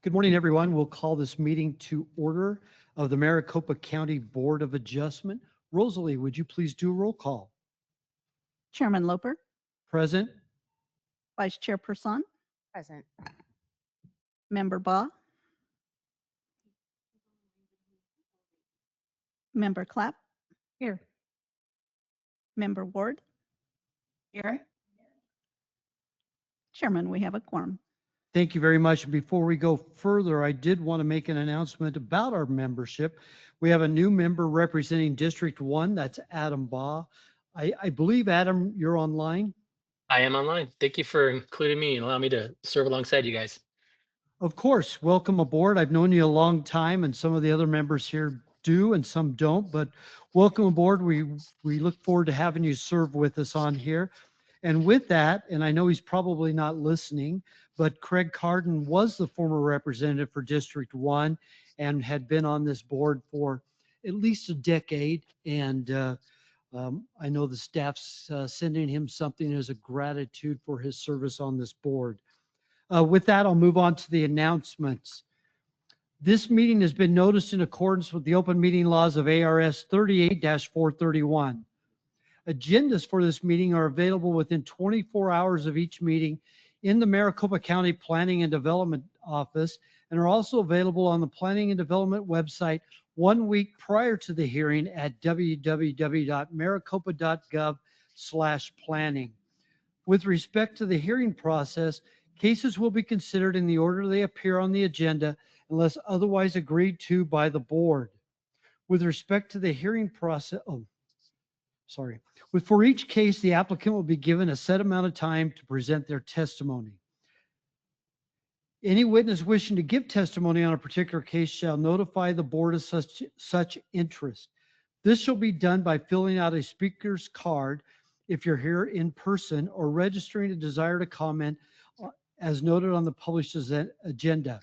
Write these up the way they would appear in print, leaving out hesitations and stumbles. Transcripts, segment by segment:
Good morning, everyone. We'll call this meeting to order of the Maricopa County Board of Adjustment. Rosalie, would you please do a roll call? Chairman Loper, Present. Vice Chairperson, Present. Member Baugh, Member Clapp, Here. Member Ward. Here. Chairman, we have a quorum. Thank you very much. Before we go further, I did want to make an announcement about our membership. We have a new member representing District 1. That's Adam Baugh. I believe, Adam, you're online. I am online. Thank you for including me and allowing me to serve alongside you guys. Of course, welcome aboard. I've known you a long time, and some of the other members here do and some don't, but welcome aboard. We look forward to having you serve with us on here. And with that, and I know he's probably not listening, but Craig Carden was the former representative for District 1 and had been on this board for at least a decade. And I know the staff's sending him something as a gratitude for his service on this board. With that, I'll move on to the announcements. This meeting has been noticed in accordance with the open meeting laws of ARS 38-431. Agendas for this meeting are available within 24 hours of each meeting in the Maricopa County Planning and Development Office and are also available on the Planning and Development website 1 week prior to the hearing at www.maricopa.gov/planning. With respect to the hearing process, cases will be considered in the order they appear on the agenda unless otherwise agreed to by the board. With respect to the hearing process, for each case, the applicant will be given a set amount of time to present their testimony. Any witness wishing to give testimony on a particular case shall notify the board of such interest. This shall be done by filling out a speaker's card if you're here in person or registering a desire to comment as noted on the published agenda.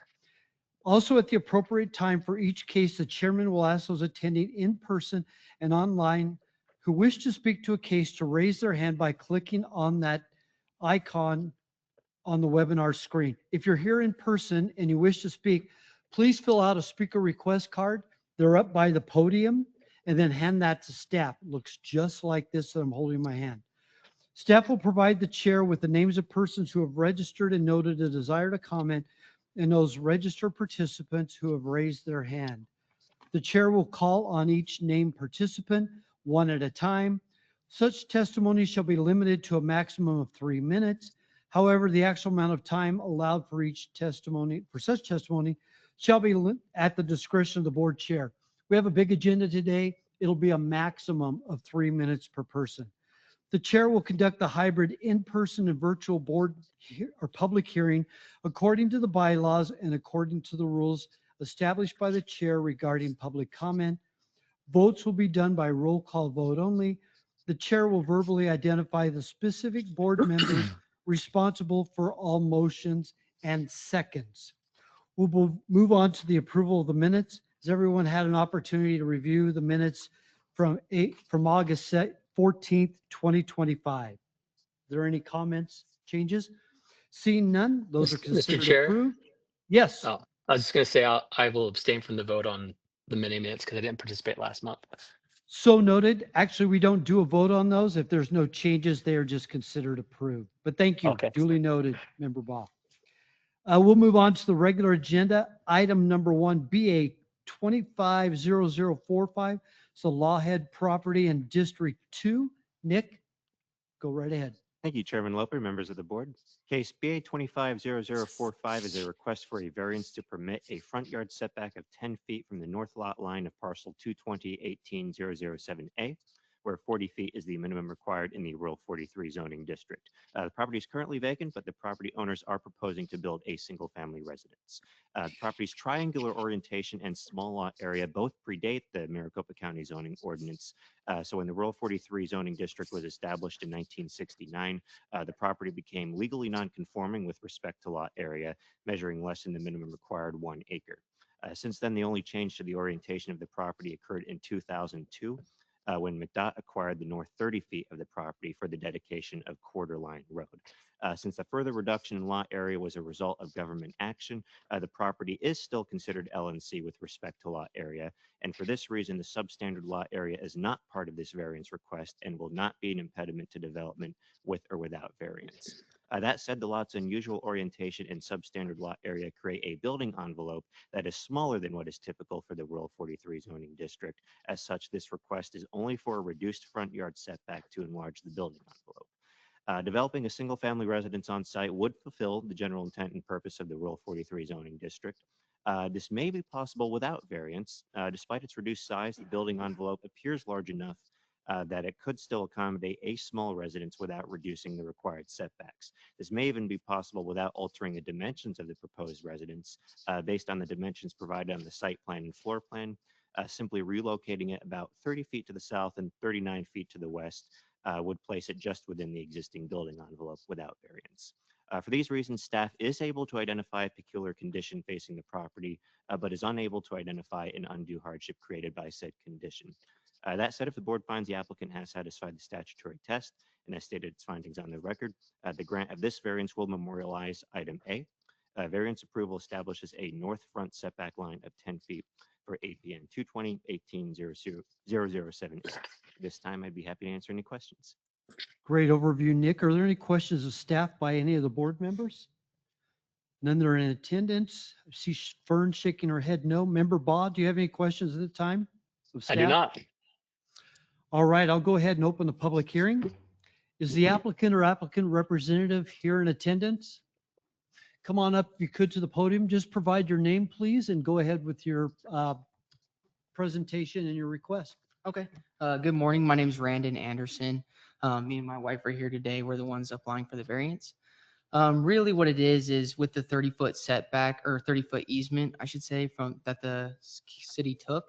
Also, at the appropriate time for each case, the chairman will ask those attending in person and online who wish to speak to a case to raise their hand by clicking on that icon on the webinar screen. If you're here in person and you wish to speak, please fill out a speaker request card. They're up by the podium, and then hand that to staff. It looks just like this that I'm holding in my hand. Staff will provide the chair with the names of persons who have registered and noted a desire to comment and those registered participants who have raised their hand. The chair will call on each named participant one at a time. Such testimony shall be limited to a maximum of 3 minutes. However, the actual amount of time allowed for such testimony shall be at the discretion of the board chair. We have a big agenda today. It'll be a maximum of 3 minutes per person. The chair will conduct the hybrid in-person and virtual board or public hearing according to the bylaws and according to the rules established by the chair regarding public comment. Votes will be done by roll call vote only. The chair will verbally identify the specific board members responsible for all motions and seconds. We'll move on to the approval of the minutes. Has everyone had an opportunity to review the minutes from August 14th, 2025? Are there any comments, changes? Seeing none, those are considered Mr. Chair? approved. Yes. Oh, I was just going to say I will abstain from the vote on the mini minutes because I didn't participate last month. So noted. Actually, we don't do a vote on those. If there's no changes, they are just considered approved. But thank you. Okay. Duly noted, Member Baugh. We'll move on to the regular agenda. Item number 1, BA 250045. It's the Lawhead property in District 2. Nick, go right ahead. Thank you, Chairman Loper, members of the board. Case BA 250045 is a request for a variance to permit a front yard setback of 10 feet from the north lot line of parcel 220-18007A, where 40 feet is the minimum required in the Rural 43 zoning district. The property is currently vacant, but the property owners are proposing to build a single-family residence. The property's triangular orientation and small lot area both predate the Maricopa County Zoning Ordinance. So when the Rural 43 zoning district was established in 1969, the property became legally non-conforming with respect to lot area, measuring less than the minimum required 1 acre. Since then, the only change to the orientation of the property occurred in 2002. when McDOT acquired the north 30 feet of the property for the dedication of Quarter Line Road. Since the further reduction in lot area was a result of government action, the property is still considered LNC with respect to lot area. And for this reason, the substandard lot area is not part of this variance request and will not be an impediment to development with or without variance. That said, the lot's unusual orientation and substandard lot area create a building envelope that is smaller than what is typical for the Rural 43 zoning district. As such, this request is only for a reduced front yard setback to enlarge the building envelope. Developing a single-family residence on site would fulfill the general intent and purpose of the Rural 43 zoning district. This may be possible without variance. Despite its reduced size, the building envelope appears large enough that it could still accommodate a small residence without reducing the required setbacks. This may even be possible without altering the dimensions of the proposed residence based on the dimensions provided on the site plan and floor plan. Simply relocating it about 30 feet to the south and 39 feet to the west would place it just within the existing building envelope without variance. For these reasons, staff is able to identify a peculiar condition facing the property, but is unable to identify an undue hardship created by said condition. That said, if the board finds the applicant has satisfied the statutory test and has stated its findings on the record, the grant of this variance will memorialize item A. Variance approval establishes a north front setback line of 10 feet for APN 220-18-007. This time, I'd be happy to answer any questions. Great overview, Nick. Are there any questions of staff by any of the board members? None that are in attendance. I see Fern shaking her head no. Member Baugh, do you have any questions at the time of I do staff? not. All right, I'll go ahead and open the public hearing. Is the applicant or applicant representative here in attendance? Come on up if you could to the podium. Just provide your name, please, and go ahead with your presentation and your request. Okay. Good morning. My name is Randon Anderson. Me and my wife are here today. We're the ones applying for the variance. Really what it is with the 30-foot setback or 30-foot easement, I should say, from that the city took.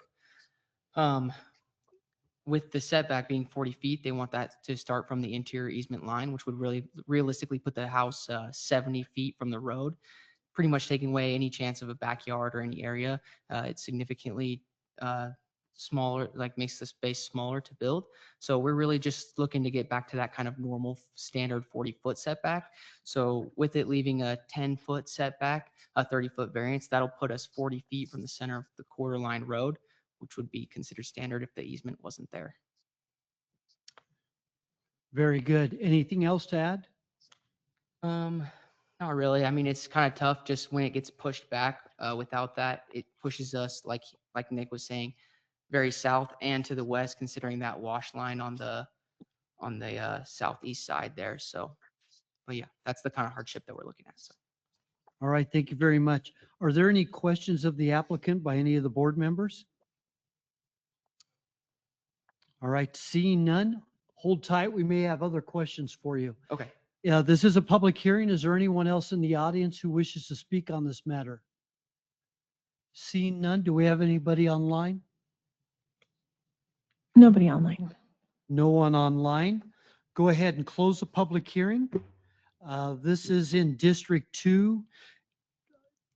With the setback being 40 feet, they want that to start from the interior easement line, which would really realistically put the house 70 feet from the road, pretty much taking away any chance of a backyard or any area. It's significantly smaller, like makes the space smaller to build. So we're really just looking to get back to that kind of normal standard 40-foot setback. So with it leaving a 10-foot setback, a 30-foot variance, that'll put us 40 feet from the center of the quarter line road, which would be considered standard if the easement wasn't there. Very good. Anything else to add? Not really. I mean, it's kind of tough just when it gets pushed back. Without that, it pushes us, like Nick was saying, very south and to the west, considering that wash line on the southeast side there. So, but yeah, that's the kind of hardship that we're looking at. So. All right, thank you very much. Are there any questions of the applicant by any of the board members? All right, seeing none, hold tight. We may have other questions for you. Okay. Yeah, this is a public hearing. Is there anyone else in the audience who wishes to speak on this matter? Seeing none, do we have anybody online? Nobody online. No one online. Go ahead and close the public hearing. This is in District 2,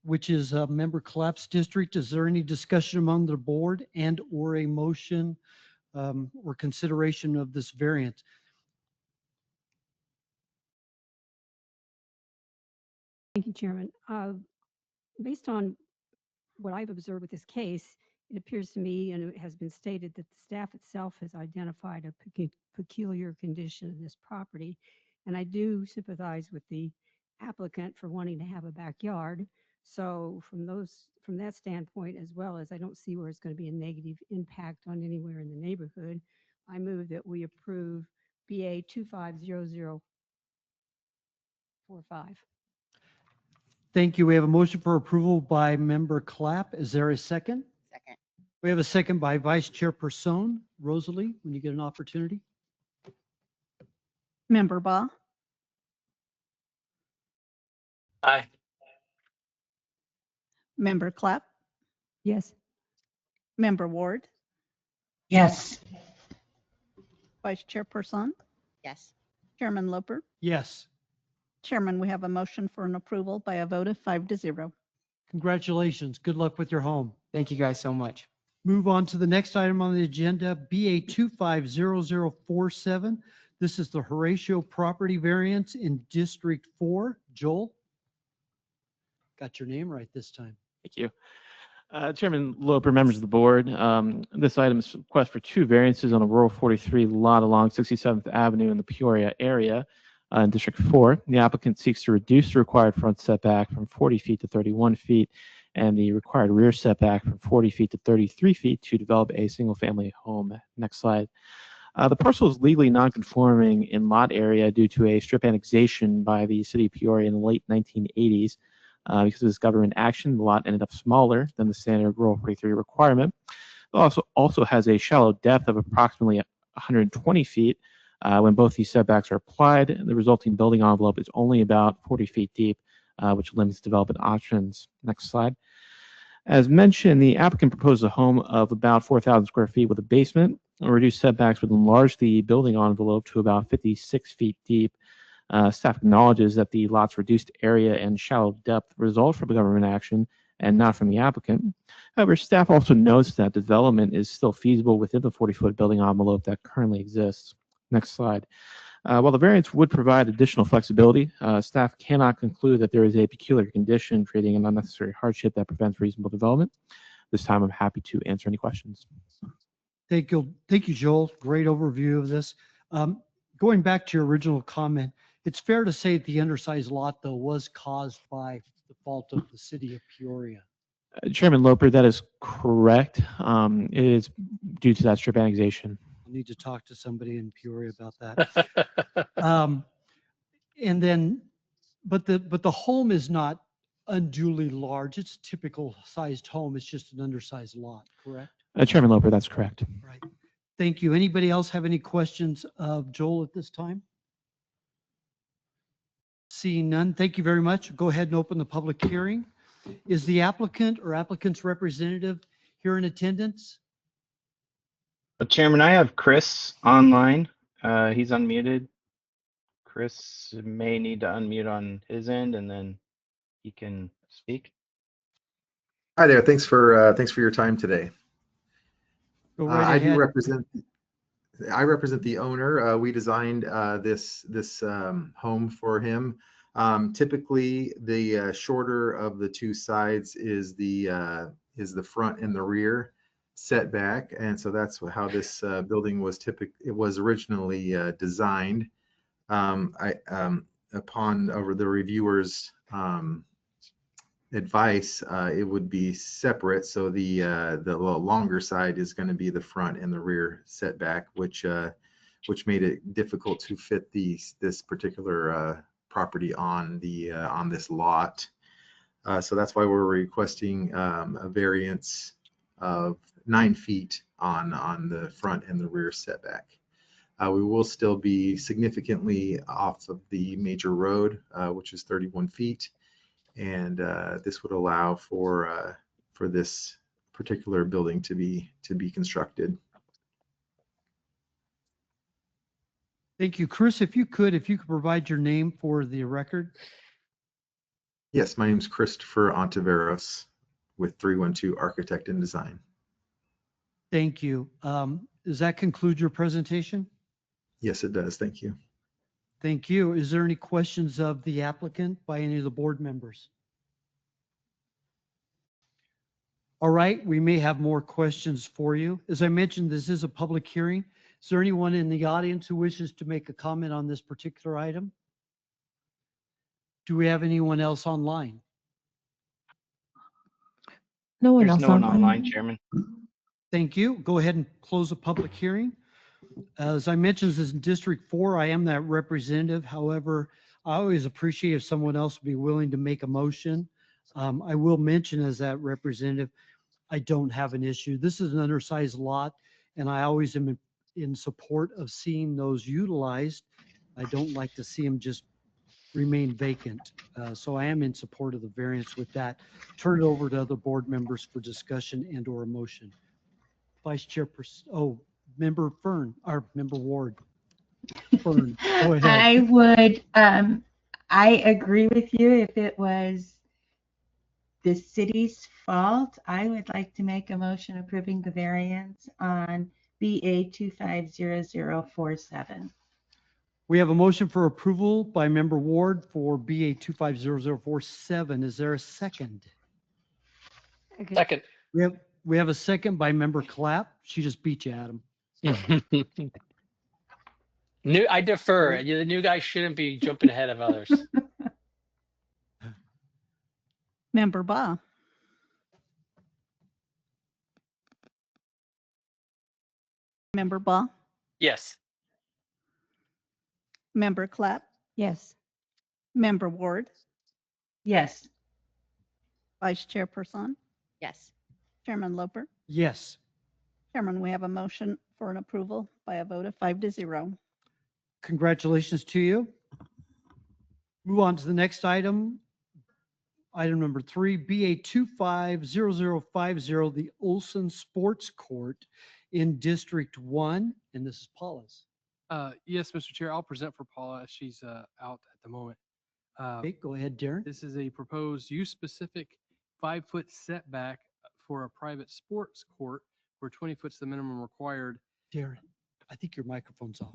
which is a member collapse district. Is there any discussion among the board and or a motion or consideration of this variance? Thank you, Chairman. Based on what I've observed with this case, it appears to me, and it has been stated, that the staff itself has identified a peculiar condition of this property. And I do sympathize with the applicant for wanting to have a backyard. So from that standpoint, as well as I don't see where it's going to be a negative impact on anywhere in the neighborhood, I move that we approve BA 250045. Thank you. We have a motion for approval by member Clapp. Is there a second? Second. We have a second by Vice Chairperson Rosalie, when you get an opportunity. Member Baugh, Aye. Member Clapp, Yes. Member Ward, Yes. Vice Chairperson, Yes. Chairman Loper. Yes. Chairman, we have a motion for an approval by a vote of 5-0. Congratulations. Good luck with your home. Thank you guys so much. Move on to the next item on the agenda, BA 250047. This is the Horatio property variance in District 4. Joel? Got your name right this time. Thank you. Chairman Loper, members of the board, this item is a request for two variances on a rural 43 lot along 67th Avenue in the Peoria area in District 4. The applicant seeks to reduce the required front setback from 40 feet to 31 feet and the required rear setback from 40 feet to 33 feet to develop a single-family home. Next slide. The parcel is legally non-conforming in lot area due to a strip annexation by the city of Peoria in the late 1980s. Because of this government action, the lot ended up smaller than the standard rural 43 requirement. It also has a shallow depth of approximately 120 feet. When both these setbacks are applied, the resulting building envelope is only about 40 feet deep, which limits development options. Next slide. As mentioned, the applicant proposed a home of about 4,000 square feet with a basement. Reduced setbacks would enlarge the building envelope to about 56 feet deep. Staff acknowledges that the lot's reduced area and shallow depth result from government action and not from the applicant. However, staff also notes that development is still feasible within the 40-foot building envelope that currently exists. Next slide. While the variance would provide additional flexibility, staff cannot conclude that there is a peculiar condition creating an unnecessary hardship that prevents reasonable development. This time, I'm happy to answer any questions. Thank you, Joel. Great overview of this. Going back to your original comment, it's fair to say that the undersized lot, though, was caused by the fault of the city of Peoria. Chairman Loper, that is correct. It is due to that strip annexation. I need to talk to somebody in Peoria about that. And then, but the home is not unduly large. It's a typical sized home. It's just an undersized lot, correct? Chairman Loper, that's correct. Right. Thank you. Anybody else have any questions of Joel at this time? Seeing none, thank you very much. Go ahead and open the public hearing. Is the applicant or applicant's representative here in attendance? Chairman, I have Chris online. He's unmuted. Chris may need to unmute on his end, and then he can speak. Hi there. Thanks for your time today. Go right I ahead. I represent the owner. We designed this home for him. Typically, the shorter of the two sides is the front and the rear setback, and so that's how this building was originally designed. Upon over the reviewer's advice, it would be separate. So the longer side is going to be the front and the rear setback, which made it difficult to fit this particular property on this lot. So that's why we're requesting a variance of 9 feet on the front and the rear setback. We will still be significantly off of the major road, which is 31 feet. And this would allow for this particular building to be constructed. Thank you. Chris, if you could provide your name for the record. Yes, my name is Christopher Ontiveros with 312 Architect and Design. Thank you. Does that conclude your presentation? Yes, it does. Thank you. Thank you. Is there any questions of the applicant by any of the board members? All right, we may have more questions for you. As I mentioned, this is a public hearing. Is there anyone in the audience who wishes to make a comment on this particular item? Do we have anyone else online? No one There's else no one online. online, Chairman. Thank you. Go ahead and close the public hearing. As I mentioned, this is District 4. I am that representative. However, I always appreciate if someone else would be willing to make a motion. I will mention as that representative, I don't have an issue. This is an undersized lot, and I always am in support of seeing those utilized. I don't like to see them just remain vacant. So I am in support of the variance with that. Turn it over to other board members for discussion and or a motion. Vice Chairperson, Member Fern, or Member Ward. Fern, go ahead. I would, I agree with you if it was the city's fault, I would like to make a motion approving the variance on BA 250047. We have a motion for approval by member Ward for BA 250047. Is there a second? Second. We have a second by member Clapp. She just beat you, Adam. I defer. The new guy shouldn't be jumping ahead of others. Member Ba, Member Ba, Yes. Member Clapp, Yes. Member Ward, Yes. Vice Chairperson, Yes. Chairman Loper. Yes. Chairman, we have a motion for an approval by a vote of 5-0. Congratulations to you. Move on to the next item. Item number 3, BA 250050, the Olson Sports Court in District 1. And this is Paula's. Yes, Mr. Chair, I'll present for Paula. She's out at the moment. Okay, go ahead, Darren. This is a proposed use-specific 5-foot setback for a private sports court where 20 foot's the minimum required. Darren, I think your microphone's off.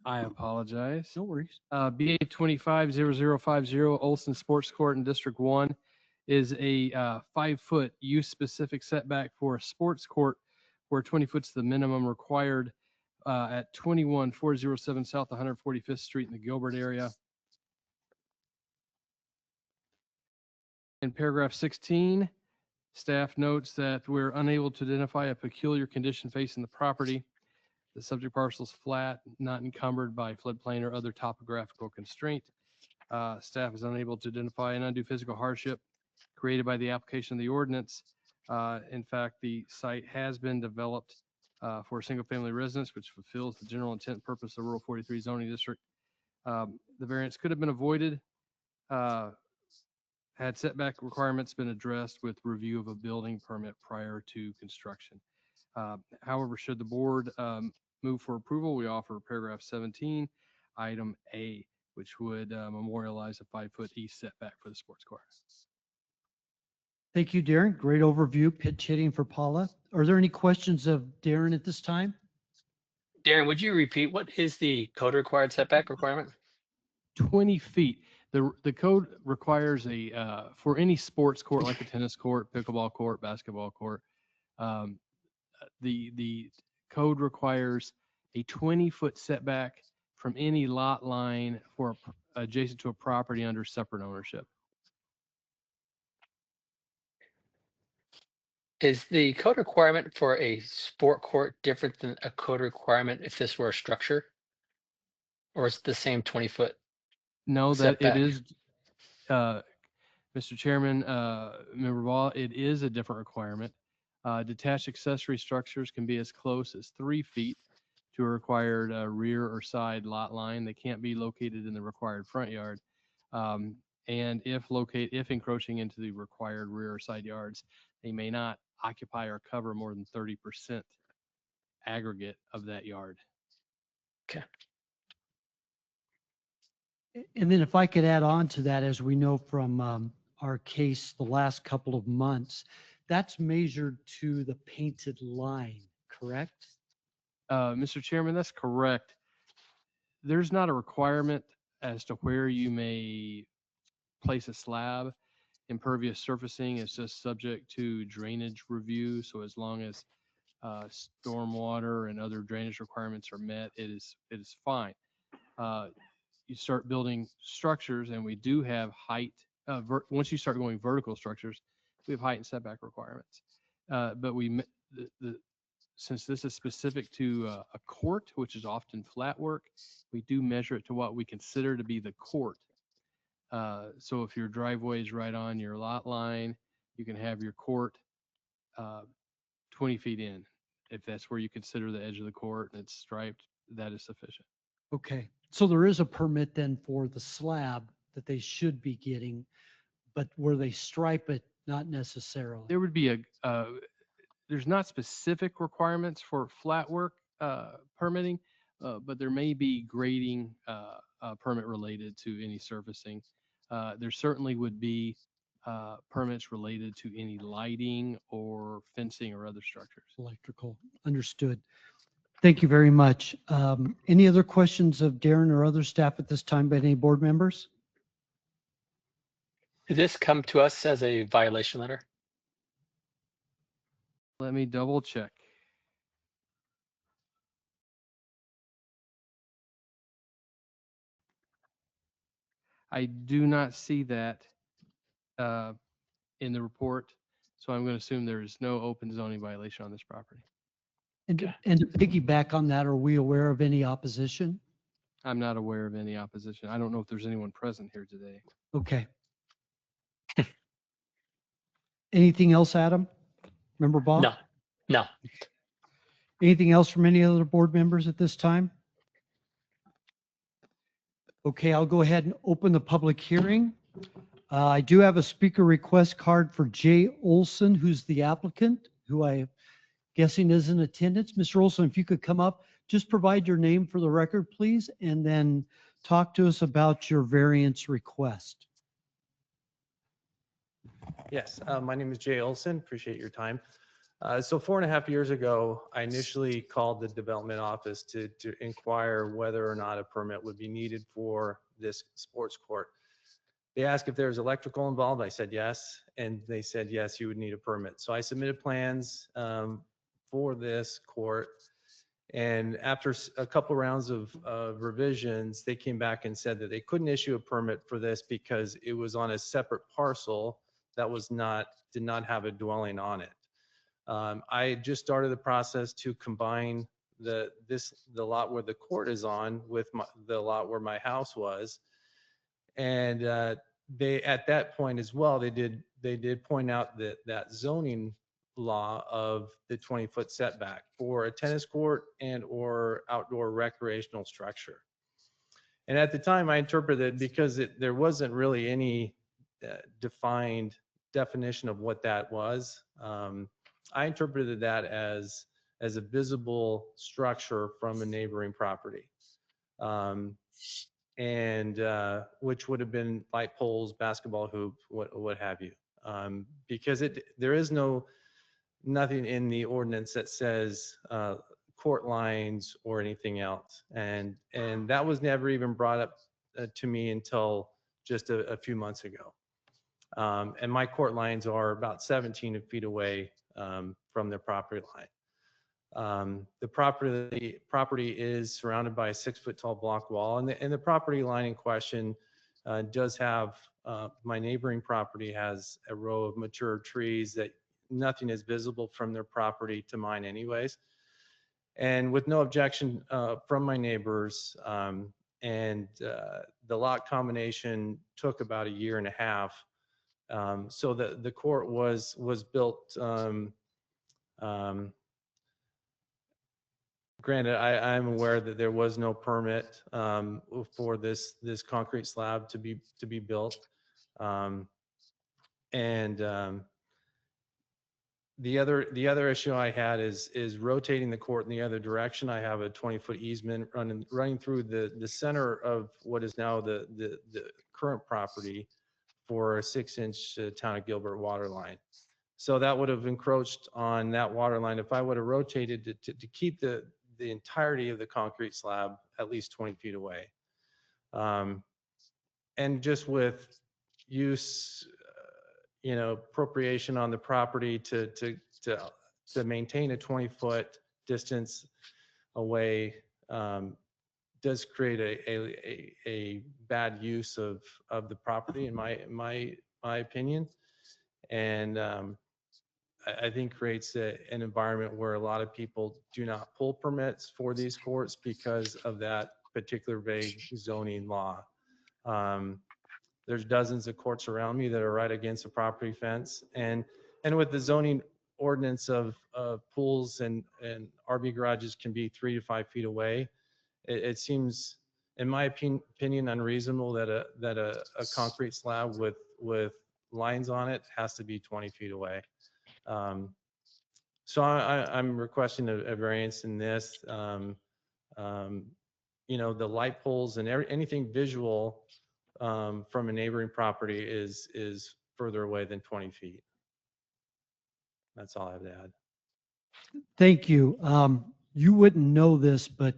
I apologize. No worries. BA 250050 Olson Sports Court in District 1 is a 5-foot use-specific setback for a sports court where 20 foot's the minimum required at 21407 South 145th Street in the Gilbert area. In paragraph 16, staff notes that we're unable to identify a peculiar condition facing the property. The subject parcel is flat, not encumbered by floodplain or other topographical constraint. Staff is unable to identify an undue physical hardship created by the application of the ordinance. In fact, the site has been developed for a single-family residence, which fulfills the general intent and purpose of Rural 43 zoning district. The variance could have been avoided had setback requirements been addressed with review of a building permit prior to construction. However, should the board move for approval, we offer paragraph 17, item A, which would memorialize a 5-foot east setback for the sports court. Thank you, Darren. Great overview, pitch hitting for Paula. Are there any questions of Darren at this time? Darren, would you repeat what is the code required setback requirement? 20 feet. The code requires for any sports court like a tennis court, pickleball court, basketball court, the code requires a 20-foot setback from any lot line for adjacent to a property under separate ownership. Is the code requirement for a sport court different than a code requirement if this were a structure? Or is it the same 20-foot? No, that setback? it is, Mr. Chairman, Member Ball, it is a different requirement. Detached accessory structures can be as close as 3 feet to a required rear or side lot line. They can't be located in the required front yard. And if encroaching into the required rear or side yards, they may not occupy or cover more than 30% aggregate of that yard. Okay. And then if I could add on to that, as we know from our case the last couple of months, that's measured to the painted line, correct? Mr. Chairman, that's correct. There's not a requirement as to where you may place a slab. Impervious surfacing is just subject to drainage review. So as long as stormwater and other drainage requirements are met, it is fine. You start building structures, and we do have height. Once you start going vertical structures, we have height and setback requirements. But since this is specific to a court, which is often flat work, we do measure it to what we consider to be the court. So if your driveway is right on your lot line, you can have your court 20 feet in. If that's where you consider the edge of the court and it's striped, that is sufficient. Okay, so there is a permit then for the slab that they should be getting, but where they stripe it, not necessarily. There would be there's not specific requirements for flat work permitting, but there may be grading permit related to any surfacing. There certainly would be permits related to any lighting or fencing or other structures. Electrical, understood. Thank you very much. Any other questions of Darren or other staff at this time by any board members? Did this come to us as a violation letter? Let me double check. I do not see that in the report, so I'm going to assume there is no open zoning violation on this property. And to piggyback on that, are we aware of any opposition? I'm not aware of any opposition. I don't know if there's anyone present here today. Okay. Anything else, Adam? Member Bob? No, no. Anything else from any other board members at this time? Okay, I'll go ahead and open the public hearing. I do have a speaker request card for Jay Olson, who's the applicant, who I'm guessing is in attendance. Mr. Olson, if you could come up, just provide your name for the record, please, and then talk to us about your variance request. Yes, my name is Jay Olson. Appreciate your time. So 4.5 years ago, I initially called the development office to inquire whether or not a permit would be needed for this sports court. They asked if there's electrical involved. I said yes, and they said yes, you would need a permit. So I submitted plans for this court, and after a couple rounds of revisions, they came back and said that they couldn't issue a permit for this because it was on a separate parcel that did not have a dwelling on it. I just started the process to combine the lot where the court is on with the lot where my house was, and they at that point as well they did point out that zoning law of the 20-foot setback for a tennis court and or outdoor recreational structure. And at the time I interpreted, because there wasn't really any defined definition of what that was, I interpreted that as a visible structure from a neighboring property, and which would have been light poles, basketball hoop, what have you, because there is nothing in the ordinance that says court lines or anything else, and that was never even brought up to me until just a few months ago. And my court lines are about 17 feet away from the property line. The property is surrounded by a 6-foot tall block wall, and the property line in question does have, my neighboring property has a row of mature trees that nothing is visible from their property to mine anyways. And with no objection from my neighbors, and the lot combination took about 1.5 years. So the court was built, granted, I'm aware that there was no permit for this concrete slab to be built, and the other issue I had is rotating the court in the other direction. I have a 20-foot easement running through the center of what is now the current property for a 6-inch Town of Gilbert water line. So that would have encroached on that water line if I would have rotated to keep the entirety of the concrete slab at least 20 feet away. And just with use, appropriation on the property to maintain a 20-foot distance away does create a bad use of the property in my opinion, and I think creates an environment where a lot of people do not pull permits for these courts because of that particular vague zoning law. There's dozens of courts around me that are right against a property fence, and with the zoning ordinance of pools and RV garages can be 3 to 5 feet away, it seems, in my opinion, unreasonable that a concrete slab with lines on it has to be 20 feet away. So I'm requesting a variance in this. The light poles and anything visual from a neighboring property is further away than 20 feet. That's all I have to add. Thank you. You wouldn't know this, but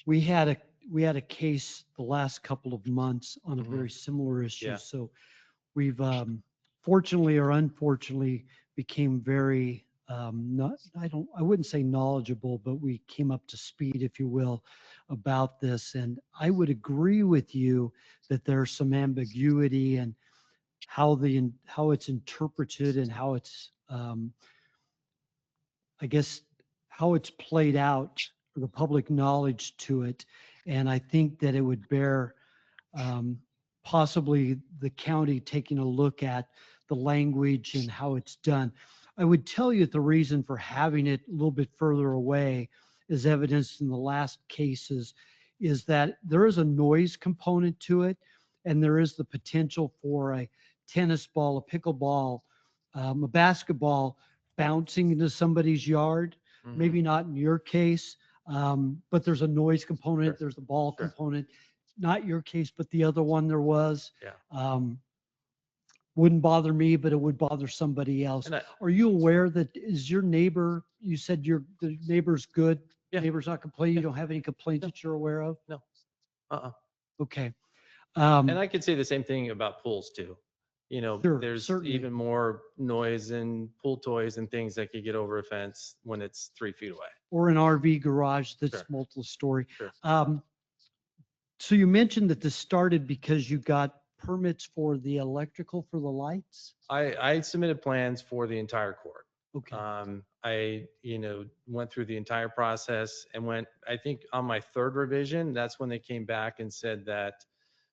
we had a case the last couple of months on a Mhm. very similar issue. Yeah. So we've fortunately or unfortunately became very I wouldn't say knowledgeable, but we came up to speed, if you will, about this. And I would agree with you that there's some ambiguity and how it's interpreted and how it's I guess, how it's played out, the public knowledge to it. And I think that it would bear possibly the county taking a look at the language and how it's done. I would tell you the reason for having it a little bit further away, is evidenced in the last cases, is that there is a noise component to it, and there is the potential for a tennis ball, a pickleball, a basketball bouncing into somebody's yard. Mhm. Maybe not in your case, but there's a noise component, Sure. there's a ball Sure. component. Not your case, but the other one there was. Yeah. Wouldn't bother me, but it would bother somebody else. And Are you aware that is your neighbor, you said the neighbor's good? Yeah. Neighbor's not complaining? You Yeah. don't have any complaints No. that you're aware of? No. Uh-uh. Okay. And I could say the same thing about pools too. Sure, There's certainly. even more noise and pool toys and things that could get over a fence when it's 3 feet away. Or an RV garage that's Sure. multiple story. Sure. So you mentioned that this started because you got permits for the electrical for the lights? I submitted plans for the entire court. Okay. I, went through the entire process and I think on my third revision, that's when they came back and said that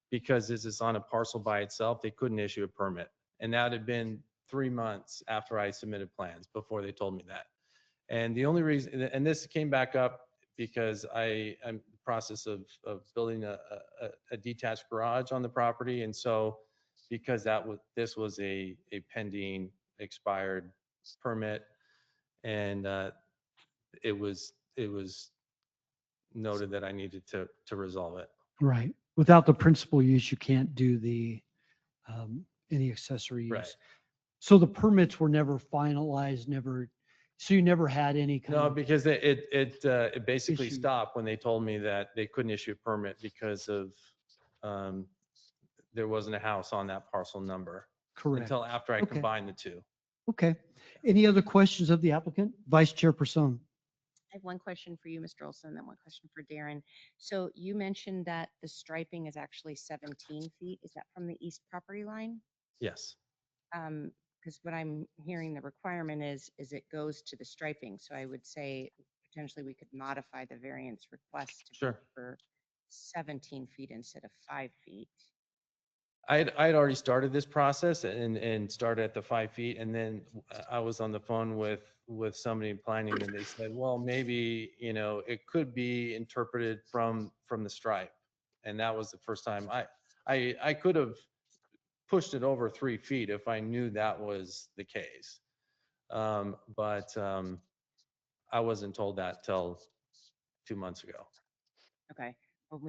because this is on a parcel by itself, they couldn't issue a permit. And that had been 3 months after I submitted plans before they told me that. And the only reason, and this came back up because I'm in the process of building a detached garage on the property. And so because this was a pending expired permit, and it was noted that I needed to resolve it. Right. Without the principal use, you can't do the, any accessory use. Right. So the permits were never finalized, so you never had any kind No, of, because it basically issue. stopped when they told me that they couldn't issue a permit because of there wasn't a house on that parcel number correct. until after I Okay. combined the two. Okay. Any other questions of the applicant? Vice Chair Person? I have one question for you, Mr. Olson, then one question for Darren. So you mentioned that the striping is actually 17 feet. Is that from the east property line? Yes. Because what I'm hearing the requirement is it goes to the striping. So I would say potentially we could modify the variance request to be Sure. for 17 feet instead of 5 feet. I'd already started this process and started at the 5 feet, and then I was on the phone with somebody in planning, and they said, well, maybe, it could be interpreted from the stripe. And that was the first time I could have pushed it over 3 feet if I knew that was the case. But I wasn't told that till 2 months ago. Okay. Well,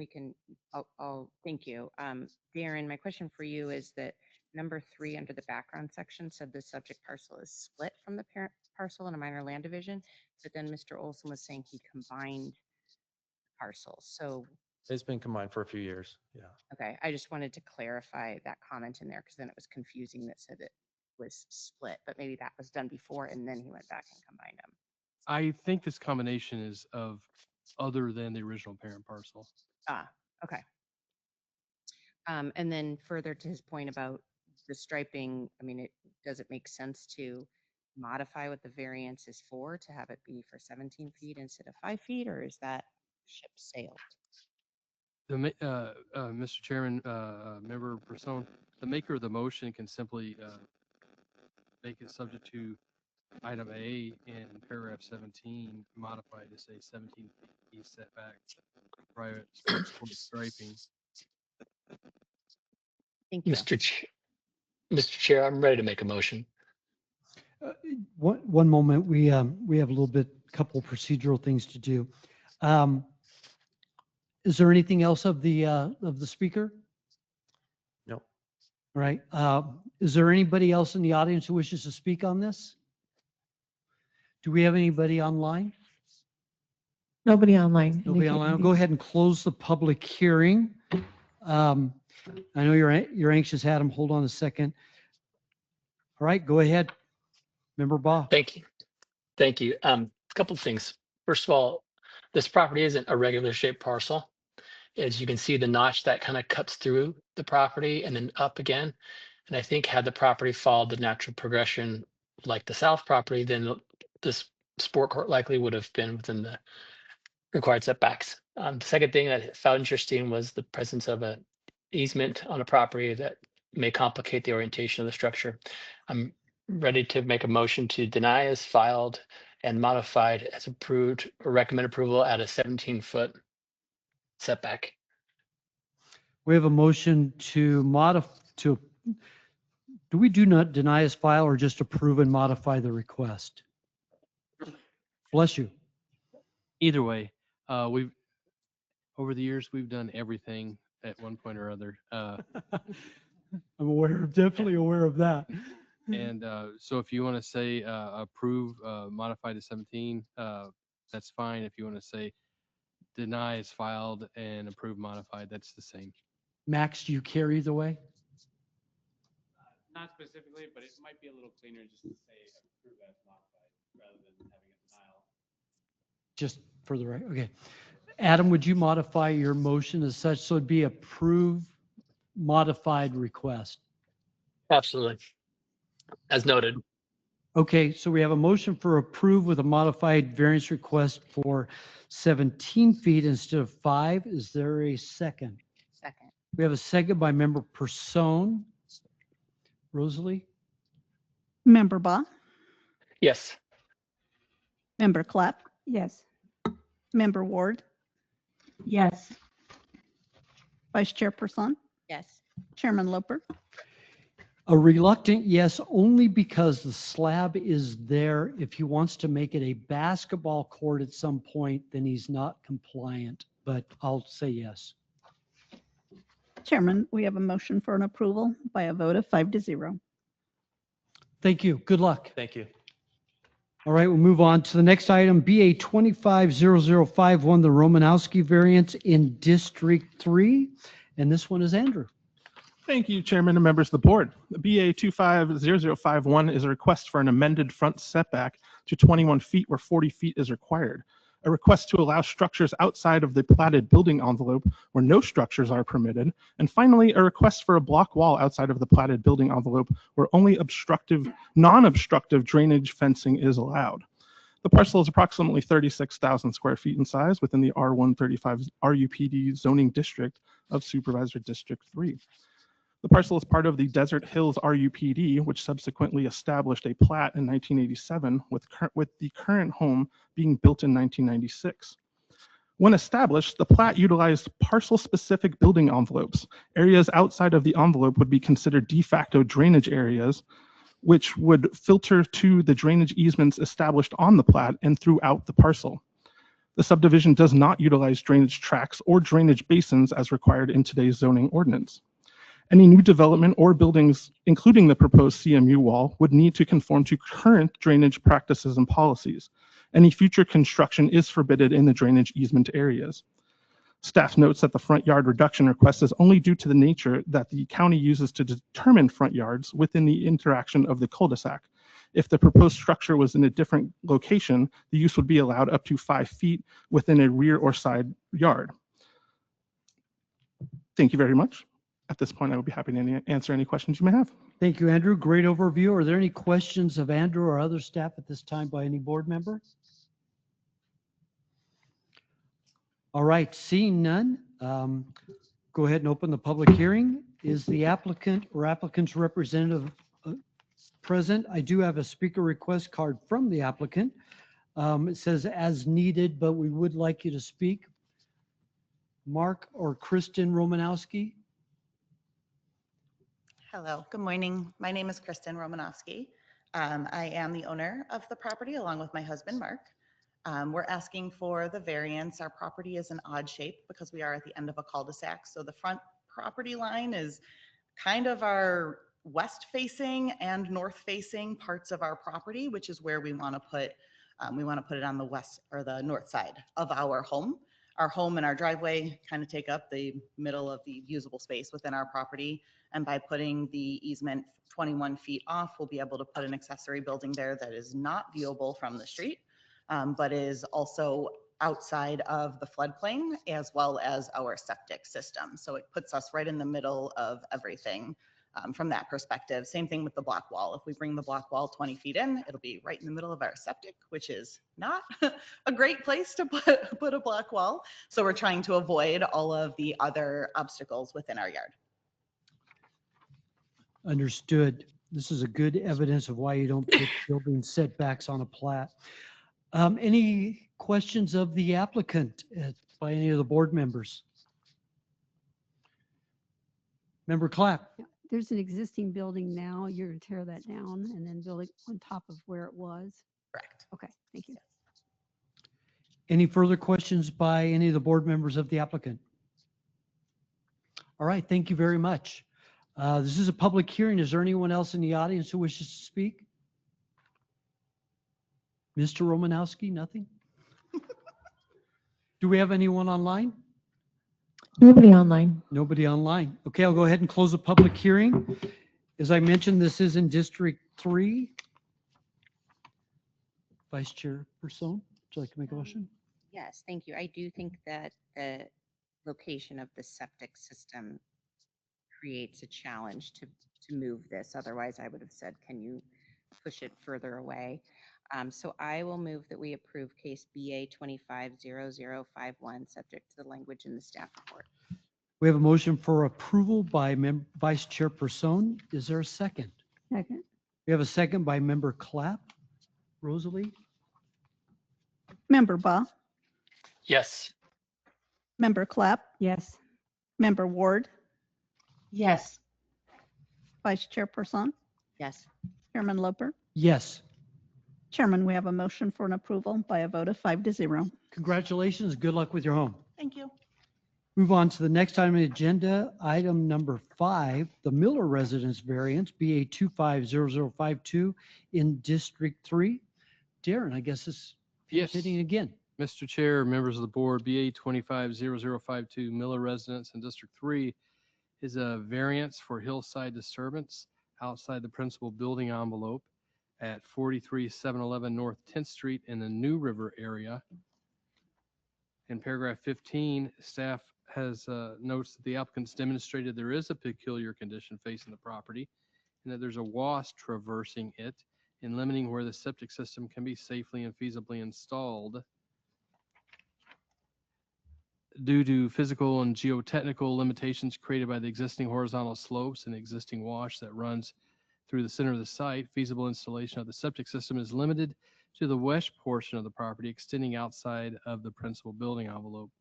I'll thank you. Darren, my question for you is that number 3 under the background section said the subject parcel is split from the parent parcel in a minor land division, but then Mr. Olson was saying he combined parcels. So, It's been combined for a few years. Yeah. okay, I just wanted to clarify that comment in there because then it was confusing that said it was split, but maybe that was done before and then he went back and combined them. I think this combination is of other than the original parent parcel. Okay. And then further to his point about the striping, I mean, does it make sense to modify what the variance is for to have it be for 17 feet instead of 5 feet, or is that ship sailed? Mr. Chairman, member Person, the maker of the motion can simply make it subject to item A in paragraph 17, modified to say 17 feet east setback, private sports court striping. Thank you. Mr. Chair, I'm ready to make a motion. One moment, we have a little bit, couple procedural things to do. Is there anything else of the speaker? No. All right. Is there anybody else in the audience who wishes to speak on this? Do we have anybody online? Nobody online. Nobody online. I'll go ahead and close the public hearing. I know you're anxious, Adam. Hold on a second. All right, go ahead. Member Baugh. Thank you. Thank you. A couple of things. First of all, this property isn't a regular shaped parcel. As you can see, the notch that kind of cuts through the property and then up again. And I think had the property followed the natural progression like the south property, then this sport court likely would have been within the required setbacks. The second thing that I found interesting was the presence of a easement on a property that may complicate the orientation of the structure. I'm ready to make a motion to deny as filed and modified as approved or recommend approval at a 17-foot setback. We have a motion to do we do not deny as file or just approve and modify the request? Bless you. Either way, we've, over the years, we've done everything at one point or other. I'm definitely aware of that. And so if you want to say approve, modify to 17, that's fine. If you want to say deny is filed and approve modified, that's the same. Max, do you care either way? Not specifically, but it might be a little cleaner just to say approve as modified rather than having a denial. Just for the right, okay. Adam, would you modify your motion as such so it'd be approve modified request? Absolutely. As noted. Okay, so we have a motion for approve with a modified variance request for 17 feet instead of 5. Is there a second? Second. We have a second by member Person. Rosalie? Member Baugh, Yes. Member Clapp, Yes. Member Ward, Yes. Vice Chairperson, Yes. Chairman Loper. A reluctant yes, only because the slab is there. If he wants to make it a basketball court at some point, then he's not compliant, but I'll say yes. Chairman, we have a motion for an approval by a vote of 5-0. Thank you. Good luck. Thank you. All right, we'll move on to the next item, BA 250051, the Romanowski variance in District 3. And this one is Andrew. Thank you, Chairman and members of the board. The BA 250051 is a request for an amended front setback to 21 feet where 40 feet is required. A request to allow structures outside of the platted building envelope where no structures are permitted. And finally, a request for a block wall outside of the platted building envelope where only non-obstructive drainage fencing is allowed. The parcel is approximately 36,000 square feet in size within the R135 RUPD zoning district of Supervisor District 3. The parcel is part of the Desert Hills RUPD, which subsequently established a plat in 1987 with the current home being built in 1996. When established, the plat utilized parcel-specific building envelopes. Areas outside of the envelope would be considered de facto drainage areas, which would filter to the drainage easements established on the plat and throughout the parcel. The subdivision does not utilize drainage tracts or drainage basins as required in today's zoning ordinance. Any new development or buildings, including the proposed CMU wall, would need to conform to current drainage practices and policies. Any future construction is forbidden in the drainage easement areas. Staff notes that the front yard reduction request is only due to the nature that the county uses to determine front yards within the interaction of the cul-de-sac. If the proposed structure was in a different location, the use would be allowed up to 5 feet within a rear or side yard. Thank you very much. At this point, I would be happy to answer any questions you may have. Thank you, Andrew. Great overview. Are there any questions of Andrew or other staff at this time by any board member? All right, seeing none, go ahead and open the public hearing. Is the applicant or applicant's representative present? I do have a speaker request card from the applicant. It says as needed, but we would like you to speak. Mark or Kristen Romanowski? Hello, good morning. My name is Kristen Romanowski. I am the owner of the property along with my husband, Mark. We're asking for the variance. Our property is an odd shape because we are at the end of a cul-de-sac. So the front property line is kind of our west facing and north facing parts of our property, which is where we want to put it on the west or the north side of our home. Our home and our driveway kind of take up the middle of the usable space within our property. And by putting the easement 21 feet off, we'll be able to put an accessory building there that is not viewable from the street, but is also outside of the floodplain as well as our septic system. So it puts us right in the middle of everything from that perspective. Same thing with the block wall. If we bring the block wall 20 feet in, it'll be right in the middle of our septic, which is not a great place to put a block wall. So we're trying to avoid all of the other obstacles within our yard. Understood. This is a good evidence of why you don't put building setbacks on a plat. Any questions of the applicant by any of the board members? Member Clapp. There's an existing building now. You're going to tear that down and then build it on top of where it was? Correct. Okay, thank you. Any further questions by any of the board members of the applicant? All right, thank you very much. This is a public hearing. Is there anyone else in the audience who wishes to speak? Mr. Romanowski, nothing? Do we have anyone online? Nobody online. Nobody online. Okay, I'll go ahead and close the public hearing. As I mentioned, this is in District 3. Vice Chairperson, would you like to make a motion? Yes, thank you. I do think that the location of the septic system creates a challenge to move this. Otherwise, I would have said, can you push it further away? So I will move that we approve case BA 250051, subject to the language in the staff report. We have a motion for approval by Vice Chairperson. Is there a second? Second. We have a second by Member Clapp. Rosalie? Member Ba, Yes. Member Clapp, Yes. Member Ward, Yes. Vice Chairperson, Yes. Chairman Loper. Yes. Chairman, we have a motion for an approval by a vote of 5-0. Congratulations. Good luck with your home. Thank you. Move on to the next item on the agenda, item number 5, the Miller Residence Variance, BA 250052 in District 3. Darren, I guess this Yes. hitting again. Mr. Chair, members of the board, BA 250052 Miller Residence in District 3 is a variance for hillside disturbance outside the principal building envelope at 43711 North 10th Street in the New River area. In paragraph 15, staff has notes that the applicants demonstrated there is a peculiar condition facing the property and that there's a wash traversing it and limiting where the septic system can be safely and feasibly installed. Due to physical and geotechnical limitations created by the existing horizontal slopes and the existing wash that runs through the center of the site, feasible installation of the septic system is limited to the west portion of the property extending outside of the principal building envelope.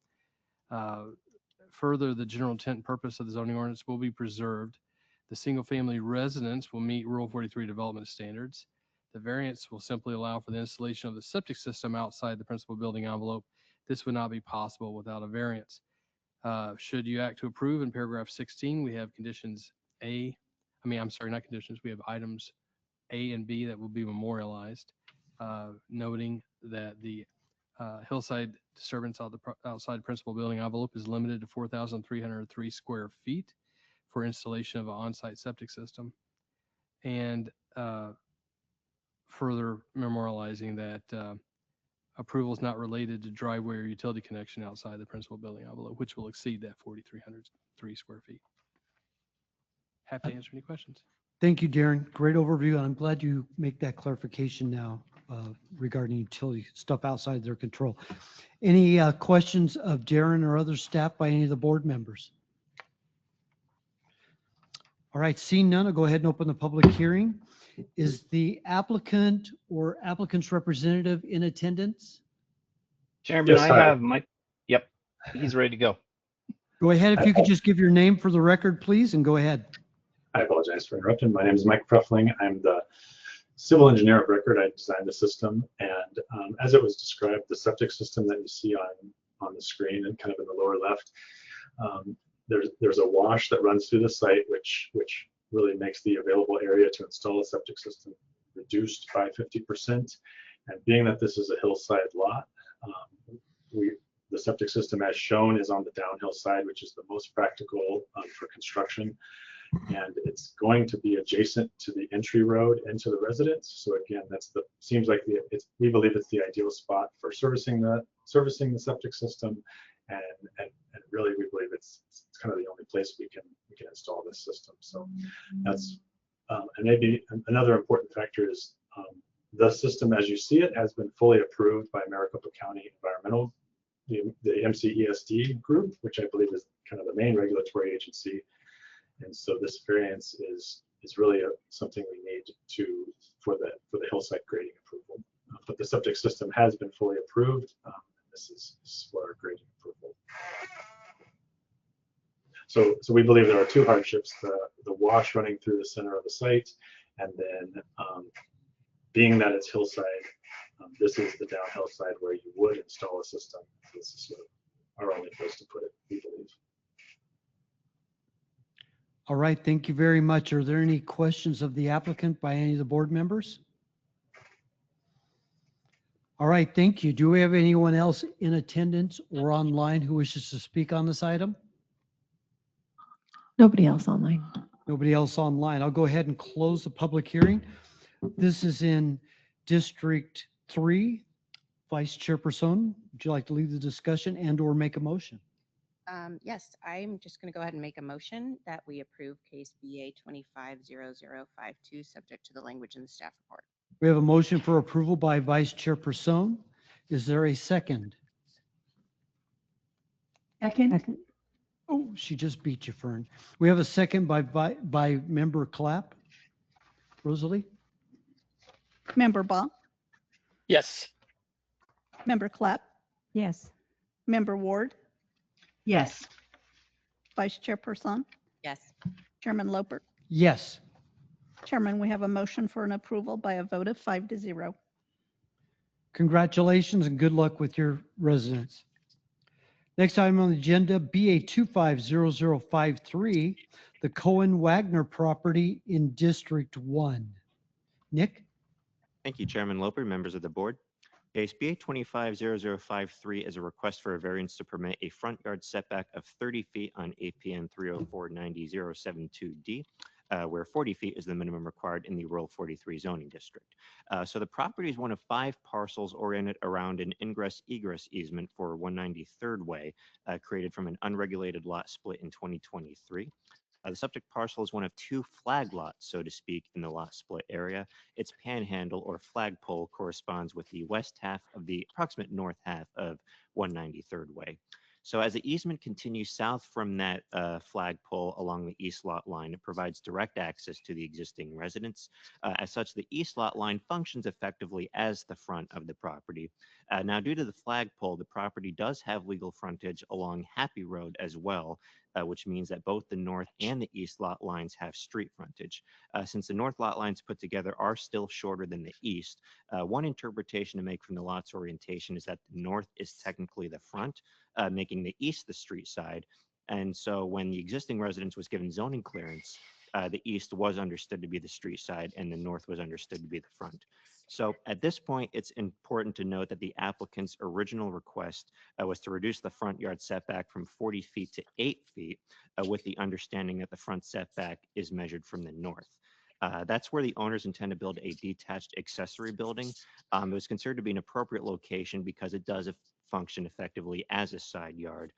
Further, the general intent and purpose of the zoning ordinance will be preserved. The single-family residence will meet Rule 43 development standards. The variance will simply allow for the installation of the septic system outside the principal building envelope. This would not be possible without a variance. Should you act to approve, in paragraph 16, we have conditions not conditions, we have items A and B that will be memorialized, noting that the hillside disturbance outside principal building envelope is limited to 4,303 square feet for installation of an on-site septic system. And further memorializing that approval is not related to driveway or utility connection outside the principal building envelope, which will exceed that 4,303 square feet. Happy to answer any questions. Thank you, Darren. Great overview. And I'm glad you make that clarification now regarding utility stuff outside their control. Any questions of Darren or other staff by any of the board members? All right, seeing none, I'll go ahead and open the public hearing. Is the applicant or applicant's representative in attendance? Chairman, Yes, I hi. have Mike. Yep, he's ready to go. Go ahead. If you could just give your name for the record, please, and go ahead. I apologize for interrupting. My name is Mike Pruffling. I'm the civil engineer of record. I designed the system, and as it was described, the septic system that you see on the screen and kind of in the lower left, There's a wash that runs through the site, which really makes the available area to install a septic system reduced by 50%. And being that this is a hillside lot, the septic system as shown is on the downhill side, which is the most practical for construction. And it's going to be adjacent to the entry road into the residence. So again, seems like we believe it's the ideal spot for servicing the septic system, and really we believe it's kind of the only place we can install this system. So that's and maybe another important factor is the system as you see it has been fully approved by Maricopa County Environmental, the MCESD group, which I believe is kind of the main regulatory agency. And so this variance is really something we need for the hillside grading approval. But the septic system has been fully approved. This is for our grading approval. So we believe there are two hardships: the wash running through the center of the site, and then being that it's hillside, this is the downhill side where you would install a system. This is sort of our only place to put it, we believe. All right, thank you very much. Are there any questions of the applicant by any of the board members? All right, thank you. Do we have anyone else in attendance or online who wishes to speak on this item? Nobody else online. Nobody else online. I'll go ahead and close the public hearing. This is in District 3. Vice Chairperson, would you like to lead the discussion and or make a motion? Yes, I'm just going to go ahead and make a motion that we approve case BA 250052, subject to the language in the staff report. We have a motion for approval by Vice Chairperson. Is there a second? Second. Oh, she just beat you, Fern. We have a second by Member Clapp. Rosalie? Member Baugh, Yes. Member Clapp, Yes. Member Ward, Yes. Vice Chairperson, Yes. Chairman Loper. Yes. Chairman, we have a motion for an approval by a vote of 5-0. Congratulations and good luck with your residents. Next item on the agenda, BA 250053, the Cohen Wagner property in District 1. Nick? Thank you, Chairman Loper, members of the board. Case BA 250053 is a request for a variance to permit a front yard setback of 30 feet on APN 30490-072D, where 40 feet is the minimum required in the Rural 43 zoning district. So the property is one of 5 parcels oriented around an ingress-egress easement for 193rd Way, created from an unregulated lot split in 2023. The subject parcel is one of 2 flag lots, so to speak, in the lot split area. Its panhandle or flagpole corresponds with the west half of the approximate north half of 193rd Way. So as the easement continues south from that flagpole along the east lot line, it provides direct access to the existing residence. As such, the east lot line functions effectively as the front of the property. Now, due to the flagpole, the property does have legal frontage along Happy Road as well, which means that both the north and the east lot lines have street frontage. Since the north lot lines put together are still shorter than the east, one interpretation to make from the lot's orientation is that the north is technically the front, making the east the street side. And so when the existing residence was given zoning clearance, the east was understood to be the street side and the north was understood to be the front. So at this point, it's important to note that the applicant's original request was to reduce the front yard setback from 40 feet to 8 feet, with the understanding that the front setback is measured from the north. That's where the owners intend to build a detached accessory building. It was considered to be an appropriate location because it does function effectively as a side yard.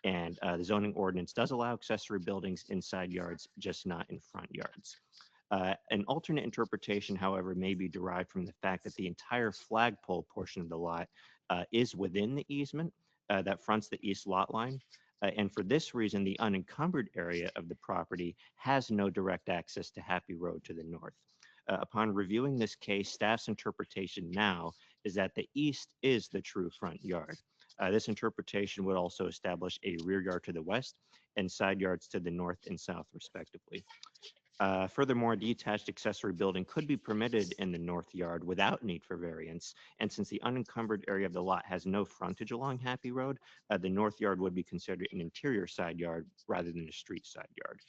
And the zoning ordinance does allow accessory buildings in side yards, just not in front yards. An alternate interpretation, however, may be derived from the fact that the entire flagpole portion of the lot is within the easement that fronts the east lot line. And for this reason, the unencumbered area of the property has no direct access to Happy Road to the north. Upon reviewing this case, staff's interpretation now is that the east is the true front yard. This interpretation would also establish a rear yard to the west and side yards to the north and south, respectively. Furthermore, a detached accessory building could be permitted in the north yard without need for variance. And since the unencumbered area of the lot has no frontage along Happy Road, the north yard would be considered an interior side yard rather than a street side yard.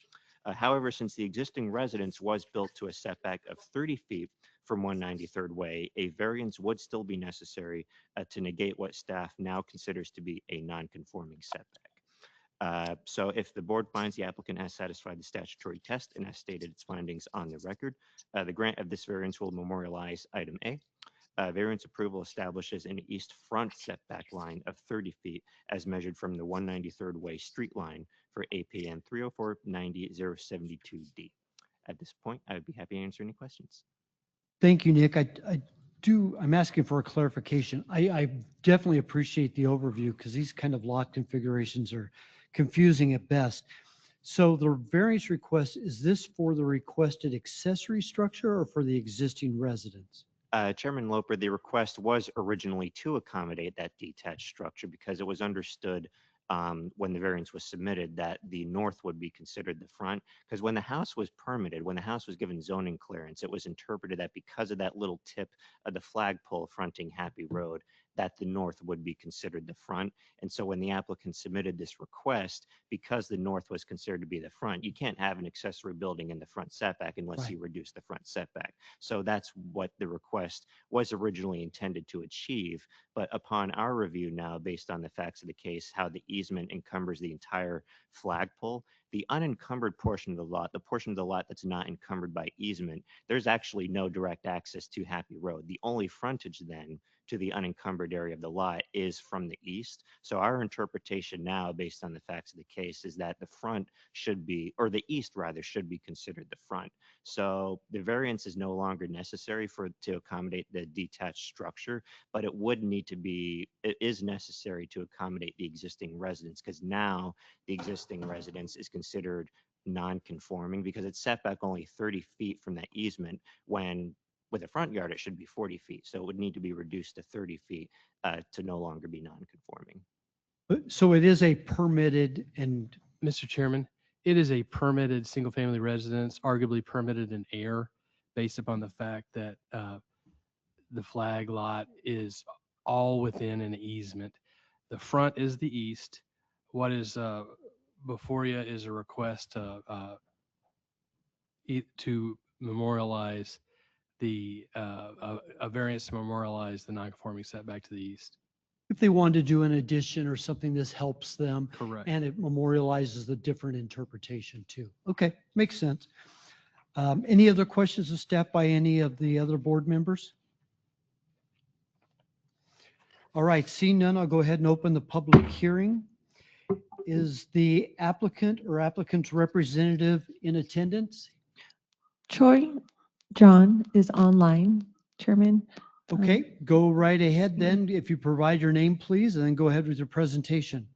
However, since the existing residence was built to a setback of 30 feet from 193rd Way, a variance would still be necessary to negate what staff now considers to be a non-conforming setback. So if the board finds the applicant has satisfied the statutory test and has stated its findings on the record, the grant of this variance will memorialize item A. Variance approval establishes an east front setback line of 30 feet as measured from the 193rd Way street line for APN 304-90-072D. At this point, I would be happy to answer any questions. Thank you, Nick. I'm asking for a clarification. I definitely appreciate the overview because these kind of lot configurations are confusing at best. So the variance request, is this for the requested accessory structure or for the existing residence? Chairman Loper, the request was originally to accommodate that detached structure because it was understood when the variance was submitted that the north would be considered the front. Because when the house was permitted, when the house was given zoning clearance, it was interpreted that because of that little tip of the flagpole fronting Happy Road, that the north would be considered the front. And so when the applicant submitted this request, because the north was considered to be the front, you can't have an accessory building in the front setback unless you reduce the front setback. So that's what the request was originally intended to achieve. But upon our review now, based on the facts of the case, how the easement encumbers the entire flagpole, the unencumbered portion of the lot, the portion of the lot that's not encumbered by easement, there's actually no direct access to Happy Road. The only frontage then to the unencumbered area of the lot is from the east. So our interpretation now, based on the facts of the case, is that the front should be, or the east rather, should be considered the front. So the variance is no longer necessary to accommodate the detached structure, but it would need to be, it is necessary to accommodate the existing residence because now the existing residence is considered non-conforming because it's set back only 30 feet from that easement when with a front yard, it should be 40 feet. So it would need to be reduced to 30 feet to no longer be non-conforming. So it is a permitted and Mr. Chairman, it is a permitted single-family residence, arguably permitted in air, based upon the fact that the flag lot is all within an easement. The front is the east. What is before you is a request to memorialize a variance to memorialize the non-conforming setback to the east. if they wanted to do an addition or something, this helps them. Correct. And it memorializes the different interpretation too. Okay, makes sense. Any other questions of staff by any of the other board members? All right, seeing none, I'll go ahead and open the public hearing. Is the applicant or applicant's representative in attendance? Troy John is online, Chairman. Okay, go right ahead then. If you provide your name, please, and then go ahead with your presentation.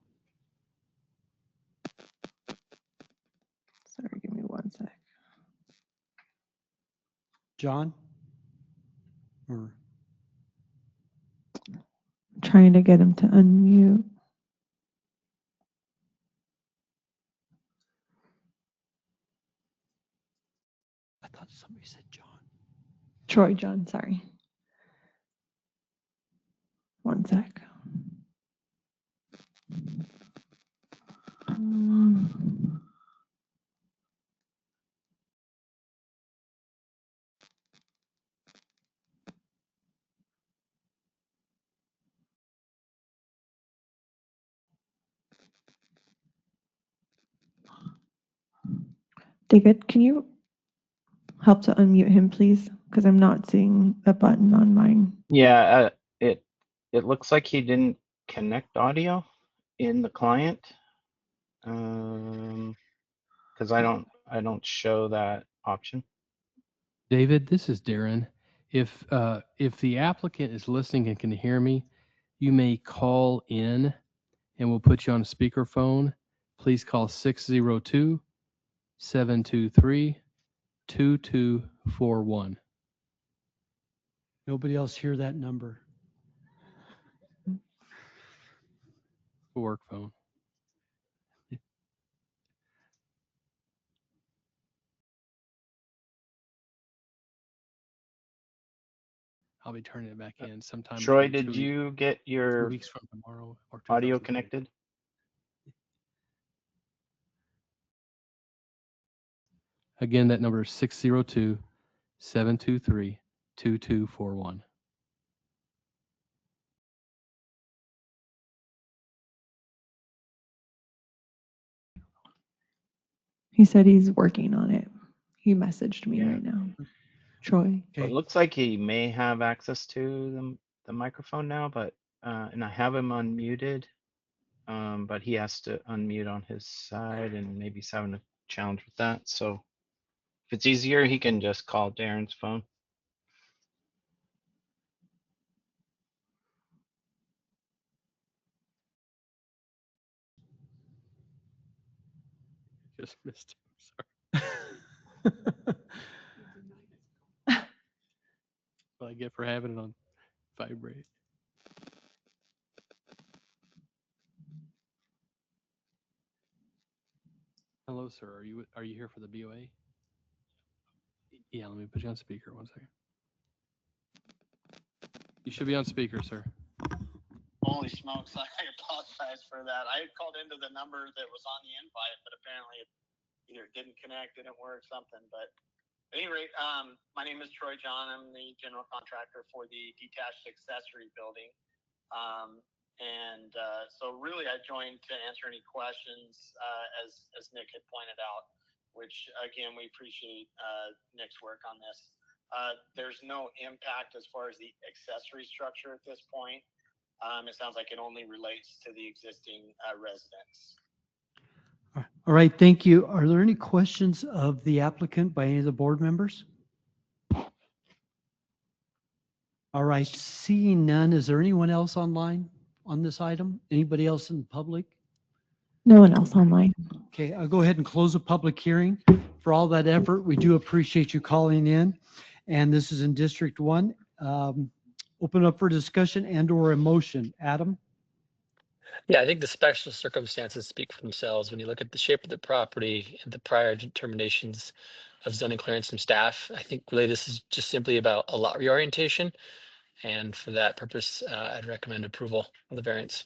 Sorry, give me one sec. John? Or Trying to get him to unmute. I thought somebody said John. Troy John, sorry. One sec. David, can you help to unmute him, please? Because I'm not seeing a button on mine. Yeah, it looks like he didn't connect audio in the client. Because I don't show that option. David, this is Darren. If the applicant is listening and can hear me, you may call in and we'll put you on a speakerphone. Please call 602-723-2241. Nobody else hear that number? Work phone. I'll be turning it back in sometime. Troy, between did 2 you get 2 your weeks from tomorrow or audio 2020. connected? Again, that number is 602-723-2241. He said he's working on it. He messaged me Yeah. right now. Troy. So it looks like he may have access to the microphone now, but and I have him unmuted, but he has to unmute on his side, and maybe he's having a challenge with that. So if it's easier, he can just call Darren's phone. Just missed him. Sorry. What I get for having it on vibrate. Hello, sir. Are you here for the BOA? Yeah, let me put you on speaker 1 second. You should be on speaker, sir. Holy smokes, I apologize for that. I had called into the number that was on the invite, but apparently it either didn't connect, didn't work, something. But at any rate, my name is Troy John. I'm the general contractor for the detached accessory building. So really I joined to answer any questions as Nick had pointed out, which again, we appreciate Nick's work on this. There's no impact as far as the accessory structure at this point. It sounds like it only relates to the existing residence. All right, thank you. Are there any questions of the applicant by any of the board members? All right, seeing none, is there anyone else online on this item? Anybody else in the public? No one else online. Okay, I'll go ahead and close the public hearing. For all that effort, we do appreciate you calling in. And this is in District 1. Open up for discussion and or a motion. Adam? Yeah, I think the special circumstances speak for themselves. When you look at the shape of the property and the prior determinations of zoning clearance from staff, I think really this is just simply about a lot reorientation. And for that purpose, I'd recommend approval of the variance.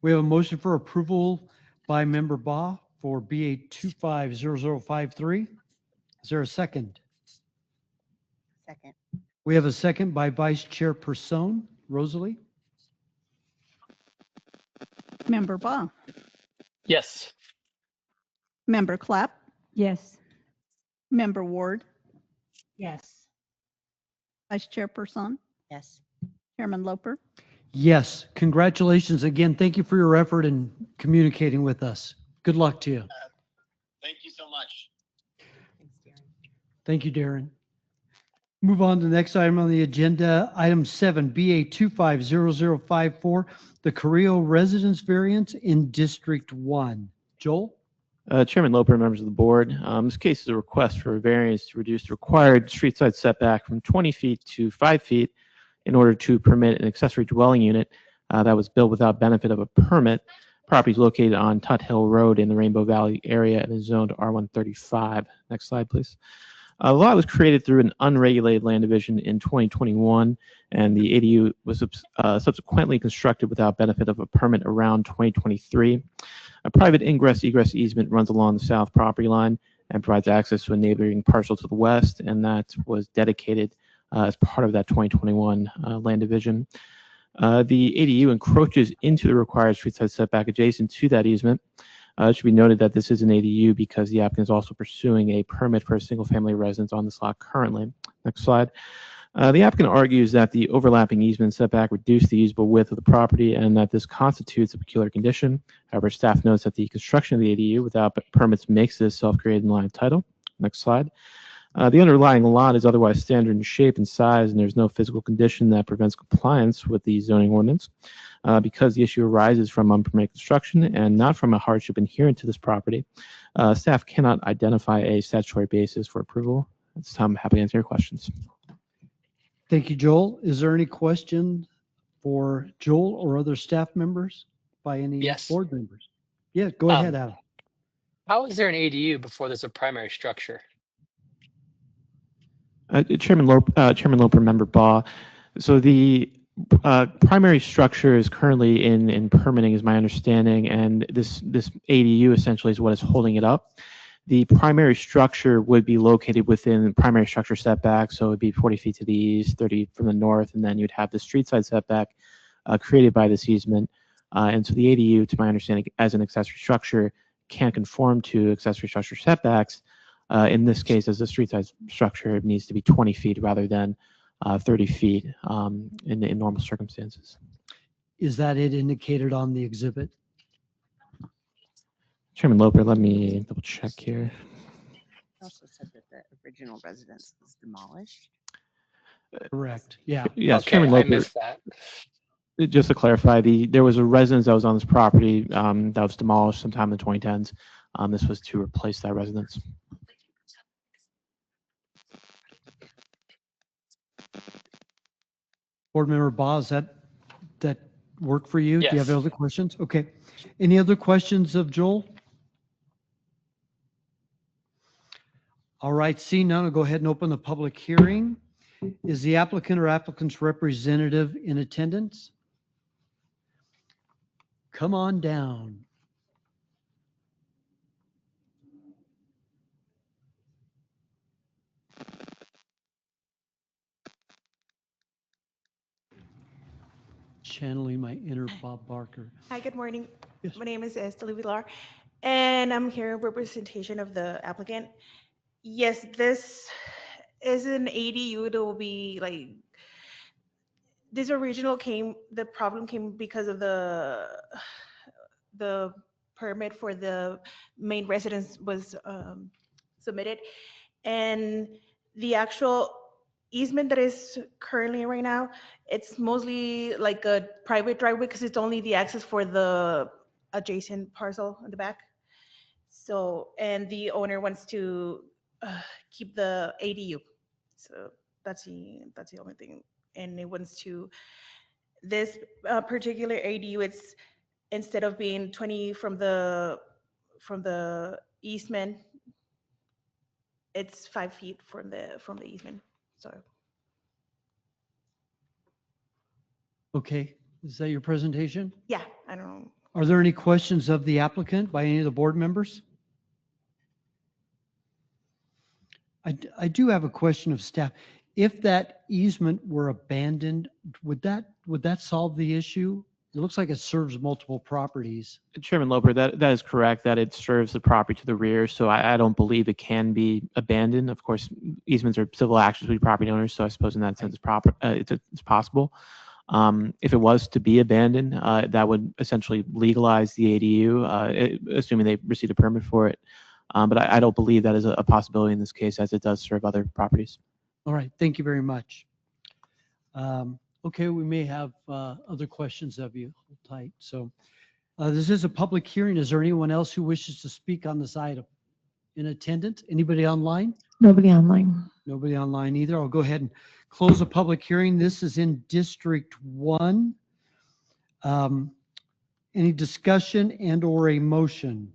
We have a motion for approval by Member Baugh for BA 250053. Is there a second? Second. We have a second by Vice Chair Person. Rosalie? Member Baugh, Yes. Member Clapp, Yes. Member Ward, Yes. Vice Chairperson, Yes. Chairman Loper. Yes. Congratulations again. Thank you for your effort in communicating with us. Good luck to you. Thank you so much. Thanks, Darren. Thank you, Darren. Move on to the next item on the agenda, item 7, BA 250054, the Carrillo Residence Variance in District 1. Joel? Chairman Loper, members of the board, this case is a request for a variance to reduce the required street side setback from 20 feet to 5 feet in order to permit an accessory dwelling unit that was built without benefit of a permit. Property is located on Tut Hill Road in the Rainbow Valley area and is zoned R135. Next slide, please. The lot was created through an unregulated land division in 2021, and the ADU was subsequently constructed without benefit of a permit around 2023. A private ingress-egress easement runs along the south property line and provides access to a neighboring parcel to the west, and that was dedicated as part of that 2021 land division. The ADU encroaches into the required street side setback adjacent to that easement. It should be noted that this is an ADU because the applicant is also pursuing a permit for a single-family residence on this lot currently. Next slide. The applicant argues that the overlapping easement setback reduced the usable width of the property and that this constitutes a peculiar condition. However, staff notes that the construction of the ADU without permits makes this self-created in line of title. Next slide. The underlying lot is otherwise standard in shape and size, and there's no physical condition that prevents compliance with the zoning ordinance. Because the issue arises from unpermitted construction and not from a hardship inherent to this property, staff cannot identify a statutory basis for approval. At this time, I'm happy to answer your questions. Thank you, Joel. Is there any question for Joel or other staff members by any Yes. board members? Yeah, go ahead, Adam. How is there an ADU before there's a primary structure? Chairman Loper, Member Baugh. So the primary structure is currently in permitting, is my understanding, and this ADU essentially is what is holding it up. The primary structure would be located within primary structure setback, so it would be 40 feet to the east, 30 from the north, and then you'd have the street side setback created by this easement. And so the ADU, to my understanding, as an accessory structure, can't conform to accessory structure setbacks. In this case, as a street side structure, it needs to be 20 feet rather than 30 feet in normal circumstances. Is that it indicated on the exhibit? Chairman Loper, let me double check here. It also said that the original residence was demolished. Correct. Yeah. Yes, Okay, Chairman I Loper. missed that. Just to clarify, there was a residence that was on this property that was demolished sometime in the 2010s. This was to replace that residence. Board Member Baugh, is that work for you? Do you have Yes. other questions? Okay. Any other questions of Joel? All right, seeing none, I'll go ahead and open the public hearing. Is the applicant or applicant's representative in attendance? Come on down. Channeling my inner Bob Barker. Hi, good morning. Yes. My name is Esther Villar, and I'm here in representation of the applicant. Yes, this is an ADU that will be like, the problem came because of the permit for the main residence was submitted. And the actual easement that is currently right now, it's mostly like a private driveway because it's only the access for the adjacent parcel in the back. So, and the owner wants to keep the ADU. So that's the only thing. And it wants to, this particular ADU, it's instead of being 20 from the easement, it's 5 feet from the easement. So Okay, is that your presentation? yeah, I don't know. Are there any questions of the applicant by any of the board members? I do have a question of staff. If that easement were abandoned, would that solve the issue? It looks like it serves multiple properties. Chairman Loper, that is correct, that it serves the property to the rear, so I don't believe it can be abandoned. Of course, easements are civil actions with property owners, so I suppose in that sense it's possible. If it was to be abandoned, that would essentially legalize the ADU, assuming they received a permit for it. But I don't believe that is a possibility in this case, as it does serve other properties. All right, thank you very much. Okay, we may have other questions of you. Hold tight. So this is a public hearing. Is there anyone else who wishes to speak on this item? In attendance? Anybody online? Nobody online. Nobody online either. I'll go ahead and close the public hearing. This is in District 1. Any discussion and or a motion?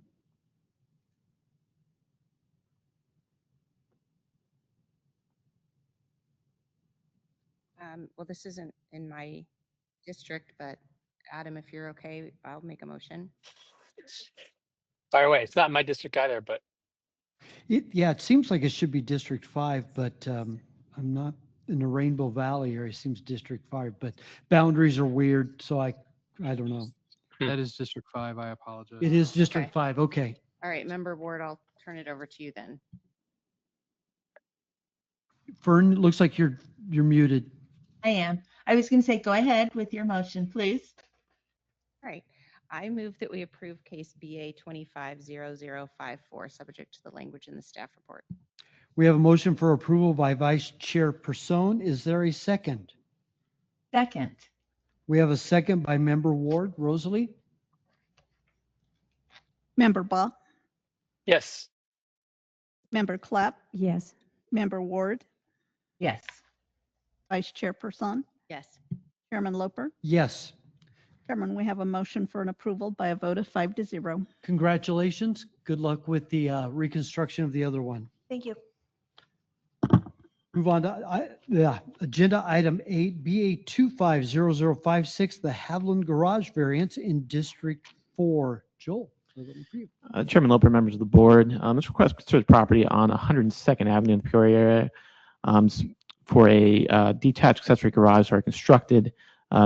Well, this isn't in my district, but Adam, if you're okay, I'll make a motion. Fire away. It's not in my district either, but Yeah, it seems like it should be District 5, but I'm not in the Rainbow Valley area. It seems District 5, but boundaries are weird, so I don't know. That is District 5. I apologize. It is District Okay. 5. Okay. All right, Member Ward, I'll turn it over to you then. Fern, it looks like you're muted. I am. I was going to say, go ahead with your motion, please. All right, I move that we approve case BA 250054, subject to the language in the staff report. We have a motion for approval by Vice Chair Person. Is there a second? Second. We have a second by Member Ward. Rosalie? Member Baugh, yes. Member Clapp, Yes. Member Ward, Yes. Vice Chairperson, Yes. Chairman Loper. Yes. Chairman, we have a motion for an approval by a vote of 5-0. Congratulations. Good luck with the reconstruction of the other one. Thank you. Move on to agenda item 8, BA 250056, the Haviland Garage variance in District 4. Joel. take it for you. Chairman Loper, members of the board, this request concerns property on 102nd Avenue in the Peoria area for a detached accessory garage that are constructed.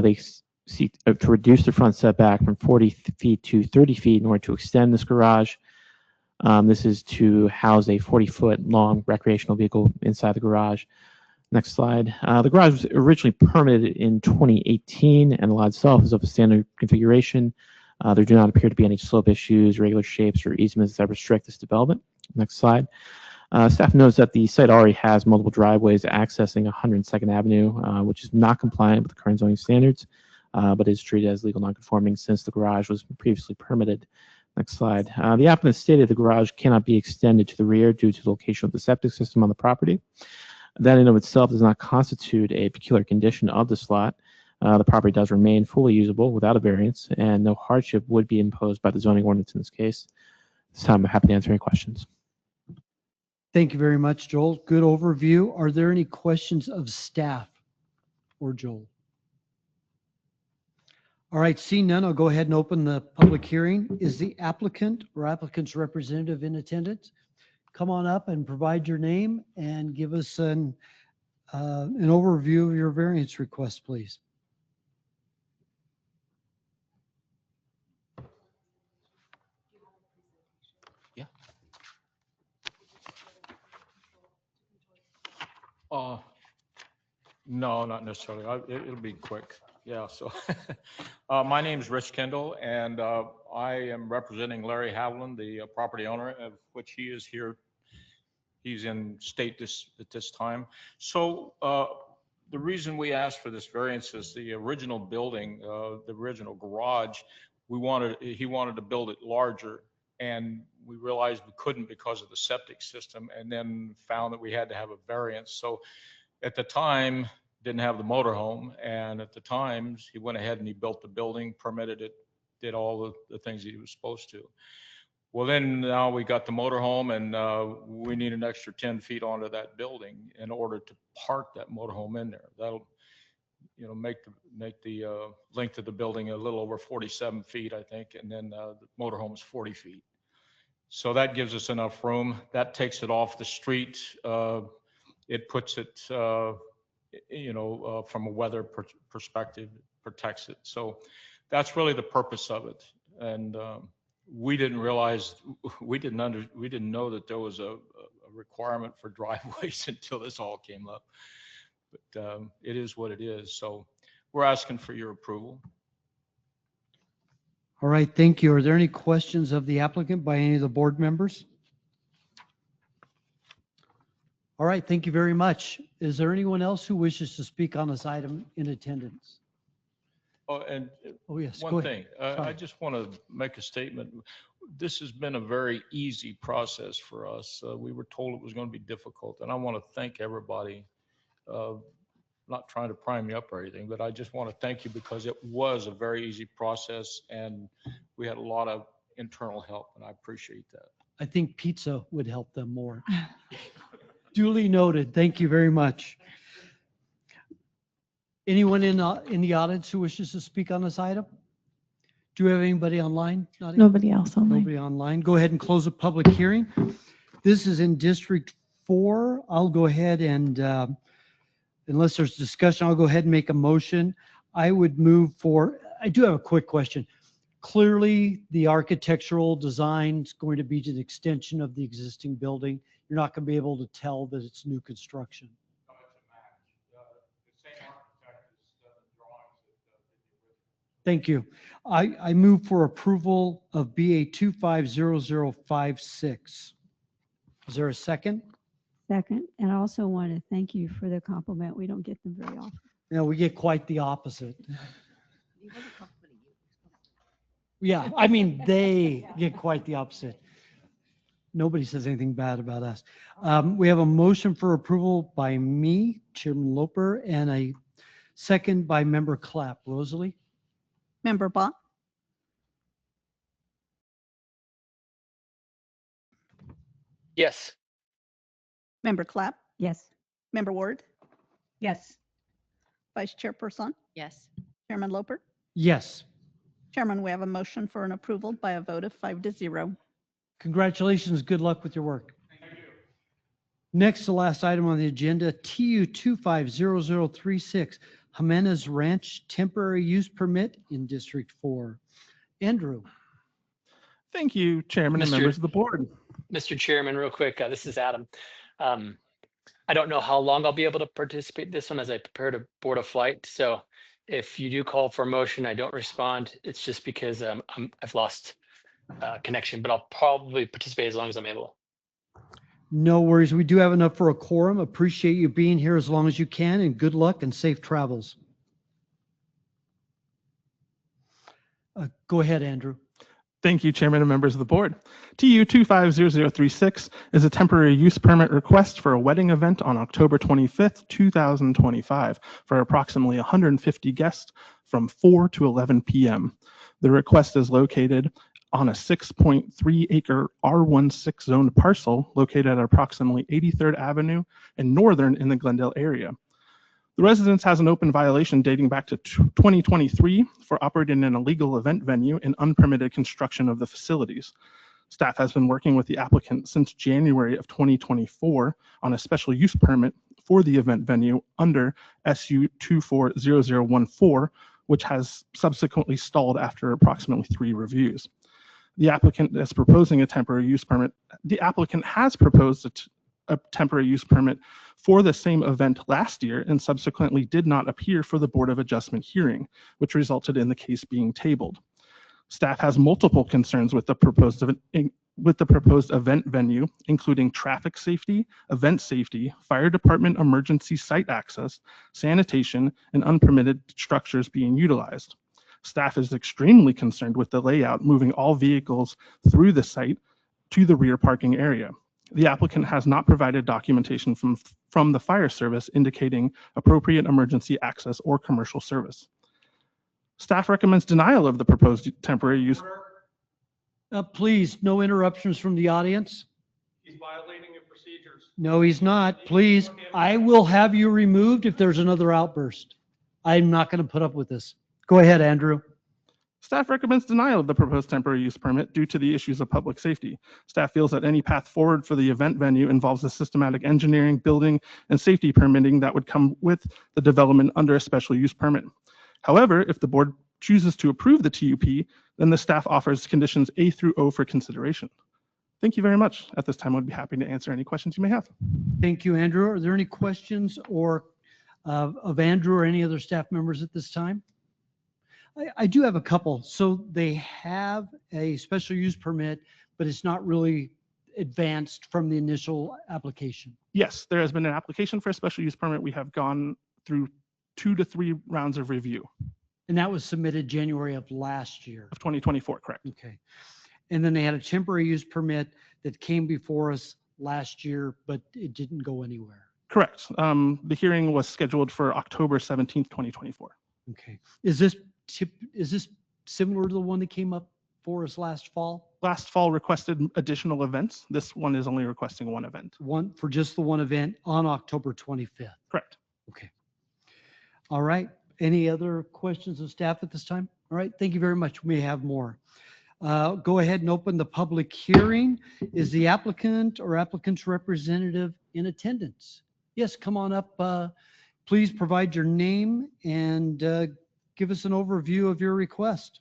They seek to reduce the front setback from 40 feet to 30 feet in order to extend this garage. This is to house a 40-foot long recreational vehicle inside the garage. Next slide. The garage was originally permitted in 2018, and the lot itself is of a standard configuration. There do not appear to be any slope issues, regular shapes, or easements that restrict this development. Next slide. Staff knows that the site already has multiple driveways accessing 102nd Avenue, which is not compliant with the current zoning standards, but is treated as legal nonconforming since the garage was previously permitted. Next slide. The applicant stated the garage cannot be extended to the rear due to the location of the septic system on the property. That in and of itself does not constitute a peculiar condition of this lot. The property does remain fully usable without a variance, and no hardship would be imposed by the zoning ordinance in this case. This time, I'm happy to answer any questions. Thank you very much, Joel. Good overview. Are there any questions of staff or Joel? All right, seeing none, I'll go ahead and open the public hearing. Is the applicant or applicant's representative in attendance? Come on up and provide your name and give us an overview of your variance request, please. No, not necessarily. It'll be quick. Yeah, so my name is Rich Kendall, and I am representing Larry Haviland, the property owner, of which he is here. He's in state at this time. So the reason we asked for this variance is the original building, the original garage, he wanted to build it larger, and we realized we couldn't because of the septic system, and then found that we had to have a variance. So at the time, didn't have the motorhome, and at the time, he went ahead and he built the building, permitted it, did all the things he was supposed to. Well, then now we got the motorhome, and we need an extra 10 feet onto that building in order to park that motorhome in there. That'll, make the length of the building a little over 47 feet, I think, and then the motorhome is 40 feet. So that gives us enough room. That takes it off the street. It puts it, from a weather perspective, protects it. So that's really the purpose of it. And we didn't realize, we didn't know that there was a requirement for driveways until this all came up. But it is what it is. So we're asking for your approval. All right, thank you. Are there any questions of the applicant by any of the board members? All right, thank you very much. Is there anyone else who wishes to speak on this item in attendance? Oh, and Oh, yes, go one ahead. thing, I just want to make a statement. This has been a very easy process for us. We were told it was going to be difficult, and I want to thank everybody. Not trying to prime you up or anything, but I just want to thank you because it was a very easy process, and we had a lot of internal help, and I appreciate that. I think pizza would help them more. Duly noted. Thank you very much. Anyone in the audience who wishes to speak on this item? Do we have anybody online? Nadia? Nobody else online. Nobody online. Go ahead and close the public hearing. This is in District 4. I'll go ahead and, unless there's discussion, I'll go ahead and make a motion. I would move for, I do have a quick question. Clearly, the architectural design is going to be an extension of the existing building. You're not going to be able to tell that it's new construction. Thank you. I move for approval of BA 250056. Is there a second? Second, and I also want to thank you for the compliment. We don't get them very often. Yeah, we get quite the opposite. Yeah, I mean, they get quite the opposite. Nobody says anything bad about us. We have a motion for approval by me, Chairman Loper, and a second by Member Clapp. Rosalie? Member Bach? Yes. Member Clapp? Yes. Member Ward, Yes. Vice Chairperson, Yes. Chairman Loper. Yes. Chairman, we have a motion for an approval by a vote of 5-0. Congratulations. Good luck with your work. Next, the last item on the agenda, TU 250036, Jimenez Ranch Temporary Use Permit in District 4. Andrew. Thank you, Chairman and members of the board. Mr. Chairman, real quick, this is Adam. I don't know how long I'll be able to participate in this one as I prepare to board a flight. So if you do call for a motion, I don't respond. It's just because I've lost connection, but I'll probably participate as long as I'm able. No worries. We do have enough for a quorum. Appreciate you being here as long as you can, and good luck and safe travels. Go ahead, Andrew. Thank you, Chairman and members of the board. TU 250036 is a temporary use permit request for a wedding event on October 25th, 2025 for approximately 150 guests from 4 to 11 p.m. The request is located on a 6.3 acre R16 zoned parcel located at approximately 83rd Avenue and Northern in the Glendale area. The residence has an open violation dating back to 2023 for operating an illegal event venue and unpermitted construction of the facilities. Staff has been working with the applicant since January of 2024 on a special use permit for the event venue under SU 240014, which has subsequently stalled after approximately 3 reviews. The applicant is proposing a temporary use permit. The applicant has proposed a temporary use permit for the same event last year and subsequently did not appear for the Board of Adjustment hearing, which resulted in the case being tabled. Staff has multiple concerns with the proposed event venue, including traffic safety, event safety, fire department emergency site access, sanitation, and unpermitted structures being utilized. Staff is extremely concerned with the layout, moving all vehicles through the site to the rear parking area. The applicant has not provided documentation from the fire service indicating appropriate emergency access or commercial service. Staff recommends denial of the proposed temporary use. Please, no interruptions from the audience. He's violating your procedures. No, he's not. Please, I will have you removed if there's another outburst. I'm not going to put up with this. Go ahead, Andrew. Staff recommends denial of the proposed temporary use permit due to the issues of public safety. Staff feels that any path forward for the event venue involves the systematic engineering, building, and safety permitting that would come with the development under a special use permit. However, if the board chooses to approve the TUP, then the staff offers conditions A through O for consideration. Thank you very much. At this time, I'd be happy to answer any questions you may have. Thank you, Andrew. Are there any questions or of Andrew or any other staff members at this time? I do have a couple. So they have a special use permit, but it's not really advanced from the initial application. Yes, there has been an application for a special use permit. We have gone through 2 to 3 rounds of review. And that was submitted January of last year. Of 2024, correct. Okay. And then they had a temporary use permit that came before us last year, but it didn't go anywhere. Correct. The hearing was scheduled for October 17th, 2024. Okay. Is this similar to the one that came up for us last fall? Last fall requested additional events. This one is only requesting one event. One for just the one event on October 25th. Correct. Okay. All right. Any other questions of staff at this time? All right. Thank you very much. We may have more. Go ahead and open the public hearing. Is the applicant or applicant's representative in attendance? Yes, come on up. Please provide your name and give us an overview of your request.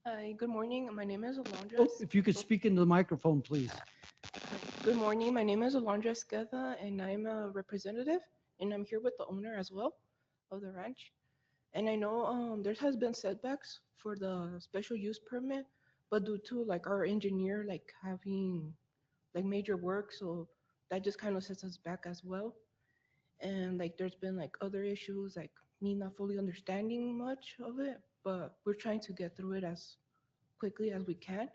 Hi, good morning. My name is Alondra. Oh, if you could speak into the microphone, please. Good morning. My name is Alondra Esqueda, and I'm a representative, and I'm here with the owner as well of the ranch. And I know there has been setbacks for the special use permit, but due to like our engineer like having like major work, so that just kind of sets us back as well. And like there's been like other issues like me not fully understanding much of it, but we're trying to get through it as quickly as we can.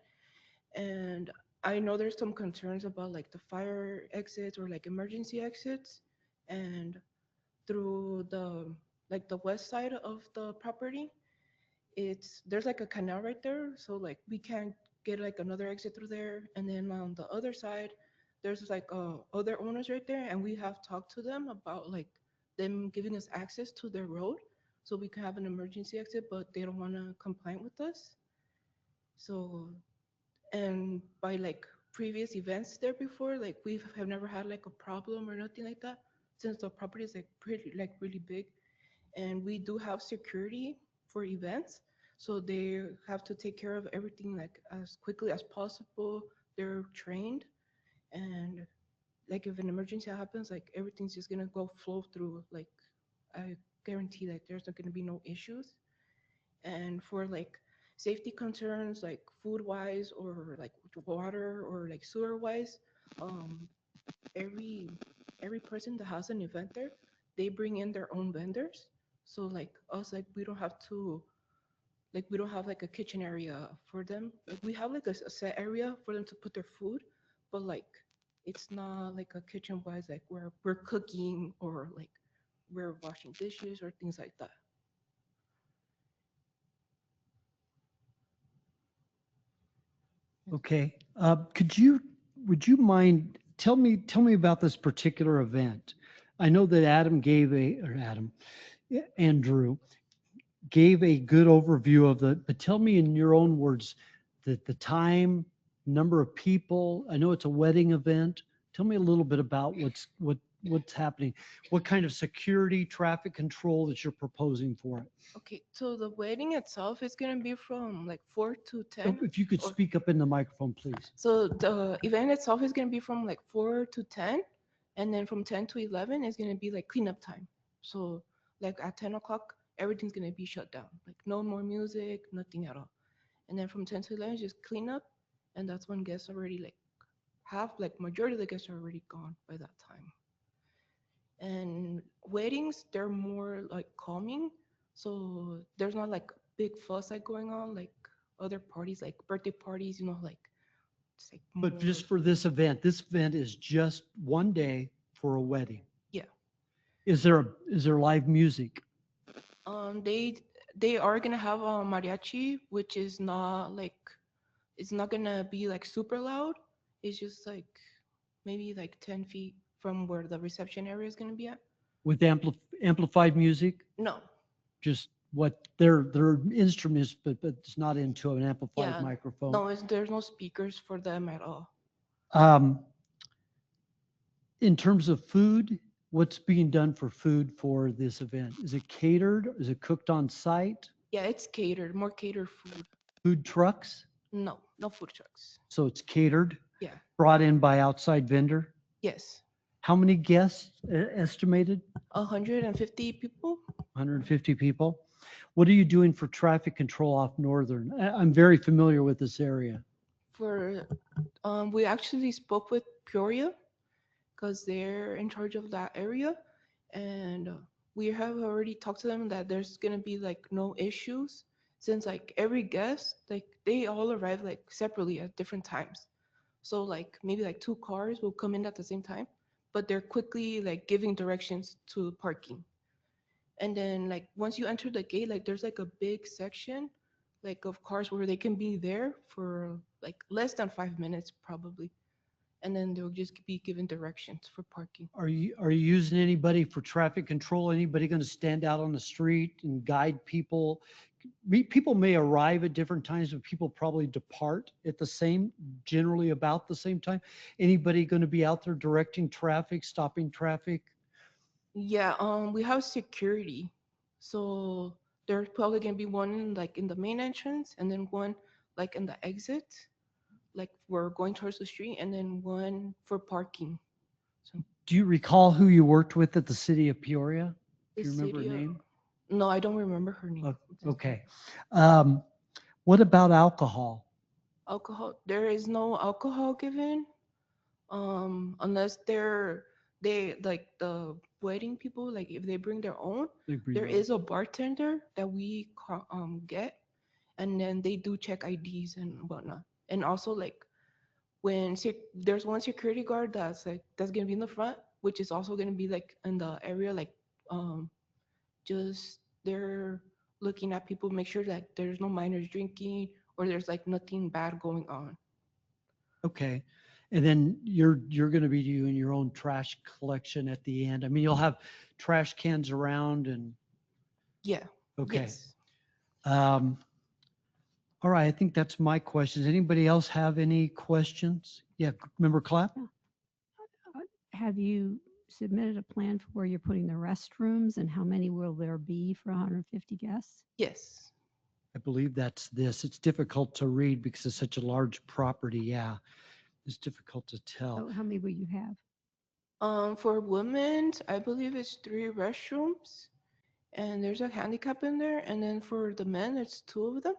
And I know there's some concerns about like the fire exits or like emergency exits, and through the like the west side of the property, there's like a canal right there, so like we can't get like another exit through there. And then on the other side there's like other owners right there, and we have talked to them about like them giving us access to their road so we can have an emergency exit, but they don't want to comply with us. So, and by like previous events there before, like we have never had like a problem or nothing like that, since the property is like pretty like really big, and we do have security for events, so they have to take care of everything like as quickly as possible. They're trained, and like if an emergency happens, like everything's just gonna go flow through. Like I guarantee like there's not gonna be no issues. And for like safety concerns, like food wise or like water or like sewer wise, um, every every person that has an event there, they bring in their own vendors. So like us, like we don't have to like we don't have like a kitchen area for them. Like we have like a set area for them to put their food, but like it's not like a kitchen wise like where we're cooking or like we're washing dishes or things like that. Okay. Would you mind, tell me about this particular event. I know that Andrew gave a good overview of but tell me in your own words, the time, number of people. I know it's a wedding event. Tell me a little bit about what's happening. What kind of security, traffic control that you're proposing for it? Okay, so the wedding itself is gonna be from like 4 to 10. If you could or- speak up in the microphone, please. So the event itself is gonna be from like 4 to 10, and then from 10 to 11 is gonna be like cleanup time. So like at 10 o'clock, everything's gonna be shut down. Like no more music, nothing at all. And then from 10 to 11 is just clean up, and that's when guests already like half, like majority of the guests are already gone by that time. And weddings, they're more like calming, so there's not like big fuss like going on like other parties, like birthday parties, like it's like But more, just for this event is just one day for a wedding. yeah. Is there live music? They are gonna have a mariachi, which is not like it's not gonna be like super loud. It's just like maybe like 10 feet from where the reception area is gonna be at. With amplified music? No, Just what their instruments, but it's not into an amplified yeah, microphone. no, there's no speakers for them at all. In terms of food, what's being done for food for this event? Is it catered? Is it cooked on site? Yeah, it's catered, more catered food. Food trucks? No, no food trucks. So it's catered, Yeah, brought in by outside vendor? yes. How many guests estimated? 150 people. 150 people. What are you doing for traffic control off Northern? I'm very familiar with this area. For we actually spoke with Peoria because they're in charge of that area, and we have already talked to them that there's gonna be like no issues since like every guest like they all arrive like separately at different times. So like maybe like two cars will come in at the same time, but they're quickly like giving directions to parking. And then like once you enter the gate, like there's like a big section like of cars where they can be there for like less than 5 minutes probably. And then they'll just be given directions for parking. Are you using anybody for traffic control? Anybody going to stand out on the street and guide people? People may arrive at different times, but people probably depart at generally about the same time. Anybody going to be out there directing traffic, stopping traffic? Yeah, we have security. So there's probably gonna be one like in the main entrance and then one like in the exit, like we're going towards the street, and then one for parking. So Do you recall who you worked with at the city of Peoria? the Do you remember her city of- name? No, I don't remember her name. Okay. What about alcohol? Alcohol, there is no alcohol given, unless they like the wedding people, like if they bring their own, They bring there their own. is a bartender that we get, and then they do check IDs and whatnot. And also like when there's one security guard that's gonna be in the front, which is also gonna be like in the area, like just they're looking at people, make sure that there's no minors drinking or there's like nothing bad going on. Okay. And then you're going to be doing your own trash collection at the end. I mean, you'll have trash cans around and, Yeah. okay. Yes. All right, I think that's my questions. Anybody else have any questions? Yeah, Member Clapp? Have you submitted a plan for where you're putting the restrooms and how many will there be for 150 guests? Yes. I believe that's this. It's difficult to read because it's such a large property. Yeah, it's difficult to tell. So how many will you have? For women, I believe it's 3 restrooms, and there's a handicap in there. And then for the men, it's 2 of them.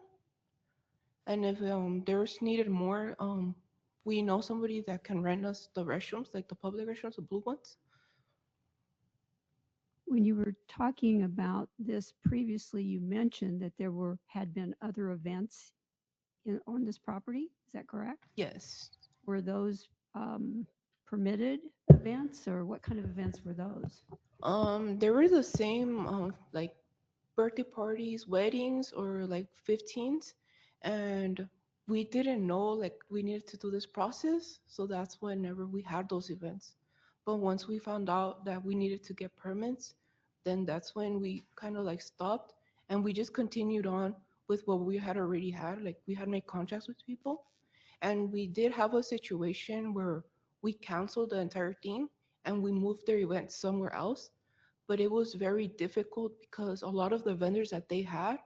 And if there's needed more, we know somebody that can rent us the restrooms, like the public restrooms, the blue ones. When you were talking about this previously, you mentioned that there had been other events on this property. Is that correct? Yes. Were those permitted events, or what kind of events were those? They were the same, like birthday parties, weddings, or like 15s. And we didn't know like we needed to do this process. So that's whenever we had those events. But once we found out that we needed to get permits, then that's when we kind of like stopped and we just continued on with what we had already had. Like we had made contracts with people. And we did have a situation where we canceled the entire thing and we moved their event somewhere else. But it was very difficult because a lot of the vendors that they had,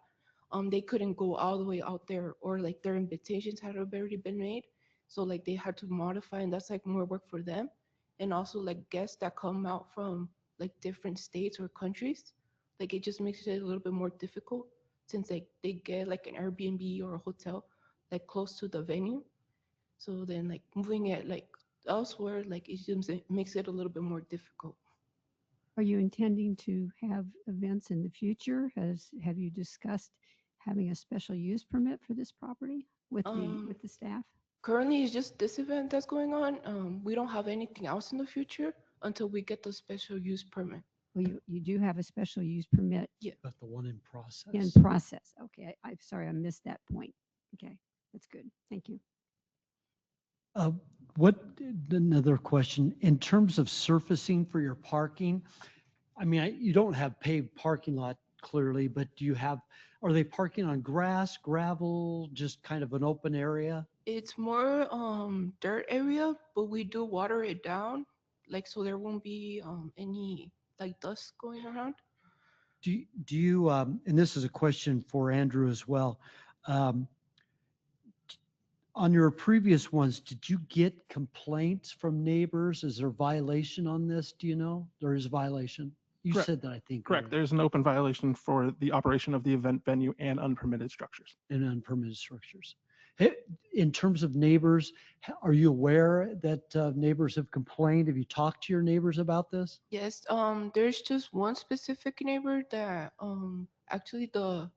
they couldn't go all the way out there, or like their invitations had already been made. So like they had to modify, and that's like more work for them. And also like guests that come out from like different states or countries, like it just makes it a little bit more difficult since like they get like an Airbnb or a hotel like close to the venue. So then like moving it like elsewhere, like it makes it a little bit more difficult. Are you intending to have events in the future? Have you discussed having a special use permit for this property with the staff? Currently, it's just this event that's going on. We don't have anything else in the future until we get the special use permit. Well, you do have a special use permit. Yeah. But the one in process. In process. Okay, I'm sorry, I missed that point. Okay, that's good. Thank you. Another question, in terms of surfacing for your parking, I mean, you don't have paved parking lot clearly, but are they parking on grass, gravel, just kind of an open area? It's more dirt area, but we do water it down, like so there won't be any like dust going around. Do you, and this is a question for Andrew as well. On your previous ones, did you get complaints from neighbors? Is there violation on this? Do you know? There is violation. You Correct. said that, I think. Correct. There's an open violation for the operation of the event venue and unpermitted structures. And unpermitted structures. In terms of neighbors, are you aware that neighbors have complained? Have you talked to your neighbors about this? Yes, there's just one specific neighbor that actually the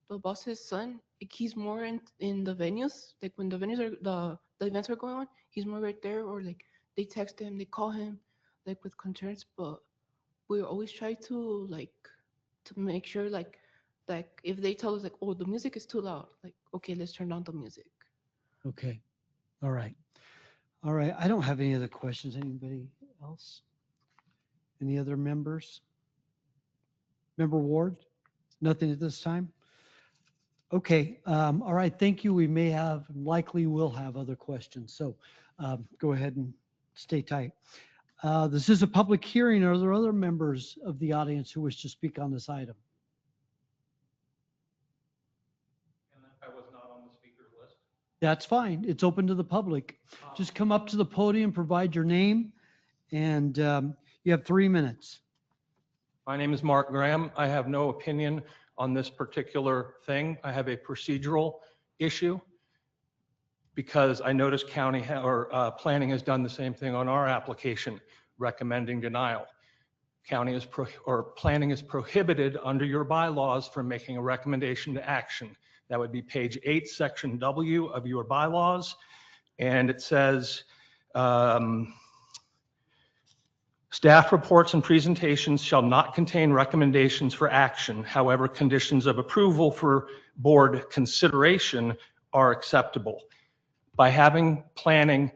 boss's son, like he's more in the venues, like when the venues are the events are going on, he's more right there, or like they text him, they call him like with concerns. But we always try to make sure like if they tell us like, oh, the music is too loud, like okay, let's turn down the music. Okay. All right. All right. I don't have any other questions. Anybody else? Any other members? Member Ward? Nothing at this time? Okay. All right. Thank you. We likely will have other questions. So go ahead and stay tight. This is a public hearing. Are there other members of the audience who wish to speak on this item? I was not on the speaker's list. That's fine. It's open to the public. Just come up to the podium, provide your name, and you have 3 minutes. My name is Mark Graham. I have no opinion on this particular thing. I have a procedural issue because I noticed planning has done the same thing on our application, recommending denial. Planning is prohibited under your bylaws from making a recommendation to action. That would be page 8, section W of your bylaws. And it says, staff reports and presentations shall not contain recommendations for action. However, conditions of approval for board consideration are acceptable. By having planning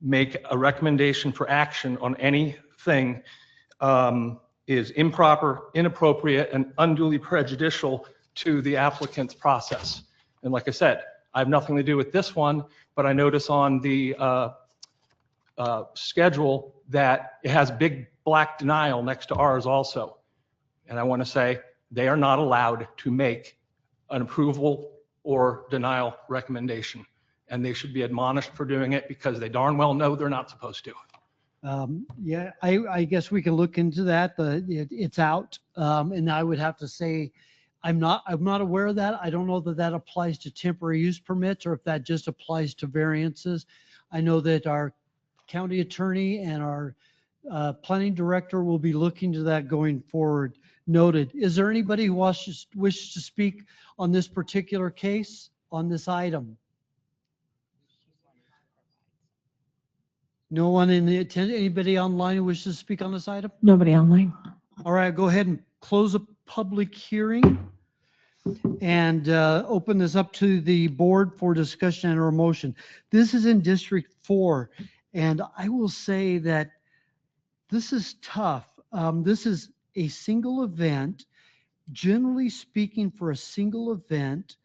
make a recommendation for action on anything is improper, inappropriate, and unduly prejudicial to the applicant's process. And like I said, I have nothing to do with this one, but I notice on the schedule that it has big black denial next to ours also. And I want to say they are not allowed to make an approval or denial recommendation. And they should be admonished for doing it because they darn well know they're not supposed to. Yeah, I guess we can look into that. It's out. And I would have to say, I'm not aware of that. I don't know that that applies to temporary use permits or if that just applies to variances. I know that our county attorney and our planning director will be looking to that going forward. Noted. Is there anybody who wishes to speak on this particular case, on this item? No one in the attendance, anybody online who wishes to speak on this item? Nobody online. All right, go ahead and close a public hearing and open this up to the board for discussion and or motion. This is in District 4, and I will say that this is tough. This is a single event. Generally speaking, for a single event,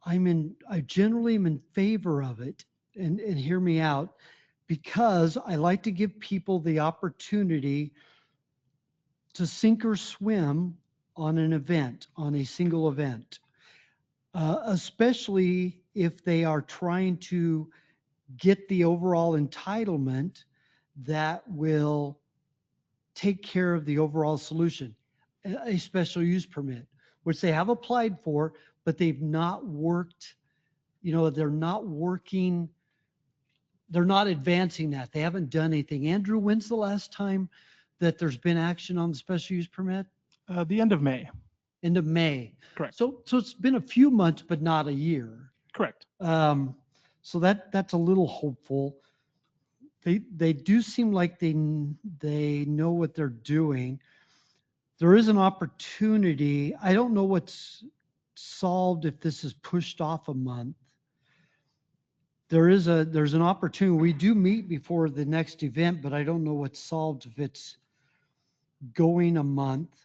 I generally am in favor of it, and hear me out, because I like to give people the opportunity to sink or swim on an event, on a single event, especially if they are trying to get the overall entitlement that will take care of the overall solution, a special use permit, which they have applied for, but they've not worked, they're not working, they're not advancing that. They haven't done anything. Andrew, when's the last time that there's been action on the special use permit? The end of May. End of May. Correct. So it's been a few months, but not a year. Correct. So that's a little hopeful. They do seem like they know what they're doing. There is an opportunity. I don't know what's solved if this is pushed off a month. There's an opportunity. We do meet before the next event, but I don't know what's solved if it's going a month.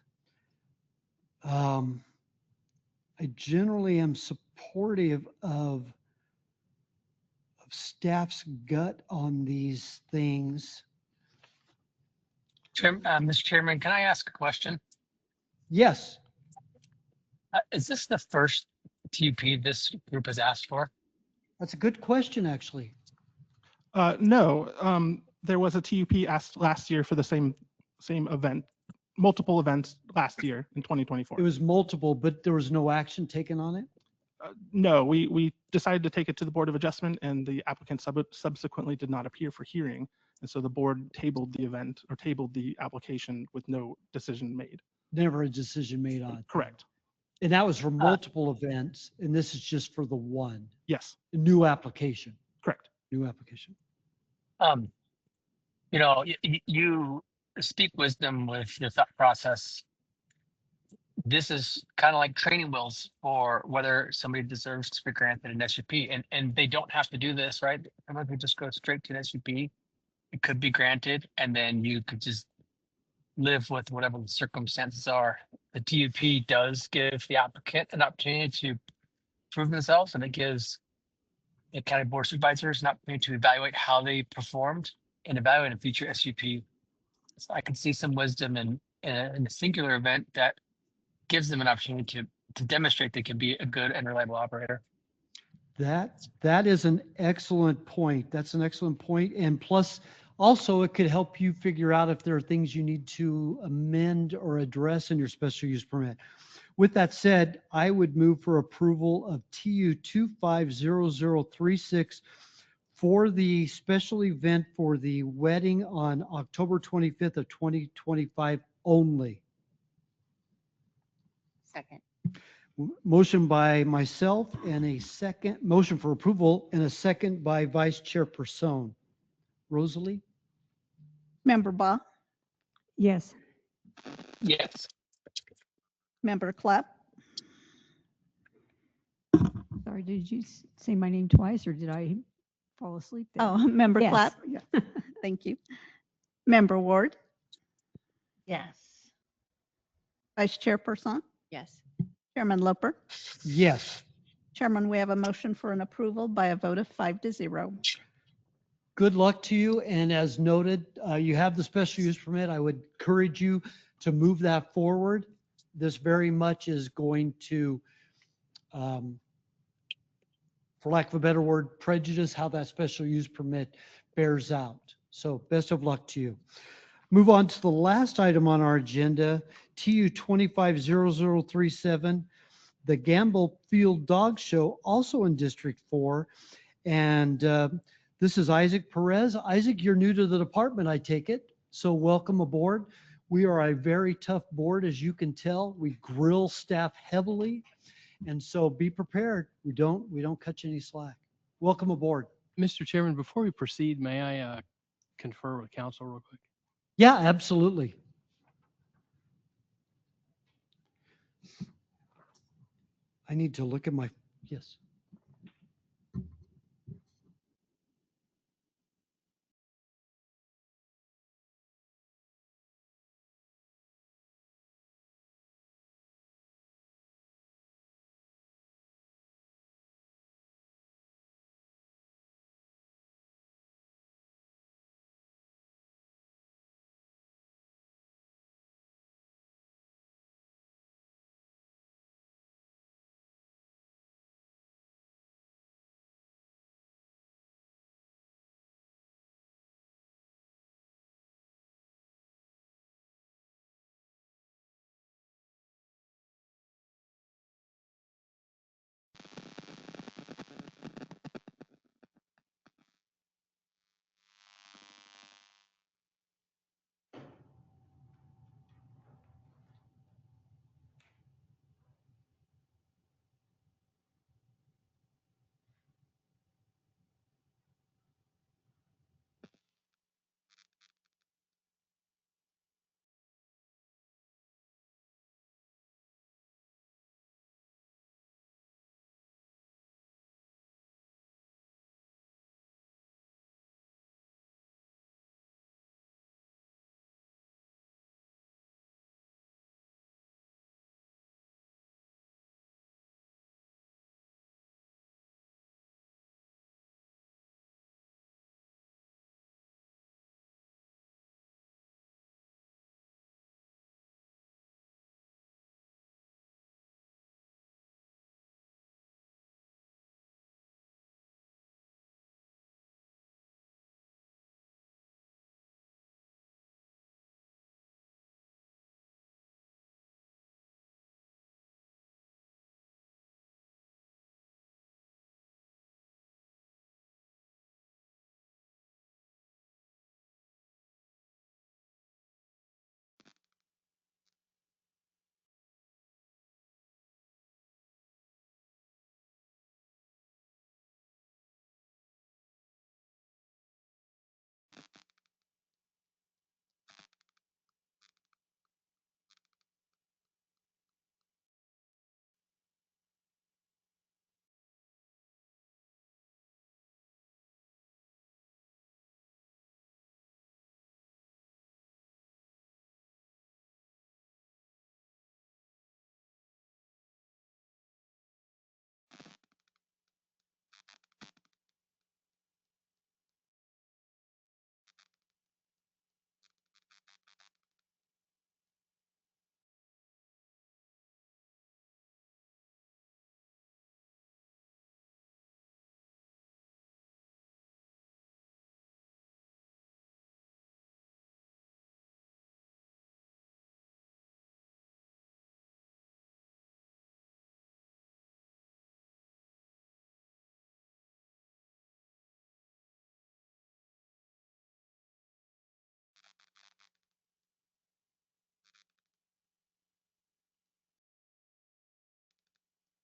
I generally am supportive of staff's gut on these things. Mr. Chairman, can I ask a question? Yes. Is this the first TUP this group has asked for? That's a good question, actually. No, there was a TUP asked last year for the same event, multiple events last year in 2024. It was multiple, but there was no action taken on it? No, we decided to take it to the Board of Adjustment, and the applicant subsequently did not appear for hearing. And so the board tabled the event or tabled the application with no decision made. Never a decision made on it. Correct. And that was for multiple events, and this is just for the one. Yes. A new application. Correct. New application. You speak wisdom with your thought process. This is kind of like training wheels for whether somebody deserves to be granted an SUP, and they don't have to do this, right? Everyone could just go straight to an SUP. It could be granted, and then you could just live with whatever the circumstances are. The TUP does give the applicant an opportunity to prove themselves, and it gives the county board of supervisors an opportunity to evaluate how they performed and evaluate a future SUP. So I can see some wisdom in a singular event that gives them an opportunity to demonstrate they can be a good and reliable operator. That is an excellent point. That's an excellent point. And plus, also, it could help you figure out if there are things you need to amend or address in your special use permit. With that said, I would move for approval of TU 250036 for the special event for the wedding on October 25th of 2025 only. Second. Motion by myself and a second, motion for approval and a second by Vice Chairperson. Rosalie? Member Ba, Yes. Yes. Member Clapp, Sorry, did you say my name twice or did I? fall asleep there. Oh, Member Yes. Clapp? Yeah. Thank you. Member Ward, Yes. Vice Chairperson, Yes. Chairman Loper. Yes. Chairman, we have a motion for an approval by a vote of 5-0. Good luck to you. And as noted, you have the special use permit. I would encourage you to move that forward. This very much is going to, for lack of a better word, prejudice how that special use permit bears out. So best of luck to you. Move on to the last item on our agenda, TU 250037, the Gamble Field Dog Show, also in District 4. And this is Isaac Perez. Isaac, you're new to the department, I take it. So welcome aboard. We are a very tough board, as you can tell. We grill staff heavily. And so be prepared. We don't cut you any slack. Welcome aboard. Mr. Chairman, before we proceed, may I confer with council real quick? Yeah, absolutely. I need to look at my, yes.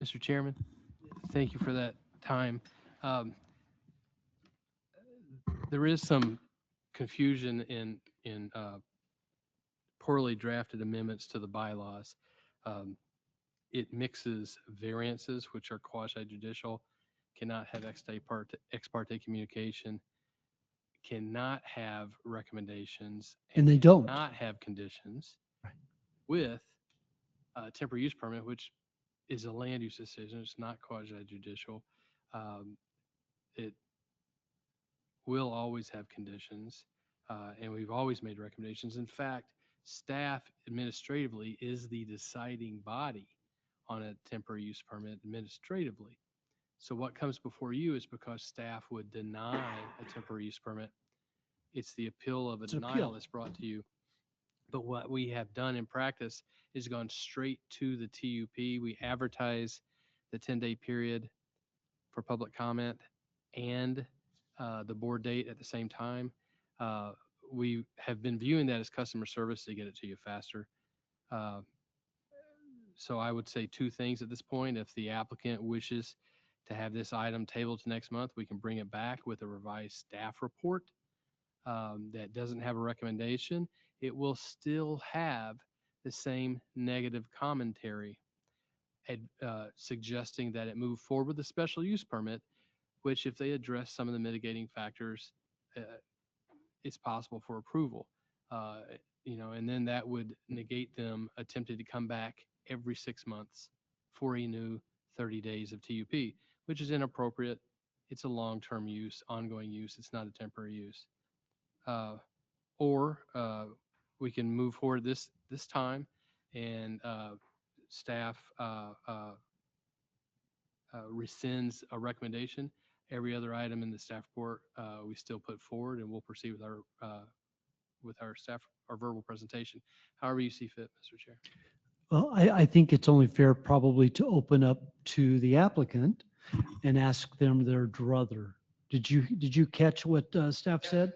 Mr. Chairman, thank you for that time. There is some confusion in poorly drafted amendments to the bylaws. It mixes variances, which are quasi judicial, cannot have ex parte communication, cannot have recommendations. And they don't. Not have conditions with a temporary use permit, which is a land use decision. It's not quasi judicial. It will always have conditions, and we've always made recommendations. In fact, staff administratively is the deciding body on a temporary use permit administratively. So what comes before you is because staff would deny a temporary use permit. It's the appeal of a It's an denial appeal. that's brought to you. But what we have done in practice is gone straight to the TUP. We advertise the 10-day period for public comment and the board date at the same time. We have been viewing that as customer service to get it to you faster. So I would say two things at this point. If the applicant wishes to have this item tabled to next month, we can bring it back with a revised staff report that doesn't have a recommendation. It will still have the same negative commentary suggesting that it move forward with a special use permit, which if they address some of the mitigating factors, it's possible for approval. And then that would negate them attempting to come back every 6 months for a new 30 days of TUP, which is inappropriate. It's a long-term use, ongoing use. It's not a temporary use. Or we can move forward this time, and staff rescinds a recommendation. Every other item in the staff report we still put forward, and we'll proceed with our staff, our verbal presentation. However you see fit, Mr. Chair. Well, I think it's only fair probably to open up to the applicant and ask them their druther. Did you catch what staff said?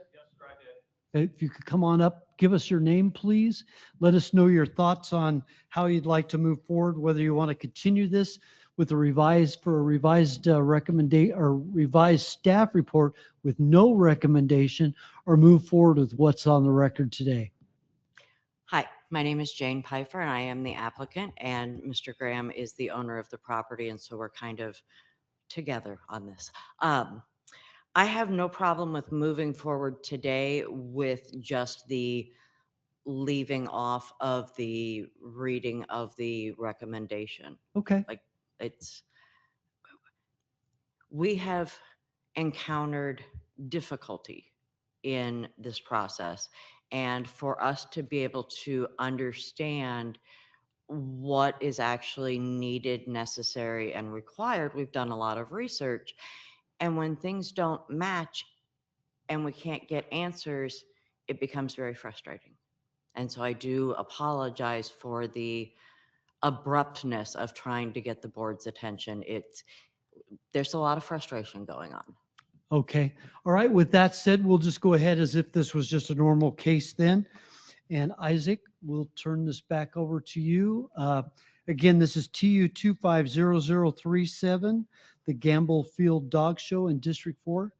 If you could come on up, give us your name, please. Let us know your thoughts on how you'd like to move forward, whether you want to continue this with a revised recommendation or revised staff report with no recommendation, or move forward with what's on the record today. Hi, my name is Jane Pfeiffer, and I am the applicant, and Mr. Graham is the owner of the property, and so we're kind of together on this. I have no problem with moving forward today with just the leaving off of the reading of the recommendation. Okay. Like we have encountered difficulty in this process, and for us to be able to understand what is actually needed, necessary, and required, we've done a lot of research. And when things don't match and we can't get answers, it becomes very frustrating. And so I do apologize for the abruptness of trying to get the board's attention. There's a lot of frustration going on. Okay. All right. With that said, we'll just go ahead as if this was just a normal case then. And Isaac, we'll turn this back over to you. Again, this is TU 250037, the Gamble Field Dog Show in District 4.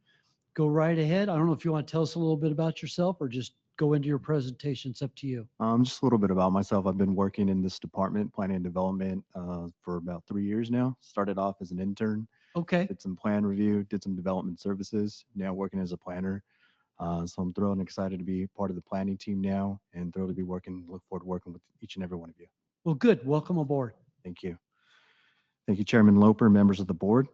Go right ahead. I don't know if you want to tell us a little bit about yourself or just go into your presentation. It's up to you. Just a little bit about myself. I've been working in this department, planning and development, for about 3 years now. Started off as an intern. Okay. Did some plan review, did some development services, now working as a planner. So I'm thrilled and excited to be part of the planning team now, and thrilled to be look forward to working with each and every one of you. Well, good. Welcome aboard. Thank you. Thank you, Chairman Loper, members of the board.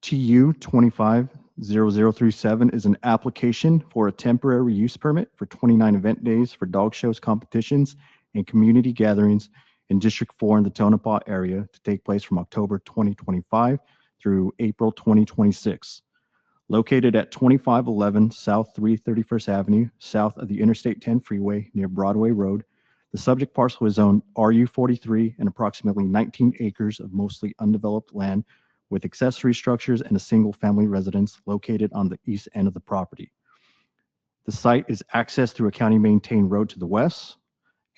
TU 250037 is an application for a temporary use permit for 29 event days for dog shows, competitions, and community gatherings in District 4 in the Tonopah area to take place from October 2025 through April 2026. Located at 2511 South 331st Avenue, south of the Interstate 10 freeway near Broadway Road, the subject parcel is zoned RU43 and approximately 19 acres of mostly undeveloped land with accessory structures and a single-family residence located on the east end of the property. The site is accessed through a county-maintained road to the west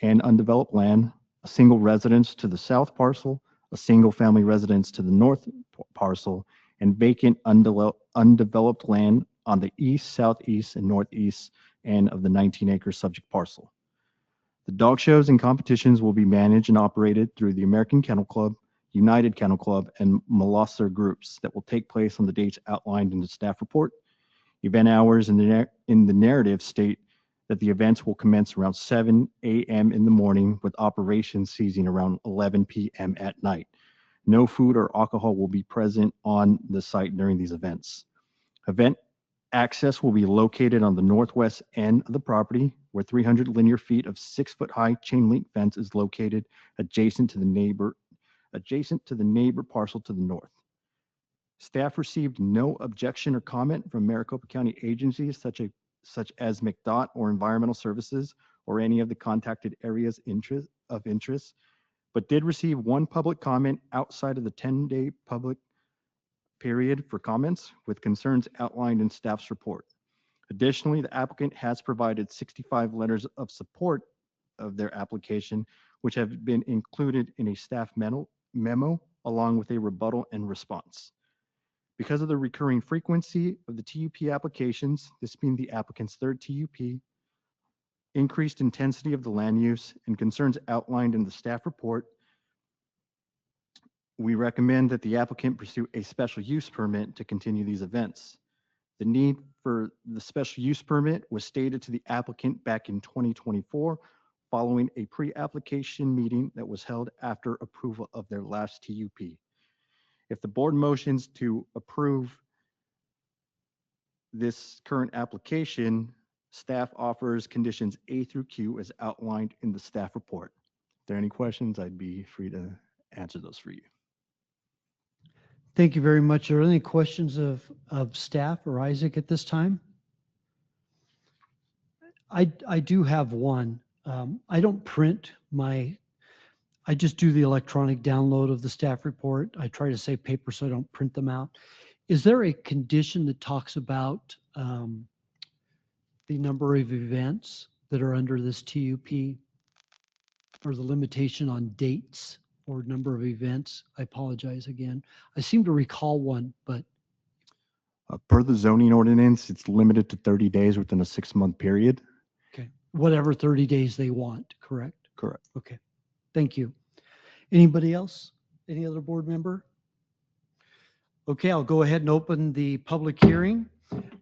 and undeveloped land, a single residence to the south parcel, a single-family residence to the north parcel, and vacant undeveloped land on the east, southeast, and northeast end of the 19-acre subject parcel. The dog shows and competitions will be managed and operated through the American Kennel Club, United Kennel Club, and Molosser groups that will take place on the dates outlined in the staff report. Event hours in the narrative state that the events will commence around 7 a.m. in the morning with operations ceasing around 11 p.m. at night. No food or alcohol will be present on the site during these events. Event access will be located on the northwest end of the property where 300 linear feet of 6-foot high chain link fence is located adjacent to the neighbor parcel to the north. Staff received no objection or comment from Maricopa County agencies such as McDOT or Environmental Services or any of the contacted areas of interest, but did receive one public comment outside of the 10-day public period for comments with concerns outlined in staff's report. Additionally, the applicant has provided 65 letters of support of their application, which have been included in a staff memo along with a rebuttal and response. Because of the recurring frequency of the TUP applications, this being the applicant's third TUP, increased intensity of the land use, and concerns outlined in the staff report, we recommend that the applicant pursue a special use permit to continue these events. The need for the special use permit was stated to the applicant back in 2024 following a pre-application meeting that was held after approval of their last TUP. If the board motions to approve this current application, staff offers conditions A through Q as outlined in the staff report. If there are any questions, I'd be free to answer those for you. Thank you very much. Are there any questions of staff or Isaac at this time? I do have one. I don't print I just do the electronic download of the staff report. I try to save paper so I don't print them out. Is there a condition that talks about the number of events that are under this TUP or the limitation on dates or number of events? I apologize again. I seem to recall one, but Per the zoning ordinance, it's limited to 30 days within a 6-month period. okay, whatever 30 days they want, correct? Correct. Okay, thank you. Anybody else? Any other board member? Okay, I'll go ahead and open the public hearing.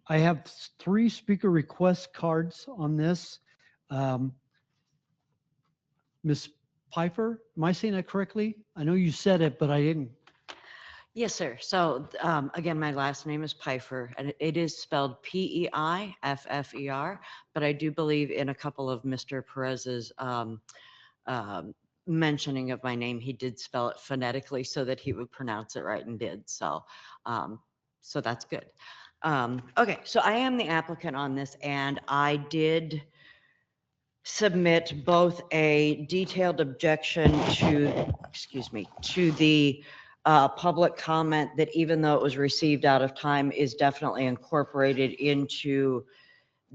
I have 3 speaker request cards on this. Ms. Pfeiffer, am I saying that correctly? I know you said it, but I didn't. Yes, sir. So again, my last name is Pfeiffer, and it is spelled P-E-I-F-F-E-R, but I do believe in a couple of Mr. Perez's mentioning of my name, he did spell it phonetically so that he would pronounce it right and did. So, so that's good. Okay, so I am the applicant on this, and I did submit both a detailed objection to, excuse me, to the public comment that even though it was received out of time is definitely incorporated into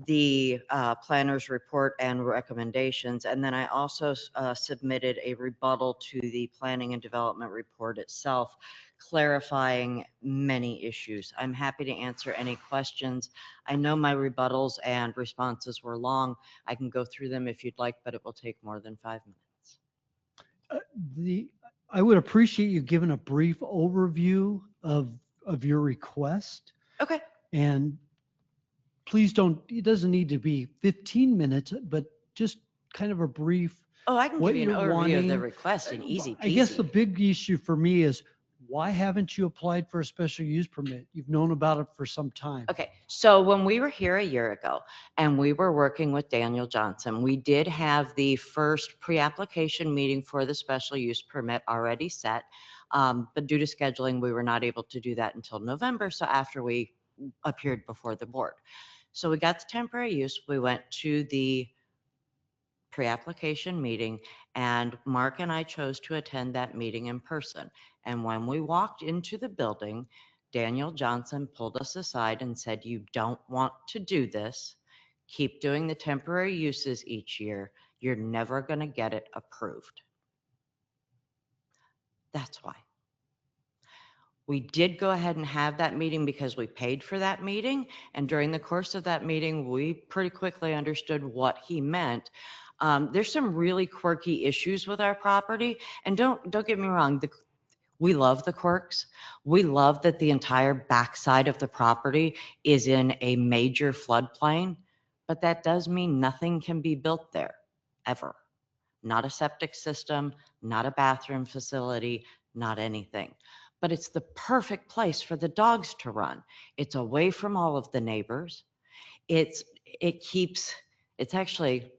the planner's report and recommendations. And then I also submitted a rebuttal to the planning and development report itself, clarifying many issues. I'm happy to answer any questions. I know my rebuttals and responses were long. I can go through them if you'd like, but it will take more than 5 minutes. I would appreciate you giving a brief overview of your request. Okay. And please don't, it doesn't need to be 15 minutes, but just kind of a brief. Oh, I can what give you an you're overview of the wanting. request in easy peasy. I guess the big issue for me is why haven't you applied for a special use permit? You've known about it for some time. Okay, so when we were here a year ago and we were working with Daniel Johnson, we did have the first pre-application meeting for the special use permit already set. But due to scheduling, we were not able to do that until November. So after we appeared before the board. So we got the temporary use. We went to the pre-application meeting, and Mark and I chose to attend that meeting in person. And when we walked into the building, Daniel Johnson pulled us aside and said, "You don't want to do this. Keep doing the temporary uses each year. You're never going to get it approved." That's why. We did go ahead and have that meeting because we paid for that meeting. And during the course of that meeting, we pretty quickly understood what he meant. There's some really quirky issues with our property. And don't get me wrong, We love the quirks. We love that the entire backside of the property is in a major floodplain, but that does mean nothing can be built there, ever. Not a septic system, not a bathroom facility, not anything. But it's the perfect place for the dogs to run. It's away from all of the neighbors. It keeps, it's actually,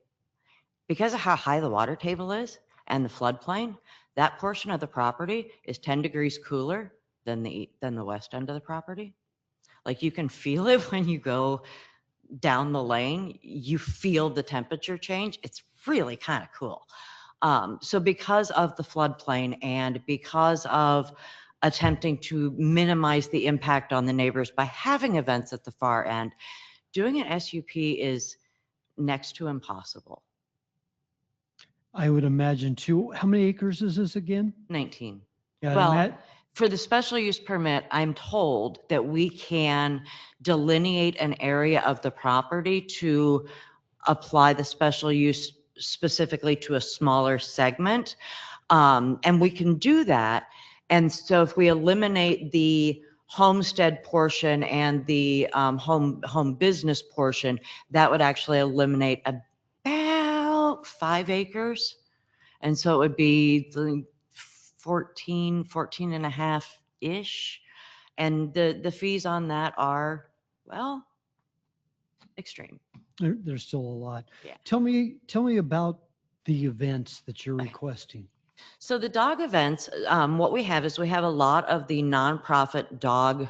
because of how high the water table is and the floodplain, that portion of the property is 10 degrees cooler than the west end of the property. Like you can feel it when you go down the lane, you feel the temperature change. It's really kind of cool. So because of the floodplain and because of attempting to minimize the impact on the neighbors by having events at the far end, doing an SUP is next to impossible. I would imagine too. How many acres is this again? 19. Yeah, Well, Matt, for the special use permit, I'm told that we can delineate an area of the property to apply the special use specifically to a smaller segment. And we can do that. And so if we eliminate the homestead portion and the home business portion, that would actually eliminate about 5 acres. And so it would be the 14 and a half-ish. And the fees on that are, well, extreme. there's still a lot. Yeah. Tell me about the events that you're requesting. So the dog events, what we have is we have a lot of the nonprofit dog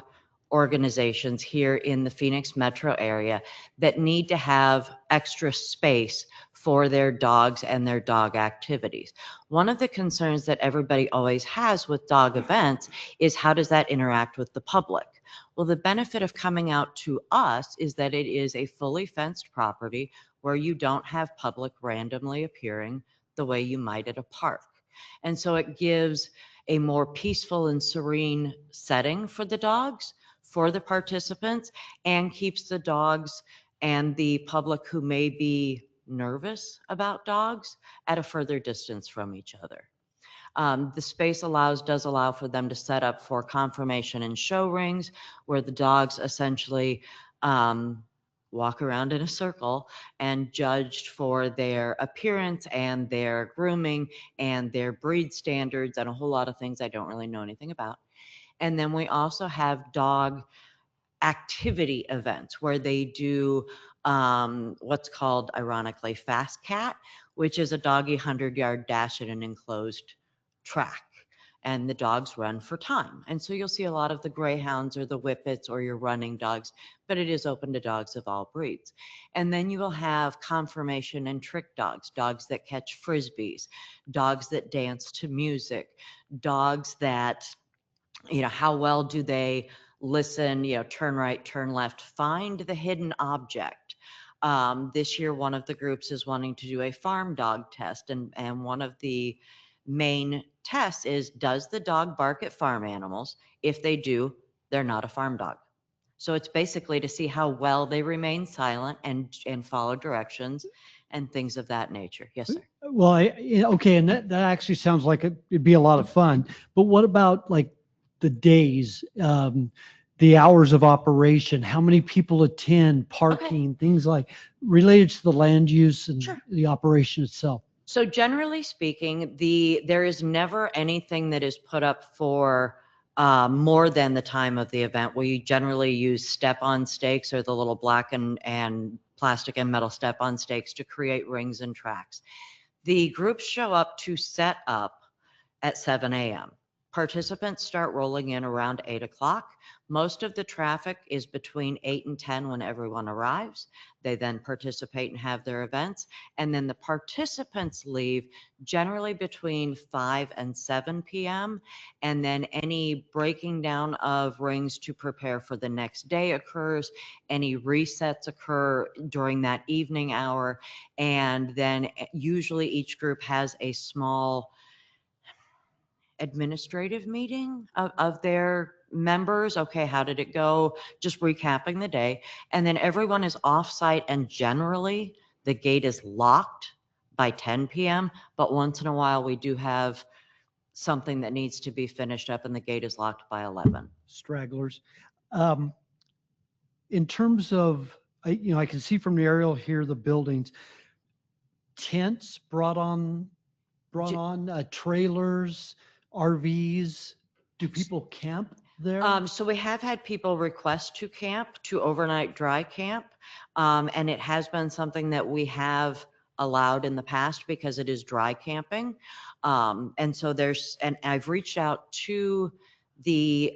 organizations here in the Phoenix metro area that need to have extra space for their dogs and their dog activities. One of the concerns that everybody always has with dog events is how does that interact with the public? Well, the benefit of coming out to us is that it is a fully fenced property where you don't have public randomly appearing the way you might at a park. And so it gives a more peaceful and serene setting for the dogs, for the participants, and keeps the dogs and the public who may be nervous about dogs at a further distance from each other. The space does allow for them to set up for confirmation and show rings where the dogs essentially walk around in a circle and judged for their appearance and their grooming and their breed standards and a whole lot of things I don't really know anything about. And then we also have dog activity events where they do what's called, ironically, Fast Cat, which is a doggy 100-yard dash in an enclosed track. And the dogs run for time. And so you'll see a lot of the greyhounds or the whippets or your running dogs, but it is open to dogs of all breeds. And then you will have conformation and trick dogs, dogs that catch frisbees, dogs that dance to music, dogs that, how well do they listen, turn right, turn left, find the hidden object. This year, one of the groups is wanting to do a farm dog test. And one of the main tests is, does the dog bark at farm animals? If they do, they're not a farm dog. So it's basically to see how well they remain silent and follow directions and things of that nature. Yes, sir. Well, okay, and that actually sounds like it'd be a lot of fun. But what about like the days, the hours of operation, how many people attend, parking, things like related to the land use and the operation itself? So generally speaking, there is never anything that is put up for more than the time of the event. We generally use step-on stakes or the little black and plastic and metal step-on stakes to create rings and tracks. The groups show up to set up at 7 a.m. Participants start rolling in around 8 o'clock. Most of the traffic is between 8 and 10 when everyone arrives. They then participate and have their events. And then the participants leave generally between 5 and 7 p.m. And then any breaking down of rings to prepare for the next day occurs. Any resets occur during that evening hour. And then usually each group has a small administrative meeting of their members. Okay, how did it go? Just recapping the day. And then everyone is off-site, and generally the gate is locked by 10 p.m. But once in a while we do have something that needs to be finished up and the gate is locked by 11. Stragglers. In terms of, I can see from the aerial here, the buildings, tents brought on, trailers, RVs. Do people camp there? So we have had people request to camp, to overnight dry camp. And it has been something that we have allowed in the past because it is dry camping. And so and I've reached out to the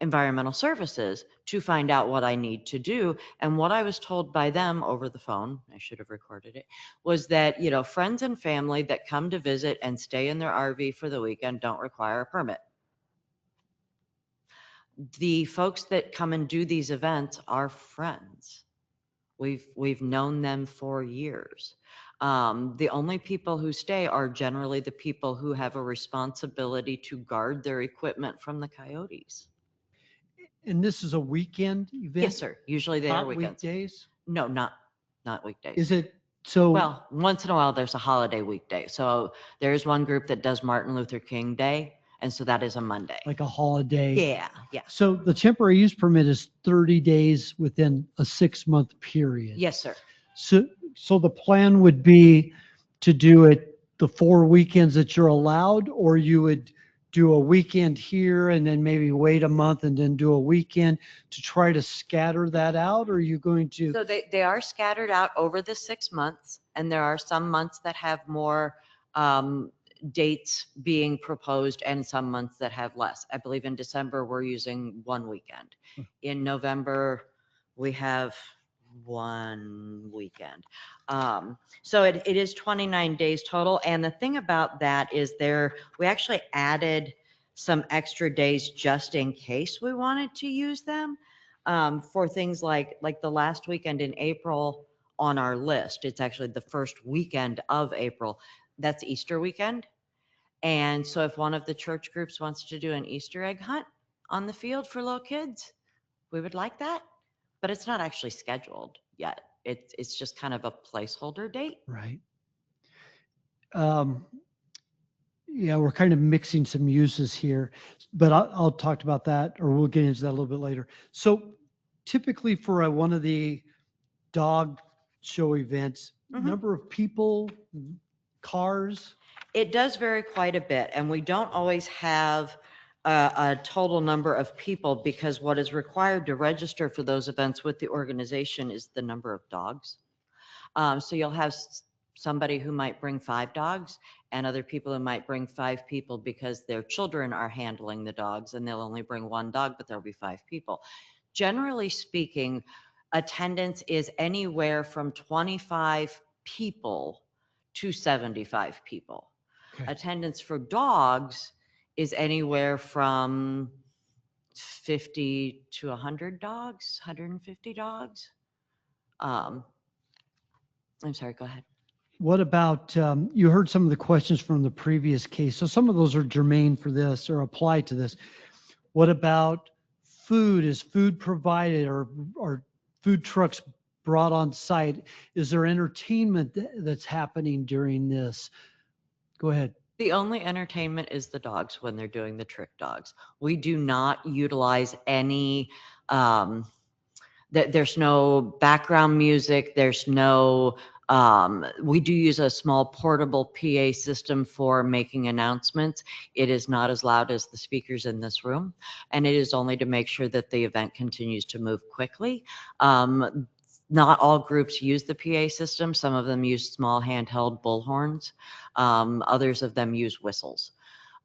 environmental services to find out what I need to do. And what I was told by them over the phone, I should have recorded it, was that, friends and family that come to visit and stay in their RV for the weekend don't require a permit. The folks that come and do these events are friends. We've known them for years. The only people who stay are generally the people who have a responsibility to guard their equipment from the coyotes. And this is a weekend event? Yes, sir. Usually they are Not weekends. weekdays? No, not weekdays. Is it so? Well, once in a while there's a holiday weekday. So there's one group that does Martin Luther King Day, and so that is a Monday. Like a holiday? Yeah, yeah. So the temporary use permit is 30 days within a 6-month period? Yes, sir. So the plan would be to do it the 4 weekends that you're allowed, or you would do a weekend here and then maybe wait a month and then do a weekend to try to scatter that out? Or are you going to? So they are scattered out over the 6 months, and there are some months that have more dates being proposed and some months that have less. I believe in December, we're using 1 weekend. In November, we have 1 weekend. So it is 29 days total. And the thing about that is we actually added some extra days just in case we wanted to use them for things like the last weekend in April on our list. It's actually the first weekend of April. That's Easter weekend. And so if one of the church groups wants to do an Easter egg hunt on the field for little kids, we would like that. But it's not actually scheduled yet. It's just kind of a placeholder date. Right. Yeah, we're kind of mixing some uses here, but I'll talk about that, or we'll get into that a little bit later. So typically for one of the dog show events, number of people, cars? It does vary quite a bit, and we don't always have a total number of people, because what is required to register for those events with the organization is the number of dogs. So you'll have somebody who might bring 5 dogs and other people who might bring 5 people because their children are handling the dogs, and they'll only bring 1 dog, but there'll be 5 people. Generally speaking, attendance is anywhere from 25 people to 75 people. Okay. Attendance for dogs is anywhere from 50 to 100 dogs, 150 dogs. I'm sorry, go ahead. What about, you heard some of the questions from the previous case. So some of those are germane for this or apply to this. What about food? Is food provided, or food trucks brought on site? Is there entertainment that's happening during this? Go ahead. The only entertainment is the dogs when they're doing the trick dogs. We do not utilize any, there's no background music. There's no, we do use a small portable PA system for making announcements. It is not as loud as the speakers in this room, and it is only to make sure that the event continues to move quickly. Not all groups use the PA system. Some of them use small handheld bullhorns. Others of them use whistles.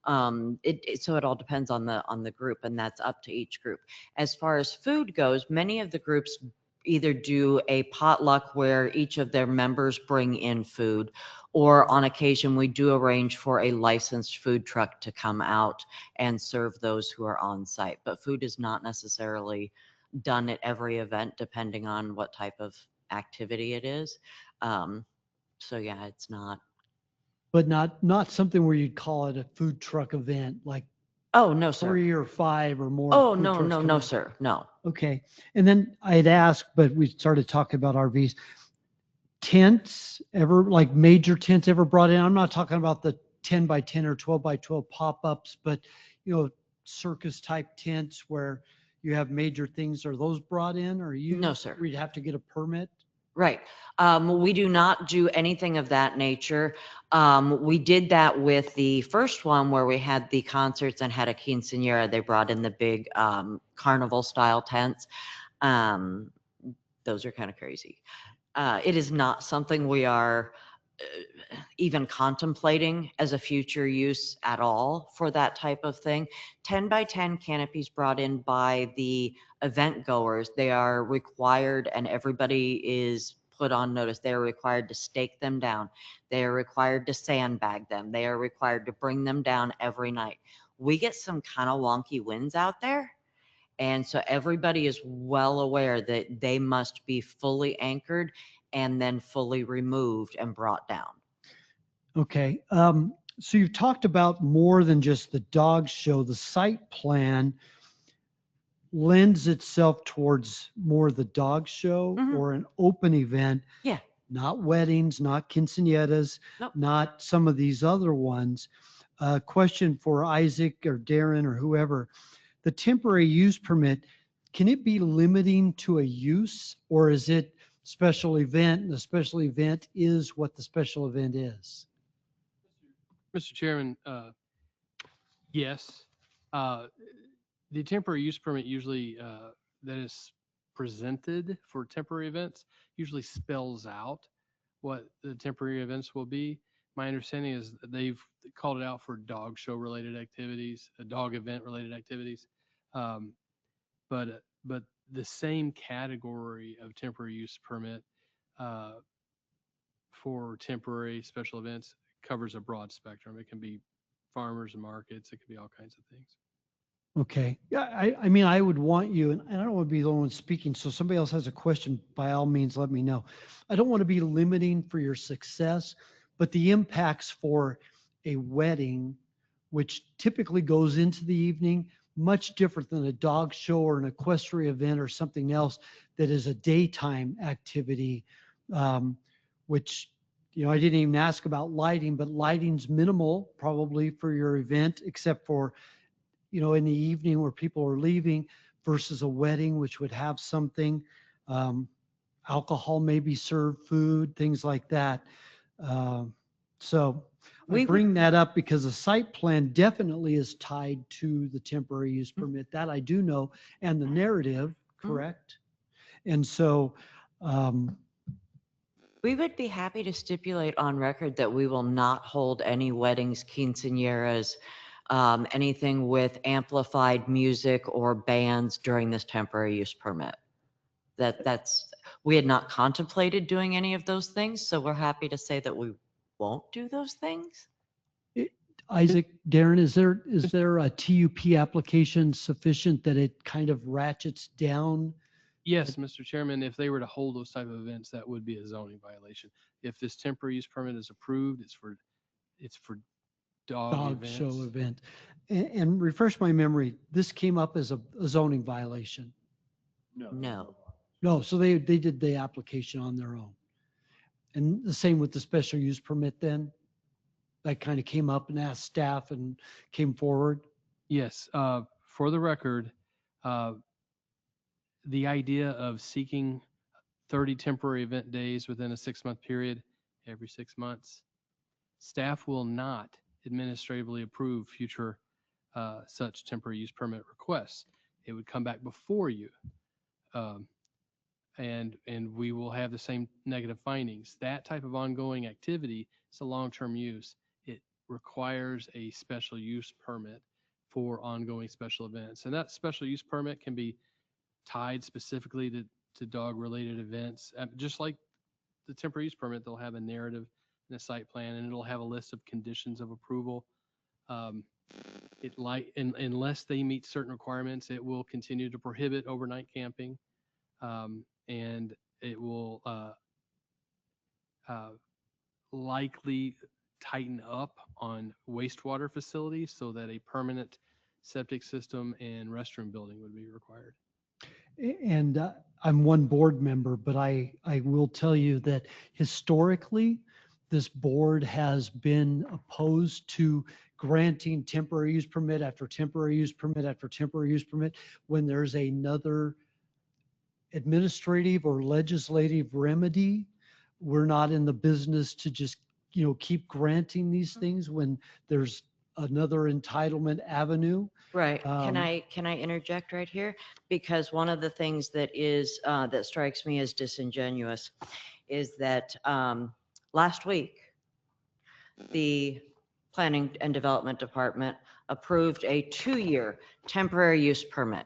So it all depends on the group, and that's up to each group. As far as food goes, many of the groups either do a potluck where each of their members bring in food, or on occasion we do arrange for a licensed food truck to come out and serve those who are on site. But food is not necessarily done at every event, depending on what type of activity it is. So yeah, it's not. But not something where you'd call it a food truck event, like oh no, sir. 3 or 5 or more. Oh no, sir, no. Okay, and then I'd ask, but we started talking about RVs. Tents ever, like major tents ever brought in? I'm not talking about the 10 by 10 or 12 by 12 pop-ups, but, circus type tents where you have major things, are those brought in or used? No, sir. We'd have to get a permit? Right. We do not do anything of that nature. We did that with the first one where we had the concerts and had a quinceañera. They brought in the big carnival style tents. Those are kind of crazy. It is not something we are even contemplating as a future use at all for that type of thing. 10 by 10 canopies brought in by the event goers, they are required, and everybody is put on notice. They are required to stake them down. They are required to sandbag them. They are required to bring them down every night. We get some kind of wonky winds out there. And so everybody is well aware that they must be fully anchored and then fully removed and brought down. Okay. So you've talked about more than just the dog show. The site plan lends itself towards more the dog show or an open event. Yeah. Not weddings, not quinceañeras, Nope. not some of these other ones. Question for Isaac or Darren or whoever. The temporary use permit, can it be limiting to a use, or is it special event and the special event is what the special event is? Mr. Chairman, yes. The temporary use permit usually that is presented for temporary events usually spells out what the temporary events will be. My understanding is that they've called it out for dog show related activities, dog event related activities. But the same category of temporary use permit for temporary special events covers a broad spectrum. It can be farmers and markets. It could be all kinds of things. Okay. Yeah, I mean, I would want you, and I don't want to be the one speaking, so somebody else has a question, by all means, let me know. I don't want to be limiting for your success, but the impacts for a wedding, which typically goes into the evening, much different than a dog show or an equestrian event or something else that is a daytime activity, which, I didn't even ask about lighting, but lighting's minimal probably for your event, except for in the evening where people are leaving versus a wedding, which would have something, alcohol may be served, food, things like that. So we bring that up because the site plan definitely is tied to the temporary use permit. That I do know, and the narrative, correct? And so, we would be happy to stipulate on record that we will not hold any weddings, quinceañeras, anything with amplified music or bands during this temporary use permit. We had not contemplated doing any of those things, so we're happy to say that we won't do those things. Isaac, Darren, is there a TUP application sufficient that it kind of ratchets down? Yes, Mr. Chairman, if they were to hold those type of events, that would be a zoning violation. If this temporary use permit is approved, it's for dog events. Show event. And refresh my memory, this came up as a zoning violation. No. No, so they did the application on their own. And the same with the special use permit then? That kind of came up and asked staff and came forward? Yes, for the record, the idea of seeking 30 temporary event days within a 6-month period, every 6 months, staff will not administratively approve future such temporary use permit requests. It would come back before you, and we will have the same negative findings. That type of ongoing activity is a long-term use. It requires a special use permit for ongoing special events, and that special use permit can be tied specifically to dog-related events. Just like the temporary use permit, they'll have a narrative and a site plan, and it'll have a list of conditions of approval. Unless they meet certain requirements, it will continue to prohibit overnight camping, and it will likely tighten up on wastewater facilities so that a permanent septic system and restroom building would be required. And I'm one board member, but I will tell you that historically, this board has been opposed to granting temporary use permit after temporary use permit after temporary use permit when there's another administrative or legislative remedy. We're not in the business to just, keep granting these things when there's another entitlement avenue. Right. Can I interject right here? Because one of the things that is, that strikes me as disingenuous is that last week, the Planning and Development Department approved a 2-year temporary use permit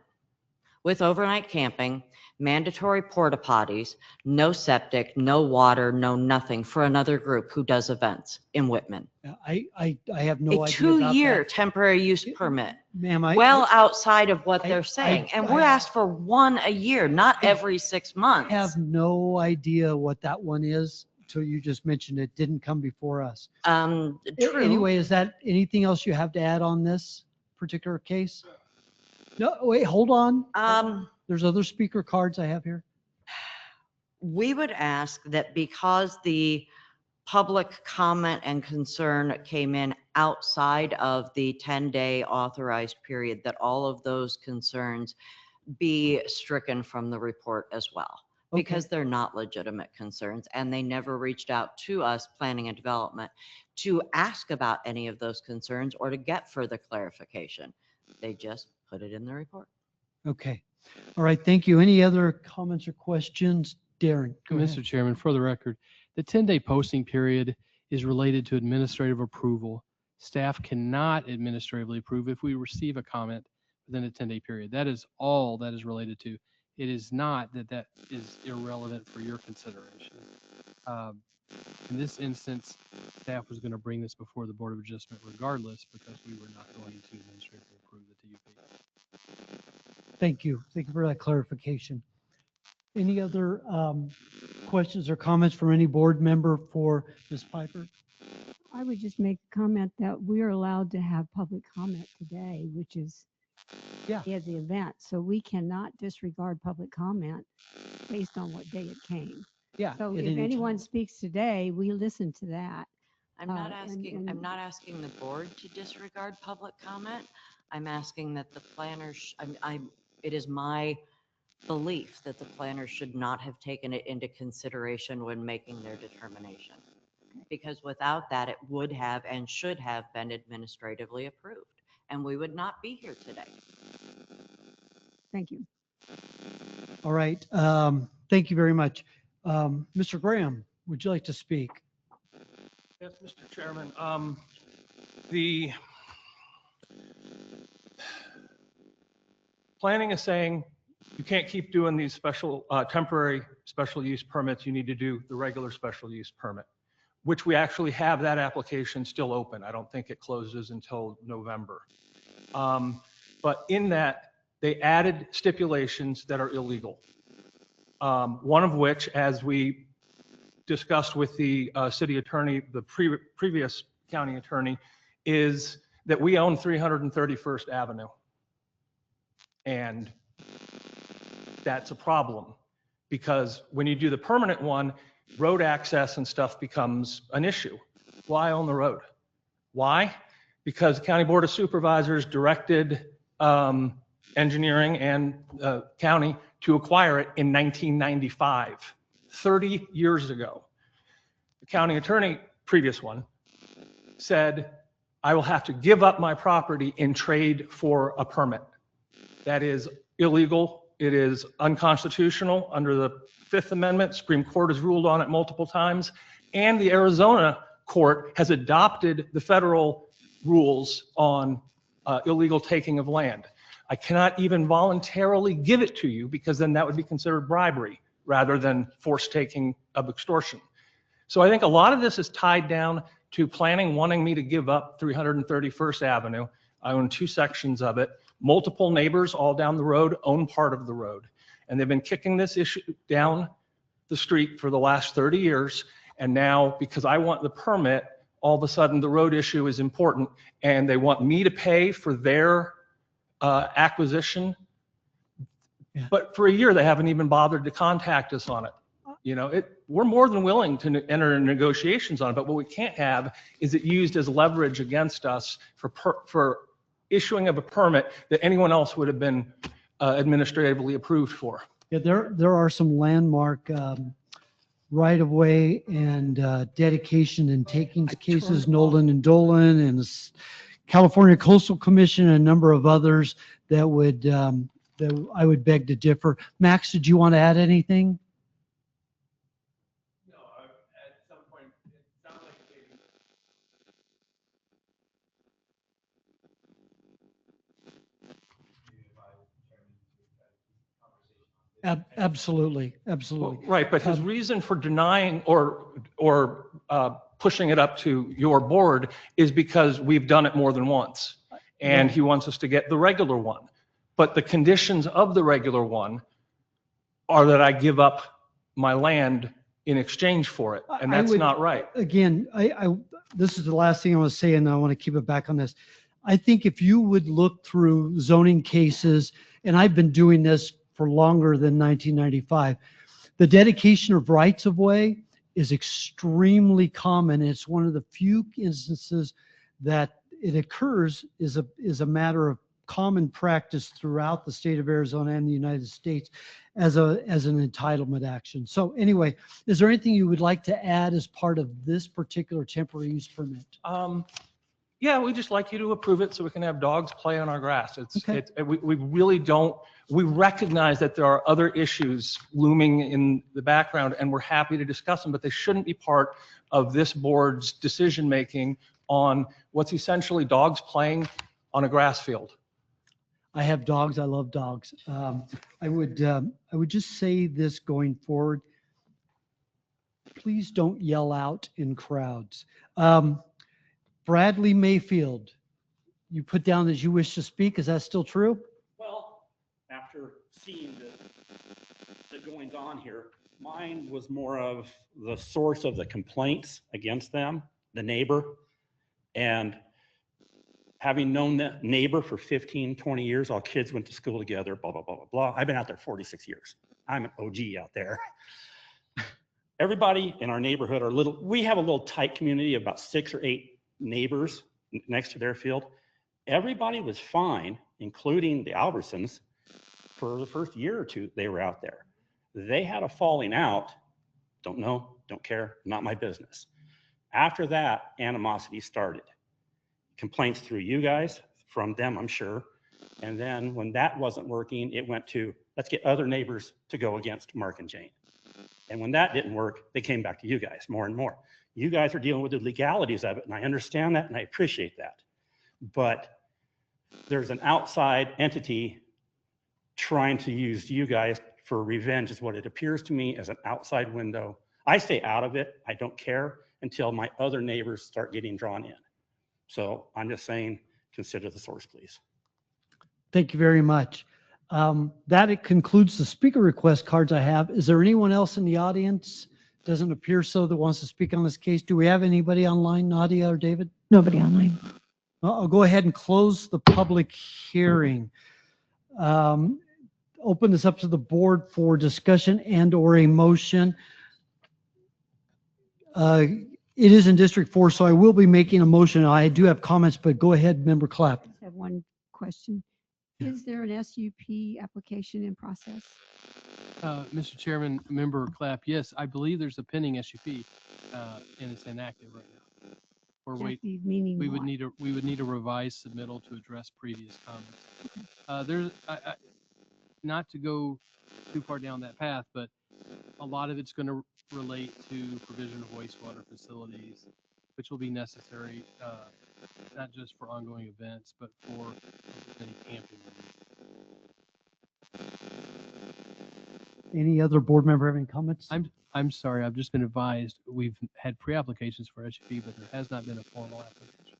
with overnight camping, mandatory porta potties, no septic, no water, no nothing for another group who does events in Whitman. I have no A idea. 2-year temporary use permit, Ma'am, well outside of what I- they're saying. And I- we're asked for one a year, not every 6 months. I have no idea what that one is until you just mentioned it didn't come before us. True. Anyway, is that anything else you have to add on this particular case? No, wait, hold on. There's other speaker cards I have here. We would ask that because the public comment and concern came in outside of the 10-day authorized period, that all of those concerns be stricken from the report as well, because they're not legitimate concerns, and they never reached out to us, Planning and Development, to ask about any of those concerns or to get further clarification. They just put it in the report. Okay. All right. Thank you. Any other comments or questions? Darren, go ahead. Mr. Chairman, for the record, the 10-day posting period is related to administrative approval. Staff cannot administratively approve if we receive a comment within a 10-day period. That is all that is related to. It is not that is irrelevant for your consideration. In this instance, staff was going to bring this before the Board of Adjustment regardless, because we were not going to administratively approve the TUP. Thank you. Thank you for that clarification. Any other questions or comments from any board member for Ms. Piper? I would just make a comment that we are allowed to have public comment today, which is the event. So we cannot disregard public comment based on what day it came. Yeah. So at if any anyone time. speaks today, we listen to that. I'm not asking the board to disregard public comment. I'm asking that the planners, it is my belief that the planners should not have taken it into consideration when making their determination. Because without that, it would have and should have been administratively approved, and we would not be here today. Thank you. All right. Thank you very much. Mr. Graham, would you like to speak? Yes, Mr. Chairman. The planning is saying you can't keep doing these temporary special use permits. You need to do the regular special use permit, which we actually have that application still open. I don't think it closes until November. But in that, they added stipulations that are illegal. One of which, as we discussed with the city attorney, the previous county attorney, is that we own 331st Avenue. And that's a problem, because when you do the permanent one, road access and stuff becomes an issue. Why own the road? Why? Because the County Board of Supervisors directed engineering and county to acquire it in 1995, 30 years ago. The county attorney, previous one, said, I will have to give up my property in trade for a permit. That is illegal. It is unconstitutional under the Fifth Amendment. Supreme Court has ruled on it multiple times. And the Arizona court has adopted the federal rules on illegal taking of land. I cannot even voluntarily give it to you, because then that would be considered bribery rather than forced taking of extortion. So I think a lot of this is tied down to planning wanting me to give up 331st Avenue. I own 2 sections of it. Multiple neighbors all down the road own part of the road. And they've been kicking this issue down the street for the last 30 years. And now, because I want the permit, all of a sudden the road issue is important, and they want me to pay for their acquisition. But for a year, they haven't even bothered to contact us on it. We're more than willing to enter negotiations on it, but what we can't have is it used as leverage against us for issuing of a permit that anyone else would have been administratively approved for. Yeah, there are some landmark right-of-way and dedication and takings cases, Nolan and Dolan and the California Coastal Commission and a number of others that I would beg to differ. Max, did you want to add anything? No, at some point, it sounds like Absolutely, absolutely. Right, but his reason for denying or pushing it up to your board is because we've done it more than once, and he wants us to get the regular one. But the conditions of the regular one are that I give up my land in exchange for it, and that's not right. Again, this is the last thing I want to say, and I want to keep it back on this. I think if you would look through zoning cases, and I've been doing this for longer than 1995, the dedication of rights of way is extremely common. It's one of the few instances that it occurs is a matter of common practice throughout the state of Arizona and the United States as an entitlement action. So anyway, is there anything you would like to add as part of this particular temporary use permit? Yeah, we just like you to approve it so we can have dogs play on our grass. Okay. We really don't, we recognize that there are other issues looming in the background, and we're happy to discuss them, but they shouldn't be part of this board's decision-making on what's essentially dogs playing on a grass field. I have dogs. I love dogs. I would just say this going forward. Please don't yell out in crowds. Bradley Mayfield, you put down as you wish to speak. Is that still true? Well, after seeing the goings on here, mine was more of the source of the complaints against them, the neighbor. And having known that neighbor for 15, 20 years, all kids went to school together, blah, blah, blah, blah, blah. I've been out there 46 years. I'm an OG out there. Everybody in our neighborhood we have a little tight community of about 6 or 8 neighbors next to their field. Everybody was fine, including the Albertsons, for the first year or two they were out there. They had a falling out. Don't know, don't care, not my business. After that, animosity started. Complaints through you guys, from them, I'm sure. And then when that wasn't working, it went to, let's get other neighbors to go against Mark and Jane. And when that didn't work, they came back to you guys more and more. You guys are dealing with the legalities of it, and I understand that, and I appreciate that. But there's an outside entity trying to use you guys for revenge, is what it appears to me as an outside window. I stay out of it. I don't care until my other neighbors start getting drawn in. So I'm just saying, consider the source, please. Thank you very much. It concludes the speaker request cards I have. Is there anyone else in the audience? Doesn't appear so, that wants to speak on this case. Do we have anybody online, Nadia or David? Nobody online. I'll go ahead and close the public hearing. Open this up to the board for discussion and or a motion. It is in District 4, so I will be making a motion. I do have comments, but go ahead, Member Clapp. I have one question. Is there an SUP application in process? Mr. Chairman, Member Clapp, yes, I believe there's a pending SUP, and it's inactive right now. Or wait, meaning we what? would need a revised submittal to address previous comments. Not to go too far down that path, but a lot of it's going to relate to provision of wastewater facilities, which will be necessary not just for ongoing events, but for any camping. Any other board member have any comments? I'm sorry, I've just been advised we've had pre-applications for SUP, but there has not been a formal application.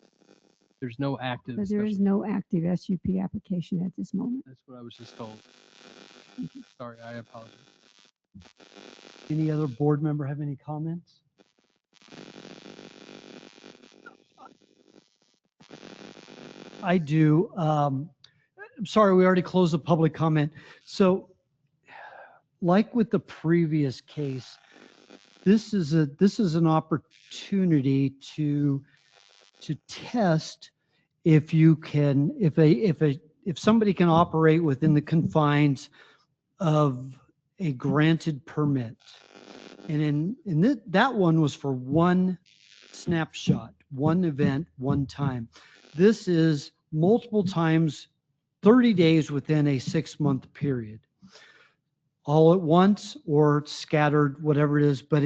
There's no active. But there is no active SUP application at this moment. That's what I was just told. Sorry, I apologize. Any other board member have any comments? I do. I'm sorry, we already closed the public comment. So like with the previous case, this is an opportunity to test if you can, if somebody can operate within the confines of a granted permit. And that one was for one snapshot, one event, one time. This is multiple times, 30 days within a 6-month period. All at once or scattered, whatever it is, but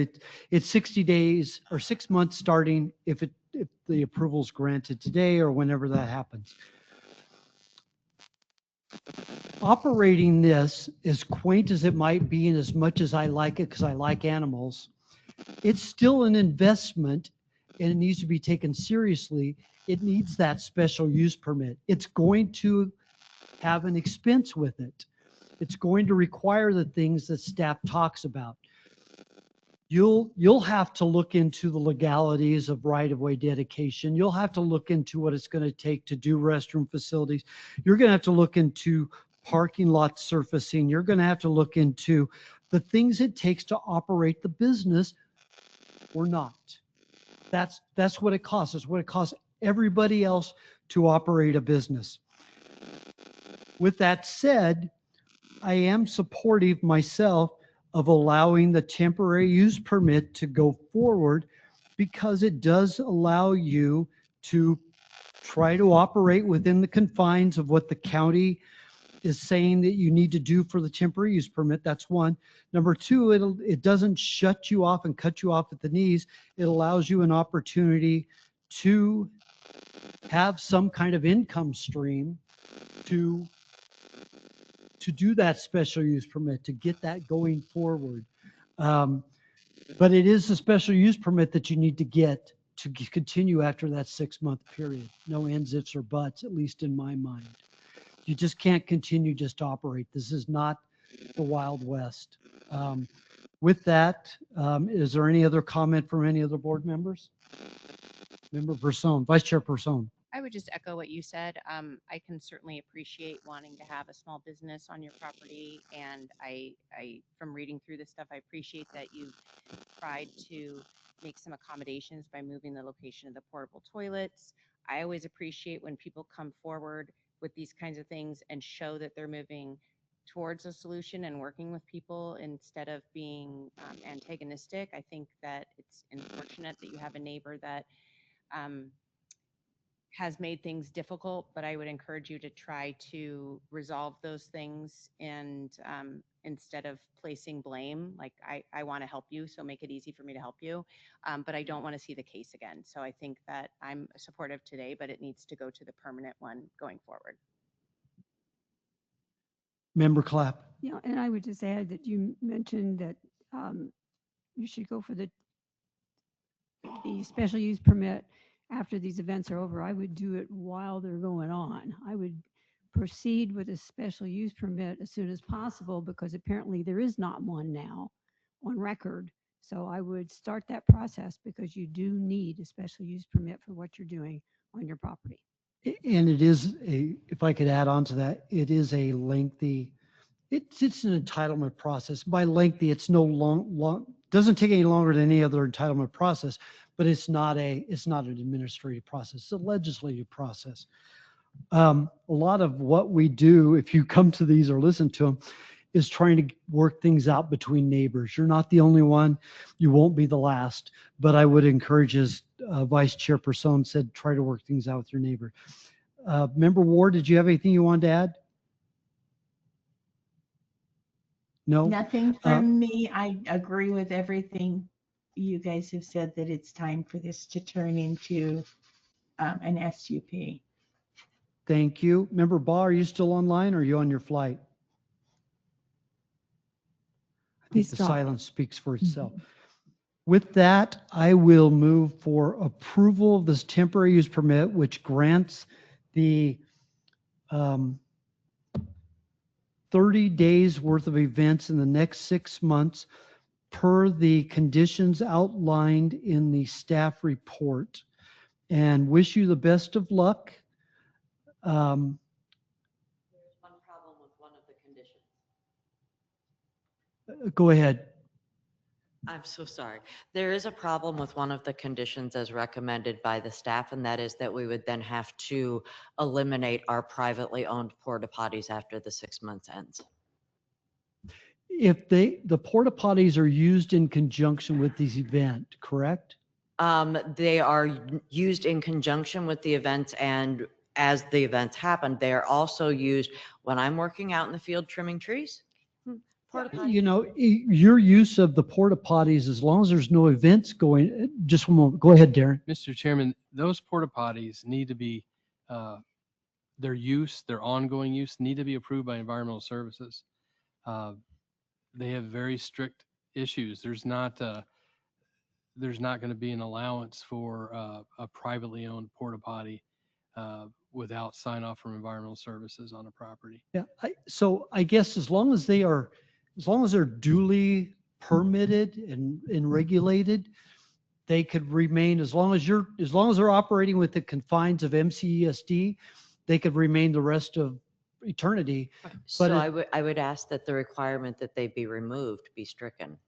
it's 60 days or 6 months starting if the approval is granted today or whenever that happens. Operating this, as quaint as it might be, and as much as I like it because I like animals, it's still an investment and it needs to be taken seriously. It needs that special use permit. It's going to have an expense with it. It's going to require the things that staff talks about. You'll have to look into the legalities of right-of-way dedication. You'll have to look into what it's going to take to do restroom facilities. You're going to have to look into parking lot surfacing. You're going to have to look into the things it takes to operate the business or not. That's what it costs. It's what it costs everybody else to operate a business. With that said, I am supportive myself of allowing the temporary use permit to go forward because it does allow you to try to operate within the confines of what the county is saying that you need to do for the temporary use permit. That's one. Number two, it doesn't shut you off and cut you off at the knees. It allows you an opportunity to have some kind of income stream to do that special use permit, to get that going forward. But it is a special use permit that you need to get to continue after that 6-month period. No ands, ifs, or buts, at least in my mind. You just can't continue just to operate. This is not the Wild West. With that, is there any other comment from any other board members? Member Person, Vice Chair Person. I would just echo what you said. I can certainly appreciate wanting to have a small business on your property, and I from reading through this stuff, I appreciate that you've tried to make some accommodations by moving the location of the portable toilets. I always appreciate when people come forward with these kinds of things and show that they're moving towards a solution and working with people instead of being antagonistic. I think that it's unfortunate that you have a neighbor that has made things difficult, but I would encourage you to try to resolve those things and instead of placing blame, like I want to help you, so make it easy for me to help you, but I don't want to see the case again. So I think that I'm supportive today, but it needs to go to the permanent one going forward. Member Clapp. Yeah, and I would just add that you mentioned that you should go for the special use permit after these events are over. I would do it while they're going on. I would proceed with a special use permit as soon as possible because apparently there is not one now on record. So I would start that process because you do need a special use permit for what you're doing on your property. And it is if I could add on to that, it is a lengthy, it's an entitlement process. By lengthy, it's doesn't take any longer than any other entitlement process, but it's not an administrative process. It's a legislative process. A lot of what we do, if you come to these or listen to them, is trying to work things out between neighbors. You're not the only one. You won't be the last. But I would encourage, as Vice Chairperson said, try to work things out with your neighbor. Member Ward, did you have anything you wanted to add? No? Nothing from me. I agree with everything you guys have said, that it's time for this to turn into an SUP. Thank you. Member Baugh, are you still online or are you on your flight? I think the silence speaks for itself. With that, I will move for approval of this temporary use permit, which grants the 30 days worth of events in the next 6 months per the conditions outlined in the staff report, and wish you the best of luck. There's one problem with one of the conditions. Go ahead. I'm so sorry. There is a problem with one of the conditions as recommended by the staff, and that is that we would then have to eliminate our privately owned porta potties after the 6 months ends. If the porta potties are used in conjunction with this event, correct? They are used in conjunction with the events, and as the events happen, they are also used when I'm working out in the field trimming trees. Porta potty. You know, your use of the porta potties, as long as there's no events going, just one moment. Go ahead, Darren. Mr. Chairman, those porta potties need to be, their use, their ongoing use need to be approved by environmental services. They have very strict issues. There's not going to be an allowance for a privately owned porta potty without sign off from environmental services on a property. Yeah, so I guess as long as they're duly permitted and regulated, they could remain, as long as they're operating with the confines of MCESD, they could remain the rest of eternity. So But I would ask that the requirement that they be removed be stricken.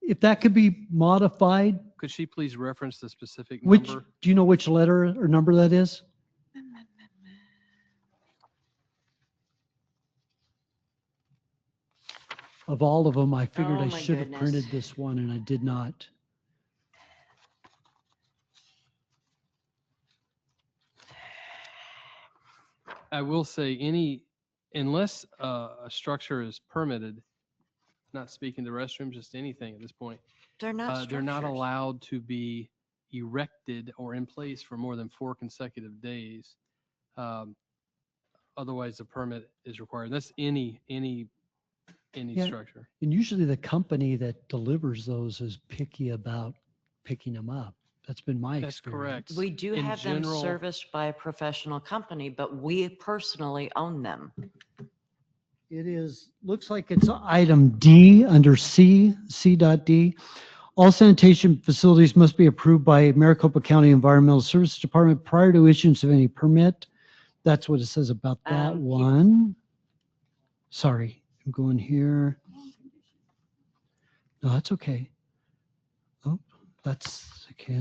if that could be modified, Could she please reference the specific which, number? do you know which letter or number that is? Of all of them, I figured Oh, I my should have goodness. printed this one and I did not. I will say unless a structure is permitted, not speaking to restrooms, just anything at this point, They're not they're not structures. allowed to be erected or in place for more than 4 consecutive days. Otherwise, the permit is required. That's any Yeah, structure. and usually the company that delivers those is picky about picking them up. That's been my That's experience. correct. We do In have general- them serviced by a professional company, but we personally own them. It is, looks like it's item D under C.D. All sanitation facilities must be approved by Maricopa County Environmental Services Department prior to issuance of any permit. That's what it says about that one. Sorry, I'm going here. No, that's okay. Oh, that's, okay.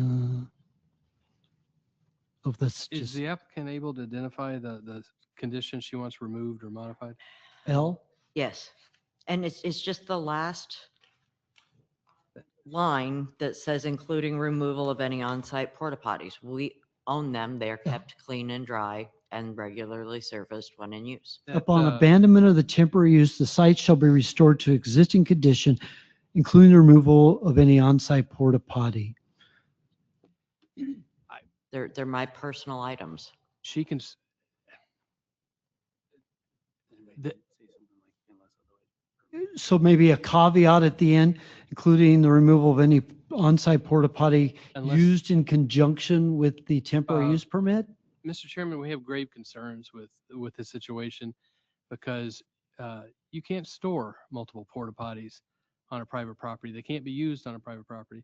Oh, that's Is just the applicant able to identify the condition she wants removed or modified? L. Yes. And it's just the last line that says including removal of any on-site porta potties. We own them. They are kept clean and dry and regularly serviced when in use. Upon abandonment of the temporary use, the site shall be restored to existing condition, including the removal of any on-site porta potty. They're my personal items. She can, So maybe a caveat at the end, including the removal of any on-site porta potty Unless- used in conjunction with the temporary use permit? Mr. Chairman, we have grave concerns with this situation because you can't store multiple porta potties on a private property. They can't be used on a private property.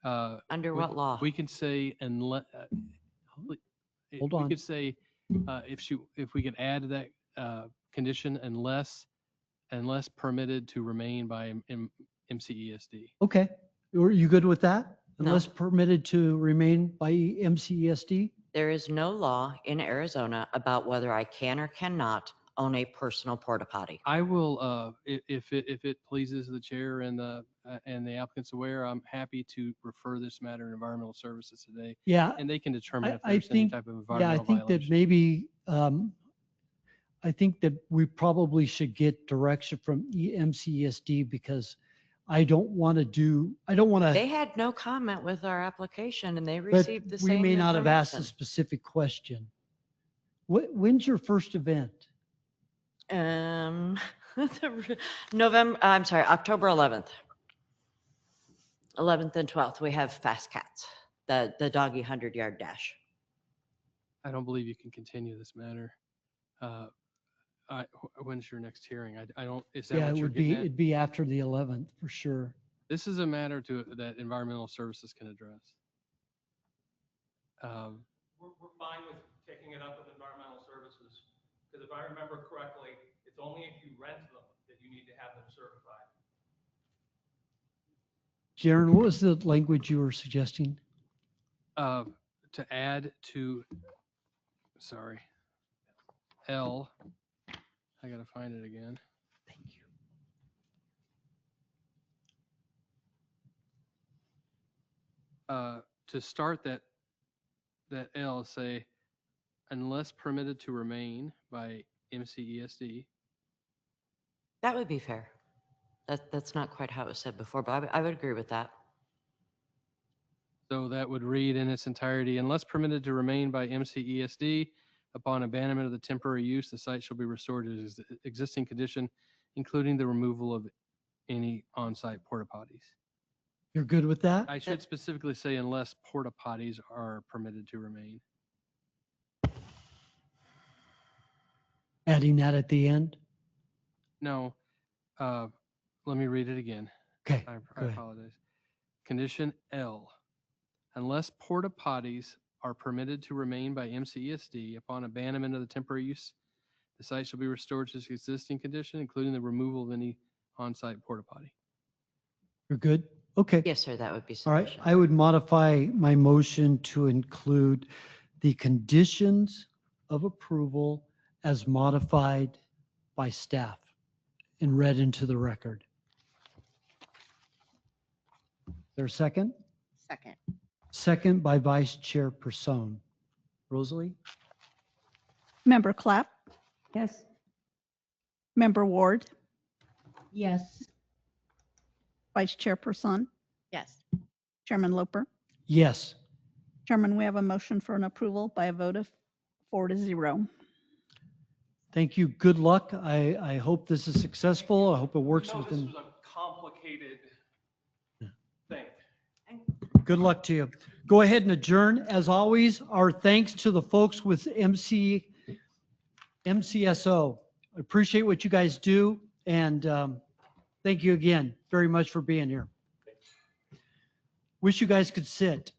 Under what law? We can say unless. Hold We on. could say if we could add to that condition unless permitted to remain by MCESD. Okay, are you good with that? No. Unless permitted to remain by MCESD? There is no law in Arizona about whether I can or cannot own a personal porta potty. I will, if it pleases the chair and the applicant's aware, I'm happy to refer this matter to environmental services today. Yeah. And they can determine if I there's any think, type of yeah, environmental I think that violation. maybe, I think that we probably should get direction from MCESD because I don't want to. They had no comment with our application and they But received the we same may not have asked a information. specific question. When's your first event? October 11th. 11th and 12th, we have Fast Cats, the doggy 100-yard dash. I don't believe you can continue this matter. When's your next hearing? I don't, is that Yeah, what it you're would be, getting at? it'd be after the 11th for sure. This is a matter that environmental services can address. We're fine with taking it up with environmental services, because if I remember correctly, it's only if you rent them that you need to have them certified. Jaron, what was the language you were suggesting? To add to, sorry, L, I gotta find it again. Thank you. To start that L, say, unless permitted to remain by MCESD. That would be fair. That's not quite how it was said before, but I would agree with that. So that would read in its entirety, unless permitted to remain by MCESD, upon abandonment of the temporary use, the site shall be restored to its existing condition, including the removal of any on-site porta potties. You're good with that? I should specifically say unless porta potties are permitted to remain. Adding that at the end? No, let me read it again. Okay, I go ahead. apologize. Condition L, unless porta potties are permitted to remain by MCESD upon abandonment of the temporary use, the site shall be restored to its existing condition, including the removal of any on-site porta potty. You're good? Okay. Yes, sir, that would be All right, sufficient. I would modify my motion to include the conditions of approval as modified by staff and read into the record. Is there a second? Second. Second by Vice Chair Person. Rosalie? Member Clapp, Yes. Member Ward, Yes. Vice Chairperson, Yes. Chairman Loper. Yes. Chairman, we have a motion for an approval by a vote of 4-0. Thank you. Good luck. I hope this is successful. I hope it works No, this within. was a complicated thing. Good luck to you. Go ahead and adjourn. As always, our thanks to the folks with MCSO. I appreciate what you guys do, and thank you again very much for being here. Wish you guys could sit.